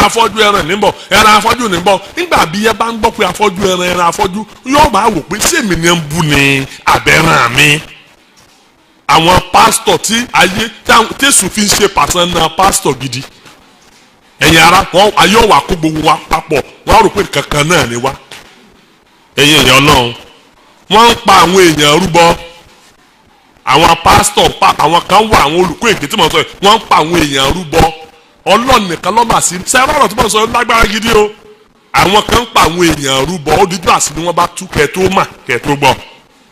afọ́jú ẹran níbọ̀ ẹran afọ́jú níbọ̀ nígbà ìbíyẹ bá ń gbọ́ pé afọ́jú ẹran afọ́jú yóò máa wò pé sèmi ni ń bú ni àbẹ̀ràn mi àwọn pásítọ̀ tí ayé tẹ̀sùn fi ń ṣe pàṣánná pásítọ̀ gidi ẹ̀yin ara wọn ayé ọ̀wà kó gbogbo wa papọ̀ wọn rò pé kankan náà ni wá ẹ̀yin èèyàn Ọlọ́run wọ́n ń pa àwọn èèyàn rúbọ àwọn pásítọ̀ pa àwọn kan wà àwọn olùkọ́ èké tí mo sọ yìí wọ́n ń pa àwọn èèyàn rúbọ Ọlọ́run nìkan lọ́mọ àṣì sẹ́wọ́n ọ̀rọ̀ tí mo sọ lágbára gidi o àwọn kan ń pa àwọn èèyàn rúbọ ó dídú àṣì ni wọ́n bá tú kẹ́ tó mà kẹ́ tó gbọ́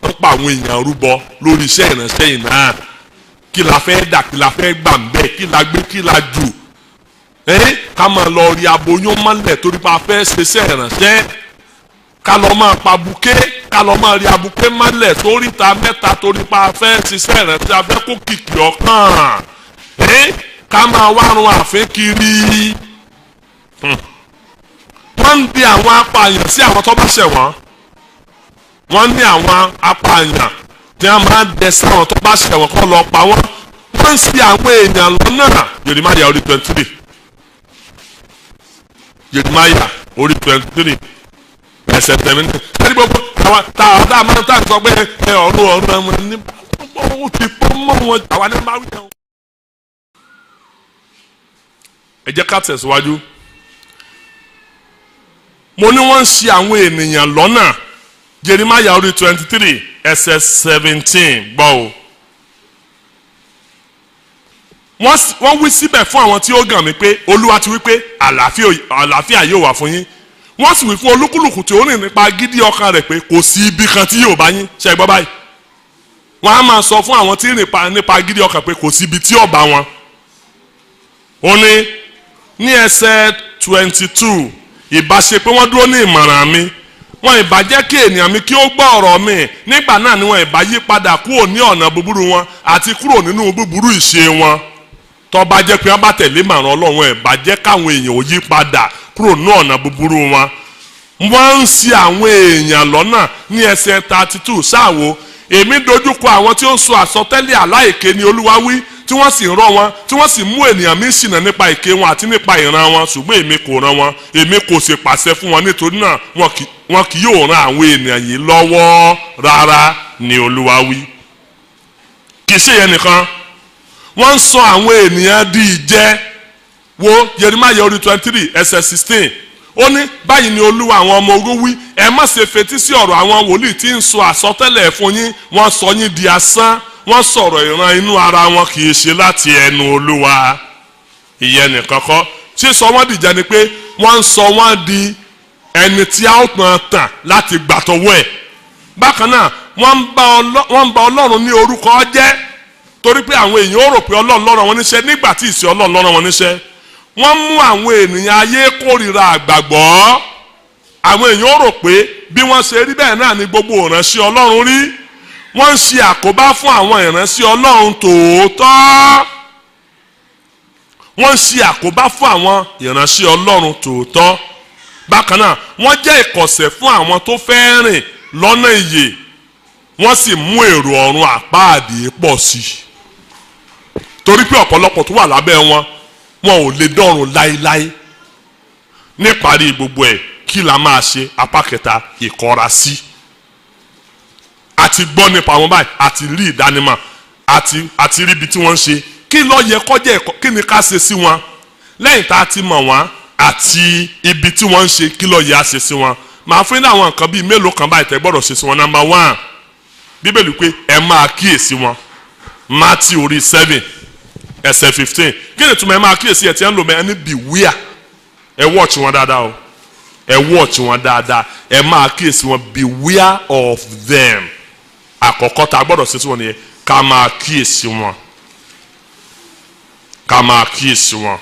wọ́n pa àwọn èèyàn rúbọ lórí iṣẹ́ ìránṣẹ́ yìí náà kí la fẹ́ dà kí la fẹ́ gbà ń bẹ́ẹ̀ kí la gbé kí la jù ká máa lọ rí aboyún mọ́lẹ̀ torí pa fẹ́ ṣiṣẹ́ ìránṣẹ́ ká lọ máa pa buké ká lọ máa rí abuké mọ́lẹ̀ torí ta mẹ́ta torí pa fẹ́ ṣiṣẹ́ ìránṣẹ́ afẹ́ kó kìkì ọ̀kan ká máa wárun àfẹ́ kiri wọ́n ń di àwọn apààyàn sí àwọn tó bá ṣẹ̀ wọ́n ní àwọn apààyàn tí wọ́n máa dẹ sáwọn tó bá ṣẹ̀ wọ́n kọ́ lọ pa wọ́n ń ṣì àwọn èèyàn lọ́nà Jeremiah orí 23 Jeremiah orí 23 ẹsẹ̀ tẹ̀mí ẹni gbogbo táwa máa ń tà sọ pé ọ̀run ọmọ ní ó ti pọ́ mọ́ wọn àwa ní bá wí yẹn. ẹ jẹ́ ká tẹ̀síwájú. mo ní wọ́n ń ṣì àwọn ènìyàn lọ́nà. Jeremiah orí 23 ẹsẹ̀ 17 gbọ́ o. wọ́n wí síbẹ̀ fún àwọn tí ó gàn mí pé Olúwa ti wí pé àlàáfíà yóò wà fún yín. wọ́n sì wí fún olúkúlùkù tí ó rìn nípa gidi ọkàn rẹ̀ pé kò sí ibi kan tí yóò bá yín. ṣe gbọ́ báyìí. wọ́n á máa sọ fún àwọn tí rìn nípa gidi ọkàn pé kò sí ibi tí yóò bá wọn. ó ní ẹsẹ̀ 22 ìbá ṣe pé wọ́n dúró ní ìmọ̀ràn mi wọn ìbá jẹ́ kí ènìyàn mi kí ó gbọ́ ọ̀rọ̀ mi nígbà náà ni wọn ìbá yí padà kúrò ní ọ̀nà búburú wọn àti kúrò nínú búburú ìṣe wọn. tó bá jẹ́ pé wọ́n bá tẹ̀lé ìmọ̀ràn Ọlọ́run ìbá jẹ́ káwọn èèyàn ò yí padà kúrò ní ọ̀nà búburú wọn. wọ́n ń ṣì àwọn èèyàn lọ́nà ní ẹsẹ̀ 32 ṣáàwó èmi dojúkọ àwọn tí ó ń sọ àsọtẹ́lẹ̀ aláìké ni Olúwa wí tí wọ́n sì rán wọn tí wọ́n sì mú ènìyàn mi ṣìnà nípa èké wọn àti nípa ìran wọn ṣùgbọ́n èmi kò rán wọn èmi kò sì pàṣẹ fún wọn nítorí náà wọn kì yóò ran àwọn ènìyàn yìí lọ́wọ́ rárá ni Olúwa wí. kì í ṣe yẹn nìkan wọ́n ń sọ àwọn ènìyàn di ìjẹ wo Jeremiah orí 23 ẹsẹ̀ 16 ó ní báyìí ni Olúwa àwọn ọmọ ogun wí ẹ má ṣe fetí sí ọ̀rọ̀ àwọn wòlíì tí ń sọ àsọtẹ́lẹ̀ fún yín wọ́n sọ yín di asán wọ́n sọ̀rọ̀ ìran inú ara wọn kì í ṣe láti ẹnu Olúwa. ìyẹn nìkan kọ́ ṣé sọ wọ́n dìjà ni pé wọ́n ń sọ wọ́n di ẹni tí a ó tàn tàn láti gbàtọ̀wọ́ ẹ̀. bákan náà wọ́n ń bá Ọlọ́run ní orúkọ jẹ́ torí pé àwọn èèyàn ó rò pé Ọlọ́run ló rán wọn níṣẹ́ nígbà tí ìṣe Ọlọ́run ló rán wọn níṣẹ́. wọ́n mú àwọn ènìyàn ayé kórìíra àgbàgbọ́. àwọn èèyàn ó rò pé bí wọ́n ṣe rí bẹ́ẹ̀ náà ni gbogbo ìránṣẹ́ Ọlọ́run rí. wọ́n ń ṣe àkóbá fún àwọn ìránṣẹ́ Ọlọ́run tòótọ́. wọ́n ń ṣe àkóbá fún àwọn ìránṣẹ́ Ọlọ́run tòótọ́. bákan náà wọ́n jẹ́ ìkọ̀sẹ̀ fún àwọn tó fẹ́ rìn lọ́nà ìyè wọ́n sì mú èrò ọ̀run àpáàdé pọ̀ sí i. torí pé ọ̀pọ̀lọpọ̀ tó wà lábẹ́ wọn ò lè dọ́run láéláé. níparí gbogbo ẹ̀ kí la máa ṣe apá kẹta ìkọra sí. àti gbọ́ nípa wọn báyìí àti rí ìdánimọ̀ àti rí ibi tí wọ́n ń ṣe kí ló yẹ kọjá ẹ̀kọ́ kí ni ká ṣe sí wọn lẹ́yìn tá a ti mọ̀ wọ́n àti ibi tí wọ́n ń ṣe kí ló yẹ á ṣe sí wọn. màá fún yín àwọn nǹkan bíi mélòó kan báyìí tẹ́ gbọ́dọ̀ ṣe sí wọn. Number 1 bíbélì pé ẹ máa kíyèsí wọn. Matthew orí 7 ẹsẹ̀ 15 kí ni túmọ̀ ẹ máa kíyèsí ẹ̀ tí ẹ ń lò mẹ́ ẹ ní beware ẹ watch wọn dáadáa o ẹ watch wọn dáadáa ẹ máa kíyèsí wọn beware of them. àkọ́kọ́ tá a gbọ́dọ̀ ṣe sí wọn nìyẹn ká máa kíyèsí wọn ká máa kíyèsí wọn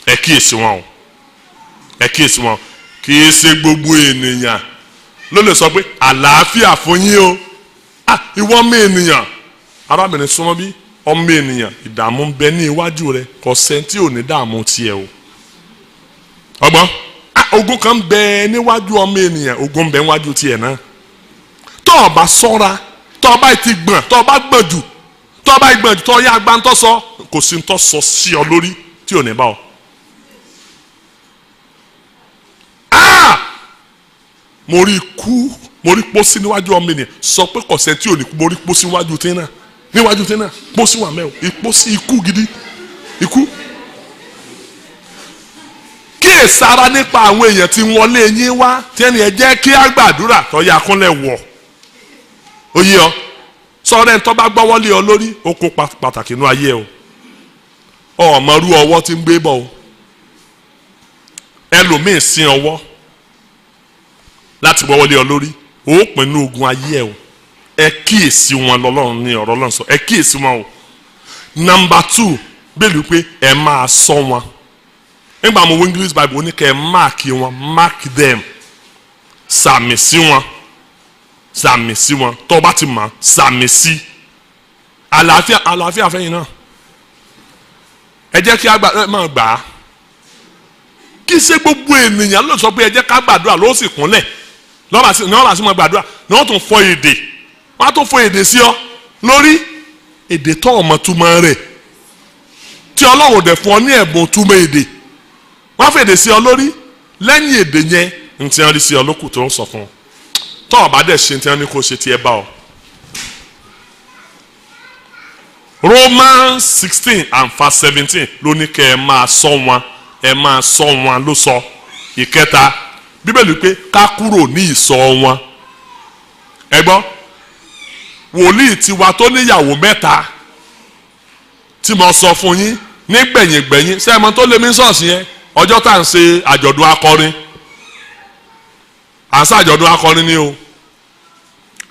ẹ kíyèsí wọn o ẹ kíyèsí wọn kì í ṣe gbogbo ènìyàn ló lè sọ pé àlàáfíà fún yín o ìwọ ọmọ ènìyàn arábìnrin súnmọ́ bí ọmọ ènìyàn ìdààmú ń bẹ ní iwájú rẹ kò sẹ́ńtì ò ní dààmú tiẹ̀ o ọgbọ́n ogun kan bẹ níwájú ọmọ ènìyàn ogun bẹ níwájú tiẹ̀ náà tọ́ ọ bá sọ́ra tọ́ ọ bá ti gbọ̀n tọ́ ọ bá gbọ̀n jù tọ́ ọ bá gbọ̀n jù tọ́ ọ yá agbá ń tọ́ sọ kò sí ń tọ́ sọ sí ọ lórí tí ò ní bá ọ. mo rí ikú mo rí pósí níwájú ọmọ ènìyàn sọ pé kọ̀sẹ̀ tí ò ní kú mo rí pósí níwájú tí náà níwájú tí náà pósí wà mẹ́wò ìpósí ikú gidi ikú. kíyèsára nípa àwọn èèyàn tí wọlé yín wá tí ẹni ẹ jẹ́ kí á gbàdúrà tó yá kúnlẹ̀ wọ̀ ó yé ọ sọ̀rọ̀ ẹ̀ ń tọ́ bá gbọ́wọ́lé ọ lórí ó kó pàtàkì inú ayé o ọmọrú ọwọ́ tí ń gbé bọ̀ o ẹlòmíì sin ọwọ́ láti gbọ́wọ́lé ọ lórí ó pinnu ogun ayé ẹ o ẹ kíyèsí wọn lọ́lọ́run ní ọ̀rọ̀ Ọlọ́run sọ ẹ kíyèsí wọn o. Number 2 bẹ́ẹ̀ ló pé ẹ máa sọ wọn nígbà mo wo English Bible ó ní kẹ́ ẹ máàkì wọn mark them sàmì sí wọn sàmì sí wọn tó o bá ti mọ̀ sàmì sí àlàáfíà fẹ́yìn náà ẹ jẹ́ kí a máa gbà á kí ṣe gbogbo ènìyàn ló sọ pé ẹ jẹ́ ká gbàdúrà ló sì kúnlẹ̀ lọ́wọ́ àti mọ̀ gbàdúrà ni wọ́n tún fọ èdè wọ́n á tún fọ èdè sí ọ lórí èdè tó ọmọ túmọ̀ rẹ̀ tí Ọlọ́run dẹ̀ fún ọ ní ẹ̀bùn túmọ̀ èdè wọ́n á fọ èdè sí ọ lórí lẹ́yìn èdè yẹn n ti rí sí ọ lókù tó ń sọ fún ọ tọ́ ọ̀bá dẹ̀ ṣe tí wọ́n ní kó ṣe tí ẹ bá ọ. Romans 16 and verse 17 ló ní kẹ́ ẹ máa ṣọ́ wọn, ẹ máa ṣọ́ wọn ló sọ. Ìkẹta Bíbélì pé ká kúrò ní ìṣọ́ wọn. Ẹ gbọ́ wòlíì tiwa tó níyàwó mẹ́ta tí mo sọ fún yín nígbẹ̀yìngbẹ̀yìn sẹ́ẹ̀mọ́ tó lé mi ṣọ́ọ̀ṣì yẹn ọjọ́ tá à ń ṣe àjọ̀dún akọrin, à ń ṣe àjọ̀dún akọrin ni o.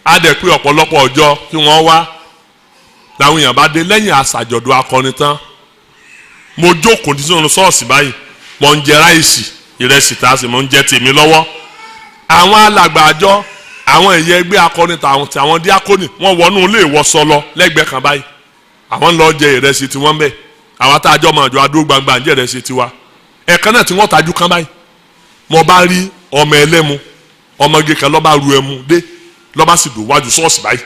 A dẹ̀ pé ọ̀pọ̀lọpọ̀ ọjọ́ kí wọ́n wá làwọn èèyàn bá dé lẹ́yìn àṣàjọ̀dún akọrin tán. Mo jókòó nínú ṣọ́ọ̀ṣì báyìí mo ń jẹ ráìsì ìrẹsì tá a sì mo ń jẹ tèmi lọ́wọ́. Àwọn alàgbà àjọ àwọn ẹ̀yẹ ẹgbẹ́ akọrin tàwọn díákónì wọ́n wọnú ilé ìwọṣọ lọ lẹ́gbẹ̀ẹ́ kan báyìí. Àwọn ń lọ jẹ ìrẹsì tí wọ́n ń bẹ̀. Àwọn tá a jọ máa jọ adó gbangba ń jẹ ìrẹsì tiwa. Ẹ̀kan náà tí wọ́n tajú kan báyìí mo bá rí ọmọ ẹlẹ́mu ọmọge kan lọ́ba ru ẹmu dé lọ́ba sì dùn wájú ṣọ́ọ̀ṣì báyìí.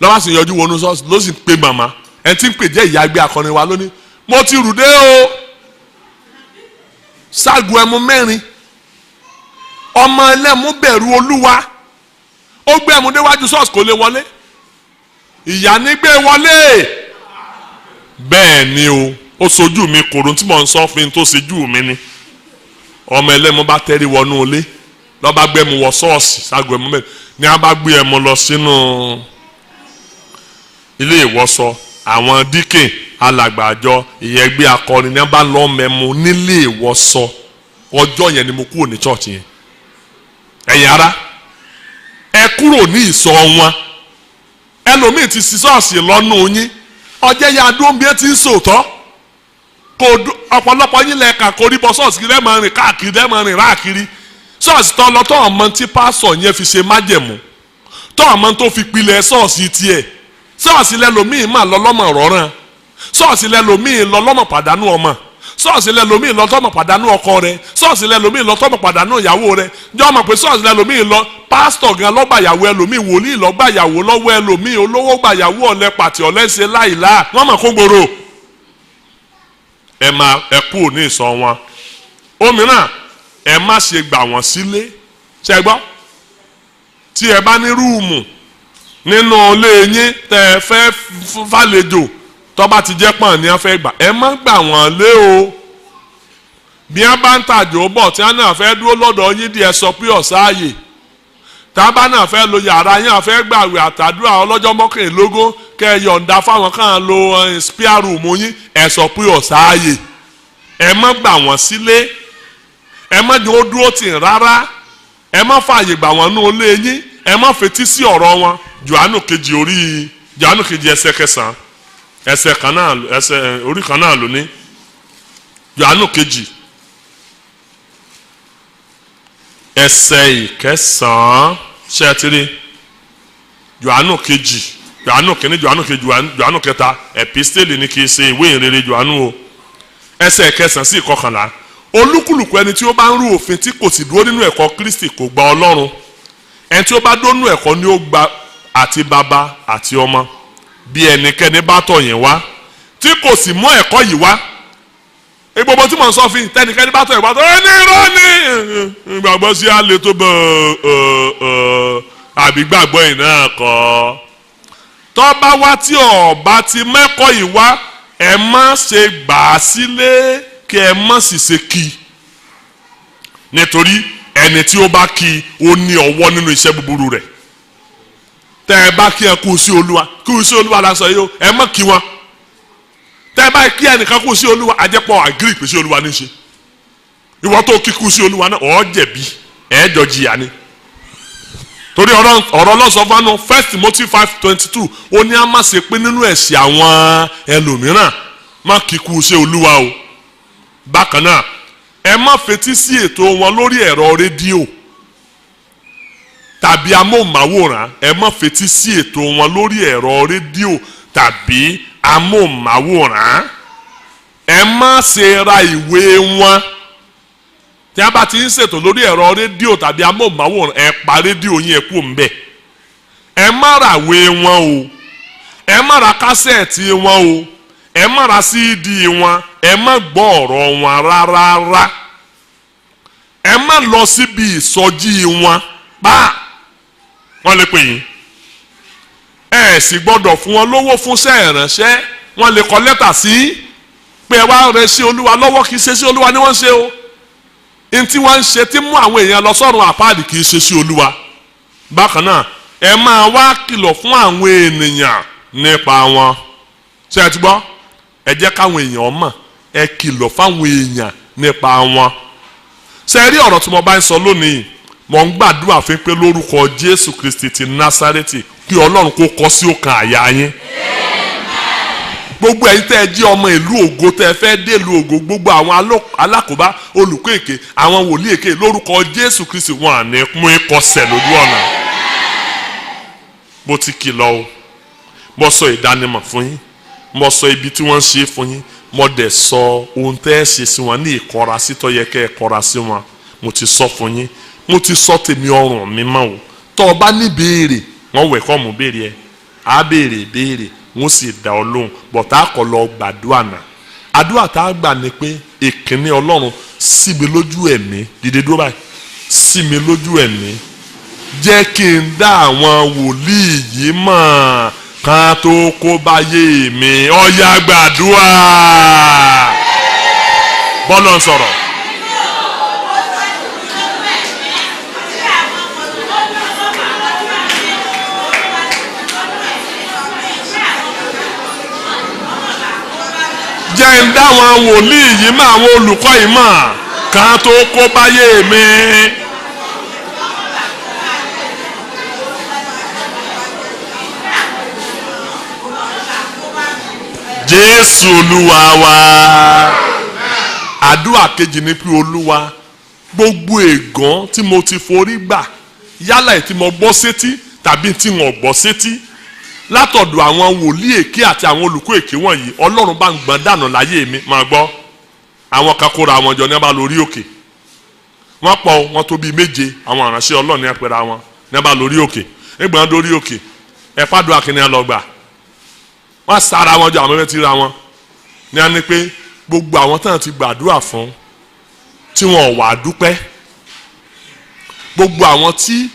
Lọ́ba sì yọjú wọnú ṣọ́ọ̀ṣì ló sì ń pe màmá ẹni tí ń pè jẹ́ ìyá ẹgbẹ́ akọrin wa lónìí mo ti rù dé o ṣáàgùn ẹmu 4 ọmọ ẹlẹ́mu bẹ̀rù Olúwa ó gbé ẹmu déwájú ṣọ́ọ̀ṣì kò lè wọlé ìyá ní gbé wọlé. Bẹ́ẹ̀ ni o ó sojú mi kòrò tí mò ń sọ fún tó ṣojú mi ni. Ọmọ ẹlẹ́mu bá tẹ́rí wọnú ilé lọ́ba gbé ẹmu wọ ṣọ́ọ̀ṣì ṣáàgùn ẹmu 4 ni a bá gbé ẹmu lọ sínú ilé ìwọṣọ àwọn díkìn alàgbàjọ ìyẹgbẹ́ akọrin ní a bá lọ mẹ́mu nílé ìwọṣọ. Ọjọ́ yẹn ni mo kúrò ní church yẹn. Ẹ̀yin ará ẹ kúrò ní ìṣọ́ wọn. Ẹlòmíì ti sí ṣọ́ọ̀ṣì lọ́nù yín ọjẹ́ ya dúró bí ẹ ti ń sòótọ́ kò ọ̀pọ̀lọpọ̀ yín lẹ́ka kò rí bọ́ ṣọ́ọ̀ṣì kí lẹ́ẹ̀mọ́ rìn káàkiri lẹ́ẹ̀mọ́ rìn ráàkiri ṣọ́ọ̀ṣì tó lọ tó ọmọ tí pásọ̀ yẹn fi ṣe májẹ̀mú tó ọmọ tó fi pilẹ̀ ṣọ́ọ̀ṣì tiẹ̀ ṣọ́ọ̀ṣì lẹ́lòmíì mà lọ́lọ́mọ rọ́ràn ṣọ́ọ̀ṣì lẹ́lòmíì lọ́lọ́mọ pàdánù ọmọ ṣọ́ọ̀ṣì lẹ́lòmíì lọ́tọ́mọ pàdánù ọkọ rẹ̀ ṣọ́ọ̀ṣì lẹ́lòmíì lọ́tọ́mọ pàdánù ìyàwó rẹ̀ jọ́ mọ̀ pé ṣọ́ọ̀ṣì lẹ́lòmíì lọ pásítọ̀ gan lọ́gbàyàwó ẹlòmíì wòlíì lọ́gbàyàwó lọ́wọ́ ẹlòmíì olówó gbàyàwó ọ̀lẹ pàtì ọ̀lẹ́sẹ̀ láìlá wọ́n mọ̀ kó gbòòrò. ẹ kú òní ìsọ wọn òmíràn ẹ má ṣe gbà wọ́n sílé ṣẹ gbọ́ tí ẹ bá ní rúùmù nínú ilé yín tẹ ẹ fẹ́ fàlejò tọ́ba ti jẹ́ pọ̀n ní ẹ fẹ́ gbà ẹ má gbà wọ́n lé o. Bí wọ́n bá ń tàjò bọ̀ tí wọ́n náà fẹ́ dúró lọ́dọ̀ yín di ẹ sọ pé ọ̀sáàyè tábà náà fẹ́ lo yàrá yín àfẹ́ gbàwé àtàdúrà ọlọ́jọ́ 21 kẹ́ ẹ yọ̀ǹda fáwọn kan lo spare room yín ẹ sọ pé ọ̀sáàyè ẹ má gbà wọ́n sílé ẹ má jẹ́ ó dúró tì rárá ẹ má fààyè gbà wọ́n nú ilé yín ẹ má fetí sí ọ̀rọ̀ wọn. Jòhánù kejì ẹsẹ̀ 9 ẹsẹ̀ kan náà ẹsẹ̀ orí kan náà ló ní. Jòhánù kejì ẹsẹ̀ 9 ṣẹ́tìrì Jòhánù kejì Jòhánù kìíní Jòhánù kejì Jòhánù kẹta ẹ̀písítélì ni kì í ṣe ìwé ìrere Jòhánù o. Ẹsẹ̀ 9 sí 11 olúkúlùkù ẹni tí ó bá ń rú òfin tí kò sì dúró nínú ẹ̀kọ́ Kristi kò gba Ọlọ́run. Ẹni tí ó bá dúró nínú ẹ̀kọ́ ni ó gba àti bàbá àti ọmọ. Bí ẹnikẹ́ni bá tọ̀ yín wá tí kò sì mú ẹ̀kọ́ yìí wá gbogbo tí mo ń sọ fún tẹnikẹ́ni bá tọ̀ ìwà tó ẹni irọ́ ni ìgbàgbọ́ sí alẹ́ tó bọ̀ àbí gbàgbọ́ yìí náà kọ́ tó bá wá tí ọba ti mẹ́kọ́ yìí wá ẹ má ṣe gbà á sílé kí ẹ má sì ṣe kí nítorí ẹni tí ó bá kí ó ní ọwọ́ nínú iṣẹ́ búburú rẹ̀. Tẹ́ ẹ bá kí ẹ kú sí Olúwa la sọ yìí o ẹ má kí wọn. Tẹ́ ẹ bá kí ẹnìkan kú sí Olúwa àjẹpọ̀ àgírí pé sí Olúwa ní í ṣe ìwọ tó kíkú sí Olúwa náà ọ̀ jẹ̀bi ẹ̀ẹ́dọ̀ jìyà ni. Torí ọ̀rọ̀ lọ́sọ̀ fánú 1 Timothy 5:22 ó ní a má ṣe pé nínú ẹ̀ṣẹ̀ àwọn ẹlòmíràn má kíkú sí Olúwa o. Bákan náà ẹ má fetí sí ètò wọn lórí ẹ̀rọ rédíò tàbí amóhùnmáwòrán ẹ má fetí sí ètò wọn lórí ẹ̀rọ rédíò tàbí amóhùnmáwòrán ẹ má ṣe ra ìwé wọn tí a bá ti ń ṣètò lórí ẹ̀rọ rédíò tàbí amóhùnmáwòrán ẹ pa rédíò yín ẹ kú ńbẹ̀ ẹ má ra ìwé wọn o ẹ má ra kásẹ̀tì wọn o ẹ má ra CD wọn ẹ má gbọ́ ọ̀rọ̀ wọn rárá ẹ má lọ síbi ìsọjí wọn pa wọ́n lè pè yín ẹ sì gbọ́dọ̀ fún wọn lówó fún iṣẹ́ ìránṣẹ́ wọ́n lè kọ lẹ́tà sí pé ẹ wá rẹ sí olúwa lọ́wọ́ kì í ṣe sí olúwa ni wọ́n ń ṣe o n tí wọ́n ń ṣe tí mú àwọn èèyàn lọ sọ́run àpáàdì kì í ṣe sí olúwa. bákan náà ẹ máa wá kìlọ̀ fún àwọn ènìyàn nípa wọn ṣé ẹ ti gbọ́ ẹ jẹ́ káwọn èèyàn mọ̀ ẹ kìlọ̀ fáwọn èèyàn nípa wọn. ṣé ẹ rí ọ̀rọ̀ tí mo bá ń sọ lónìí mo ń gbàdúrà fún pé lórúkọ Jésù Kristi ti Násárẹ́tì kí Ọlọ́run kó kọ sí ọkàn àyà yín. gbogbo ẹ̀yin tẹ́ ẹ jí ọmọ ìlú ògo tẹ́ ẹ fẹ́ dé ìlú ògo gbogbo àwọn alákòóbá olùkọ́ èké àwọn wòlíì èké lórúkọ Jésù Kristi wọn à ní mú ikọ̀sẹ̀ lójú ọ̀nà. mo ti kìlọ̀ o mo sọ ìdánimọ̀ fún yín mo sọ ibi tí wọ́n ń ṣe fún yín mo dẹ̀ sọ ohun tẹ́ ẹ ṣe sí wọn ní ìkọra sí tó yẹ kẹ́ ẹ kọra sí wọn mo ti sọ fún yín mo ti sọ tèmi ọrùn mi mọ́ o tó o bá ní béèrè wọ́n wẹ̀ kọ́ mú béèrè ẹ̀ á béèrè béèrè wọ́n sì dá ọ lóhùn bọ̀tá kọ́ lọ gbàdúrà náà àdúrà tá a gbà ni pé ìkíní Ọlọ́run sí mi lójú ẹ̀mí dìde dúró báyìí sí mi lójú ẹ̀mí jẹ́ kí n dá àwọn wòlíì yìí mọ̀ kan tó kó báyé mi ó yá gbàdúrà bọ́lọ̀ ń sọ̀rọ̀. jẹ́ ń dá àwọn wòlíì yìí mọ̀ àwọn olùkọ́ yìí mọ̀ kan tó kó báyé mi. Jésù Olúwa wa. àdúrà kejì ni pé Olúwa gbogbo ègàn tí mo ti forí gbà yálà tí mo gbọ́ sétí tàbí tí mo gbọ́ sétí látọ̀dọ̀ àwọn wòlíì èké àti àwọn olùkọ́ èké wọ̀nyí Ọlọ́run bá ń gbọ́n dànù láyé mi máa gbọ́ àwọn kan kóra àwọn jọ ní abá lórí òkè wọ́n pọ̀ wọ́n tó bíi méje àwọn ìránṣẹ́ Ọlọ́run ní ẹ̀pẹ̀rẹ̀ àwọn ní abá lórí òkè ẹgbẹ̀rún lórí òkè ẹ̀pàdùn akínní alọ́gbà wọ́n sára wọn jọ àwọn mẹ́tí ra wọn ní a ní pé gbogbo àwọn tán ti gbàdúrà fún tí wọn wà dúpẹ́ gbogbo àwọn tí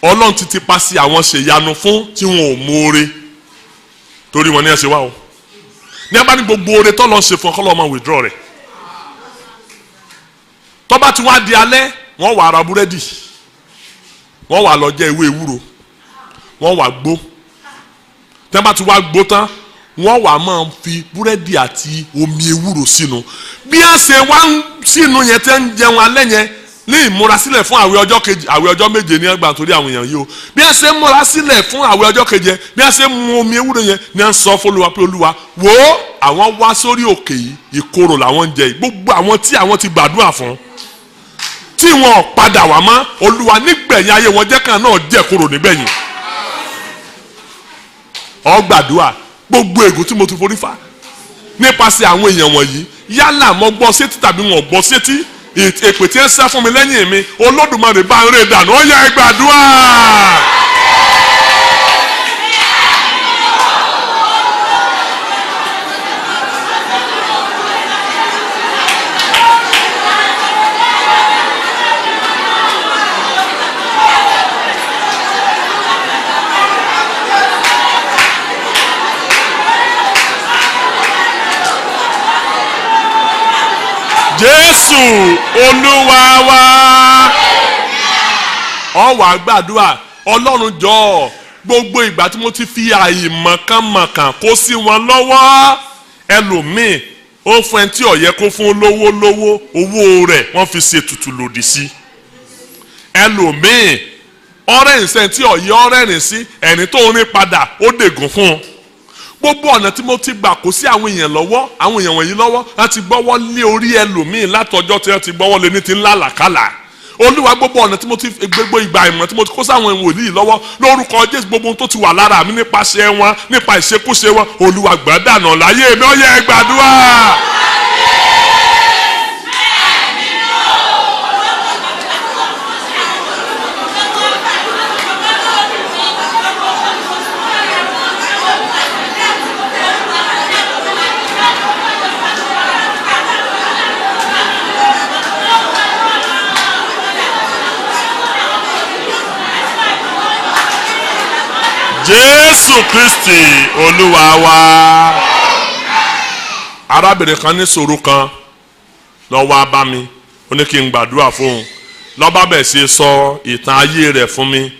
Ọlọ́run ti pa sí àwọn ṣèyanu fún tí wọn ò mọ̀ọ́re torí wọn ní ẹsẹ̀ wá o ní abá ní gbogbo oore tó lọ ṣe fún ọkọ lọ́mọ withdraw rẹ̀ tó bá ti wá di alẹ́ wọ́n wà ra búrẹ́dì wọ́n wà lọ jẹ ewé ewúro wọ́n wà gbó tẹ́ bá ti wá gbó tán wọ́n wà máa fi búrẹ́dì àti omi ewúro sínú bí a ṣe wá ń sínú yẹn tẹ́ ń jẹun alẹ́ yẹn ní ìmúrasílẹ̀ fún àwẹ̀ ọjọ́ kejì àwẹ̀ ọjọ́ méje ní ẹgbàá torí àwọn èèyàn yìí o bí a ṣe ń múrasílẹ̀ fún àwẹ̀ ọjọ́ keje bí a ṣe ń mu omi ewúro yẹn ní à ń sọ fún Olúwa pé Olúwa wò ó àwọn wá sórí òkè yìí ìkorò làwọn ń jẹ yìí gbogbo àwọn tí àwọn ti gbàdúrà fún tí wọn ò padà wá mọ́ Olúwa nígbẹ̀yìn ayé wọn jẹ́ kan náà jẹ́ korò nígbẹ̀yìn ó gbàdúrà gbogbo ègún tí mo ti forí fà nípasẹ̀ àwọn èèyàn wọ̀nyí yálà mo gbọ́ sétí tàbí wọn ò gbọ́ sétí èpè tí ń sá fún mi lẹ́yìn mi Olódùmarè bá ń rè dànù ó yá ẹ gbàdúrà. Jésù Olúwa wa. Ó wá gbàdúrà Ọlọ́run jọ̀ọ́ gbogbo ìgbà tí mo ti fi àìmọ̀kànmọ̀kàn kó sí wọn lọ́wọ́ ẹlòmíì ó fún ẹni tí ó yẹ kó fún lówó owó rẹ̀ wọ́n fi ṣe tutù lòdì sí ẹlòmíì ọ̀rẹ́rìn sẹ́ni tí ó yẹ ọ̀rẹ́rìn sí ẹni tó ń rí padà ó dègùn fún un gbogbo ọ̀nà tí mo ti gbà kó sí àwọn èèyàn lọ́wọ́ àwọn èèyàn wọ̀nyí lọ́wọ́ láti gbọ́wọ́ lé orí ẹlòmíì látọjọ́ tí wọ́n ti gbọ́wọ́ lé ní ti ńlá làkàlà Olúwa gbogbo ọ̀nà tí mo ti gbogbo ìgbà ìmọ̀ tí mo ti kó sáwọn wòlíì lọ́wọ́ lórúkọ Jésù gbogbo tó ti wà lára mi nípasẹ̀ wọn nípa ìṣekúṣe wọn Olúwa gbà dànù láyé mi ó yẹ gbàdúrà. Jésù Kristi Olúwa wa. Arábìnrin kan ní ìṣòro kan ló wá bá mi, ó ní kí n gbàdúrà fóun. Ló bá bẹ̀ sí sọ ìtàn ayé rẹ̀ fún mi.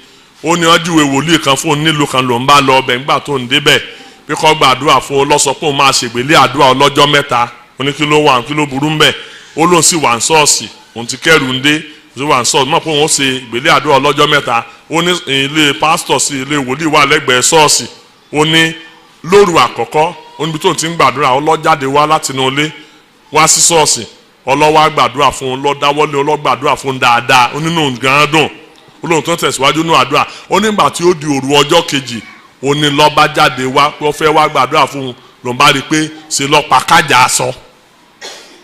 Ó ní ọjúwe wòlíì kan fóun nílùú kan ló ń bá lọ ọbẹ̀ nígbà tó ń débẹ̀ bí kò gbàdúrà fún un. Ló sọ pé òun máa ṣègbélé àdúrà ọlọ́jọ́ mẹ́ta. Ó ní kí ló wà kí ló burú ń bẹ̀. Ó lóun sì wà ń ṣọ́ọ̀ṣì, òun ti kẹ́rù ń dé, ó sì wà ń ṣọ́ọ̀ṣì mọ̀ pé òun ó ṣe ìgbélé àdúrà ọlọ́jọ́ mẹ́ta. Ó ní ilé pásítọ̀ sí ilé wòlíì wà lẹ́gbẹ̀ẹ́ ṣọ́ọ̀ṣì. Ó ní lóru àkọ́kọ́ ó níbi tó ti ń gbàdúrà ó lọ jáde wá láti inú ilé wá sí ṣọ́ọ̀ṣì, ọlọ́wà gbàdúrà fún un, lọ́dáwọ́lé ọlọ́gbàdúrà fún un dáadáa. Ó nínú gan dùn, ó lóun tó ń tẹ̀síwájú nínú àdúrà. Ó nígbà tí ó di òru ọjọ́ kejì, ó ní ló bá jáde wá pé ó fẹ́ wá gbàdúrà fún un. Ló ń bá rí i pé ṣe lọ pàkájà aṣọ,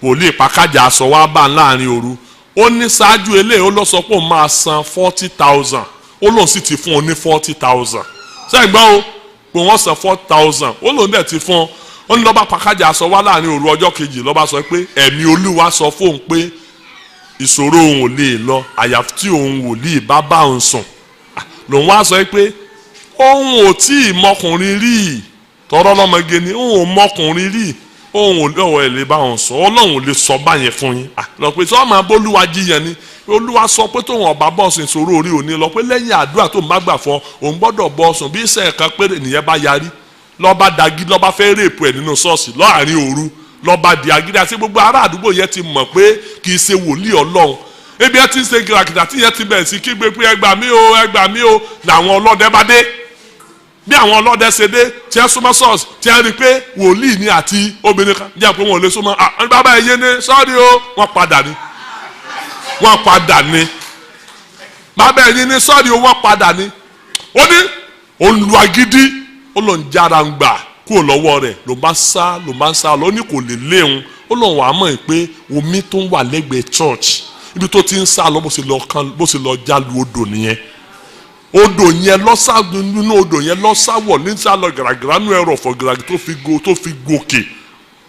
wòlíì pàkájà aṣọ wá bá láàrin òru. Ó ní ṣáájú eléyìí ó lọ sọ pé òun máa san 40,000, ó lóun sì ti fún un ní 40,000. sẹ́yìn gbọ́ o pé wọ́n san 4,000, ó lóun dẹ̀ ti fún un. Ó ní ló bá pàkájà aṣọ wá láàrin òru ọjọ́ kejì, ló bá sọ pé ẹ̀mí Olúwa sọ fóun pé ìṣòro òun ò lè lọ àyàfi tí òun wòlíì bá bá òun sùn. Lòun wá sọ pé òun ò tí ì mọkùnrin rí, tọrọ lọmọge ni òun ò mọkùnrin rí, òun ò lọ́wọ́ ẹ̀ lè bá òun sọ, Ọlọ́run ò lè sọ báyẹn fún yín. Lọ pé tí wọ́n máa bólúwa jiyàn ni Olúwa sọ pé tóun ọba bọ́ọ̀sùn ìṣòro orí òní lọ pé lẹ́yìn àdúrà tó ń bá gbà fọ òun gbọ́dọ̀ bọ́ọ̀sùn bí iṣẹ́ kan péré nìyẹn bá yarí lọ́ba dagi lọ́ba fẹ́ rèpù ẹ̀ nínú ṣọ́ọ̀ṣì láàrin òru lọ́ba di agídí àti gbogbo ará àdúgbò yẹn ti mọ̀ pé kì í ṣe wòlíì Ọlọ́run. Ebi ẹ ti ń ṣe gíràkìtà tí yẹn ti bẹ̀rẹ̀ sí kígbe pé ẹ gbà mí o ẹ gbà mí o làwọn ọlọ́dẹ bá dé. Bí àwọn ọlọ́dẹ ṣe dé tí ẹ súnmọ́ ṣọ́ọ̀ṣì tí ẹ rí i pé wòlíì ni àti obìnrin kan jẹ́ pé wọn ò lè súnmọ́ bàbá ẹ̀yẹ ni sọ́ọ́rì o wọ́n padà ní bàbá ẹ̀yẹ ni sọ́ọ́rì o wọ́n padà ní. Ó ní olùwàgídí ó lọ ń jára ń gbà kúrò lọ́wọ́ rẹ̀ ló bá ń sá lọ. Ó ní kò lè léun, ó lọ wàá mọ̀ pé omi tó ń wà lẹ́gbẹ̀ẹ́ church ibi tó ti ń sá lọ bó ṣe lọ jálu odò nìyẹn. Odò yẹn lọ́sàgbọ́n nínú odò yẹn lọ́sàwọ̀ ní sálọ gàràgàrà nínú ẹ̀rọ ọ̀fọ̀ gàràgà tó fi gòkè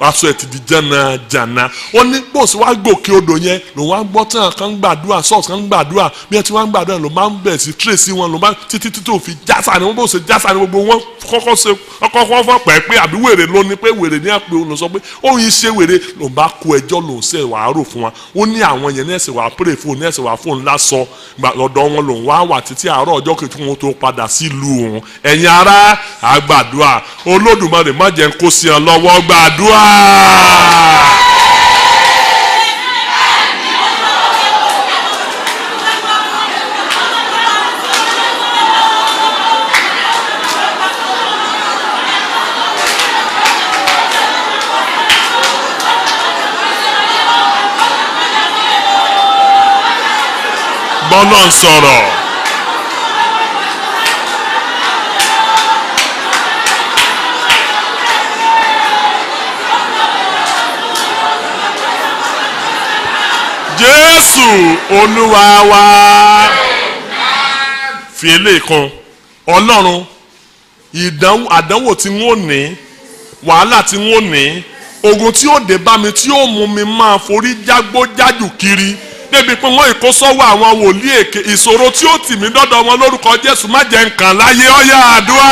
aṣọ ẹ̀ ti di jànàjànà. Ó ní bóòsì wá gòkè odò yẹn lòun wá gbọ́ tí àwọn kan gbàdúrà ṣọ́ọ̀ṣì kan gbàdúrà bí ẹ ti wá ń gbàdúrà ló máa ń bẹ̀ sí tírèsì wọn ló máa títí tó fi jásà ni wọ́n bó ṣe jásà ni gbogbo wọn kọ́kọ́ fọ́ pẹ́ pé àbí wèrè ló ní pé wèrè ní àpè òun ló sọ pé òun yìí ṣe wèrè lòun bá kó ẹjọ́ lòun ṣe wàá rò fún wa. Ó ní àwọn yẹn ní ẹ̀sẹ̀ wàá pèrè fún òun ní ẹ̀sẹ̀ wàá fún òun lásọ lọ́dọ̀ wọn lòun wá wà títí àárọ̀ ọjọ́ kejì wọn tó padà sílùú òun. Ẹ̀yin ará àgbàdúrà Olódùmarè má jẹ́ ń kó sí ọ lọ́wọ́ gbàdúrà. Bọ́lá ń sọ̀rọ̀. Jésù Olúwa wa. Fi eléyìí kan Ọlọ́run àdánwò tí wọ́n ní wàhálà tí wọ́n ní ogun tí ó dé bá mi tí ó mú mi máa forí jágbó jájù kiri débi pé wọ́n ìkó sọ́wọ́ àwọn wòlíì èké ìṣòro tí ó tì mí dọ́dọ̀ wọn lórúkọ Jésù má jẹ́ nǹkan láyé ọ̀yà àdúrà.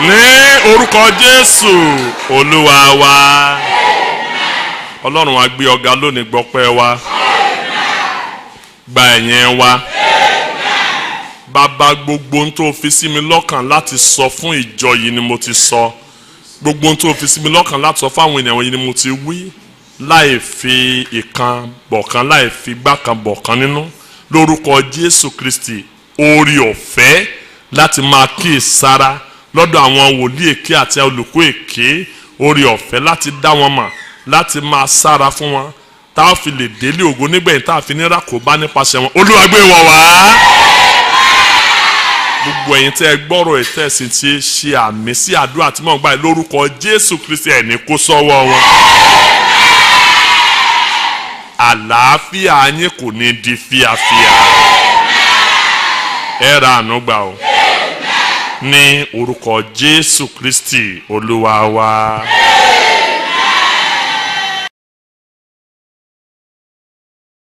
Ní orúkọ Jésù Olúwa wa. Ọlọ́run á gbé ọ̀gá lónìí gbọ́pẹ́ wa. Gba ẹ̀yìn wa. bàbá gbogbo ohun tó fi sí mi lọ́kàn láti sọ fún ìjọ yìí ni mo ti sọ gbogbo ohun tó fi sí mi lọ́kàn láti sọ fáwọn ènìyàn yìí ni mo ti wí láì fi ìkan bọ̀kan láì fi gbákan bọ̀kan nínú lórúkọ Jésù Kristi oore ọ̀fẹ́ láti máa kíyèsára lọ́dọ̀ àwọn wòlíì èké àti olùkọ́ èké oore ọ̀fẹ́ láti dá wọn mọ̀ láti máa sára fún wọn tá a fi lè délé ògo nígbẹ̀yìn tá a fi ní rákòbá nípasẹ̀ wọn Olúwa gbé wọn wá. Gbogbo ẹ̀yin tẹ́ ẹ gbọ́rọ̀ ìtẹ̀sìn tí ṣe àmì sí àdúrà tí mò ń gbà lórúkọ Jésù Kristi ẹni kó sọ́wọ́ wọn. Àlàáfíà yín kò ní di fíafíà. Ẹ ra àánú gbà o. Ní orúkọ Jésù Kristi Olúwa wa.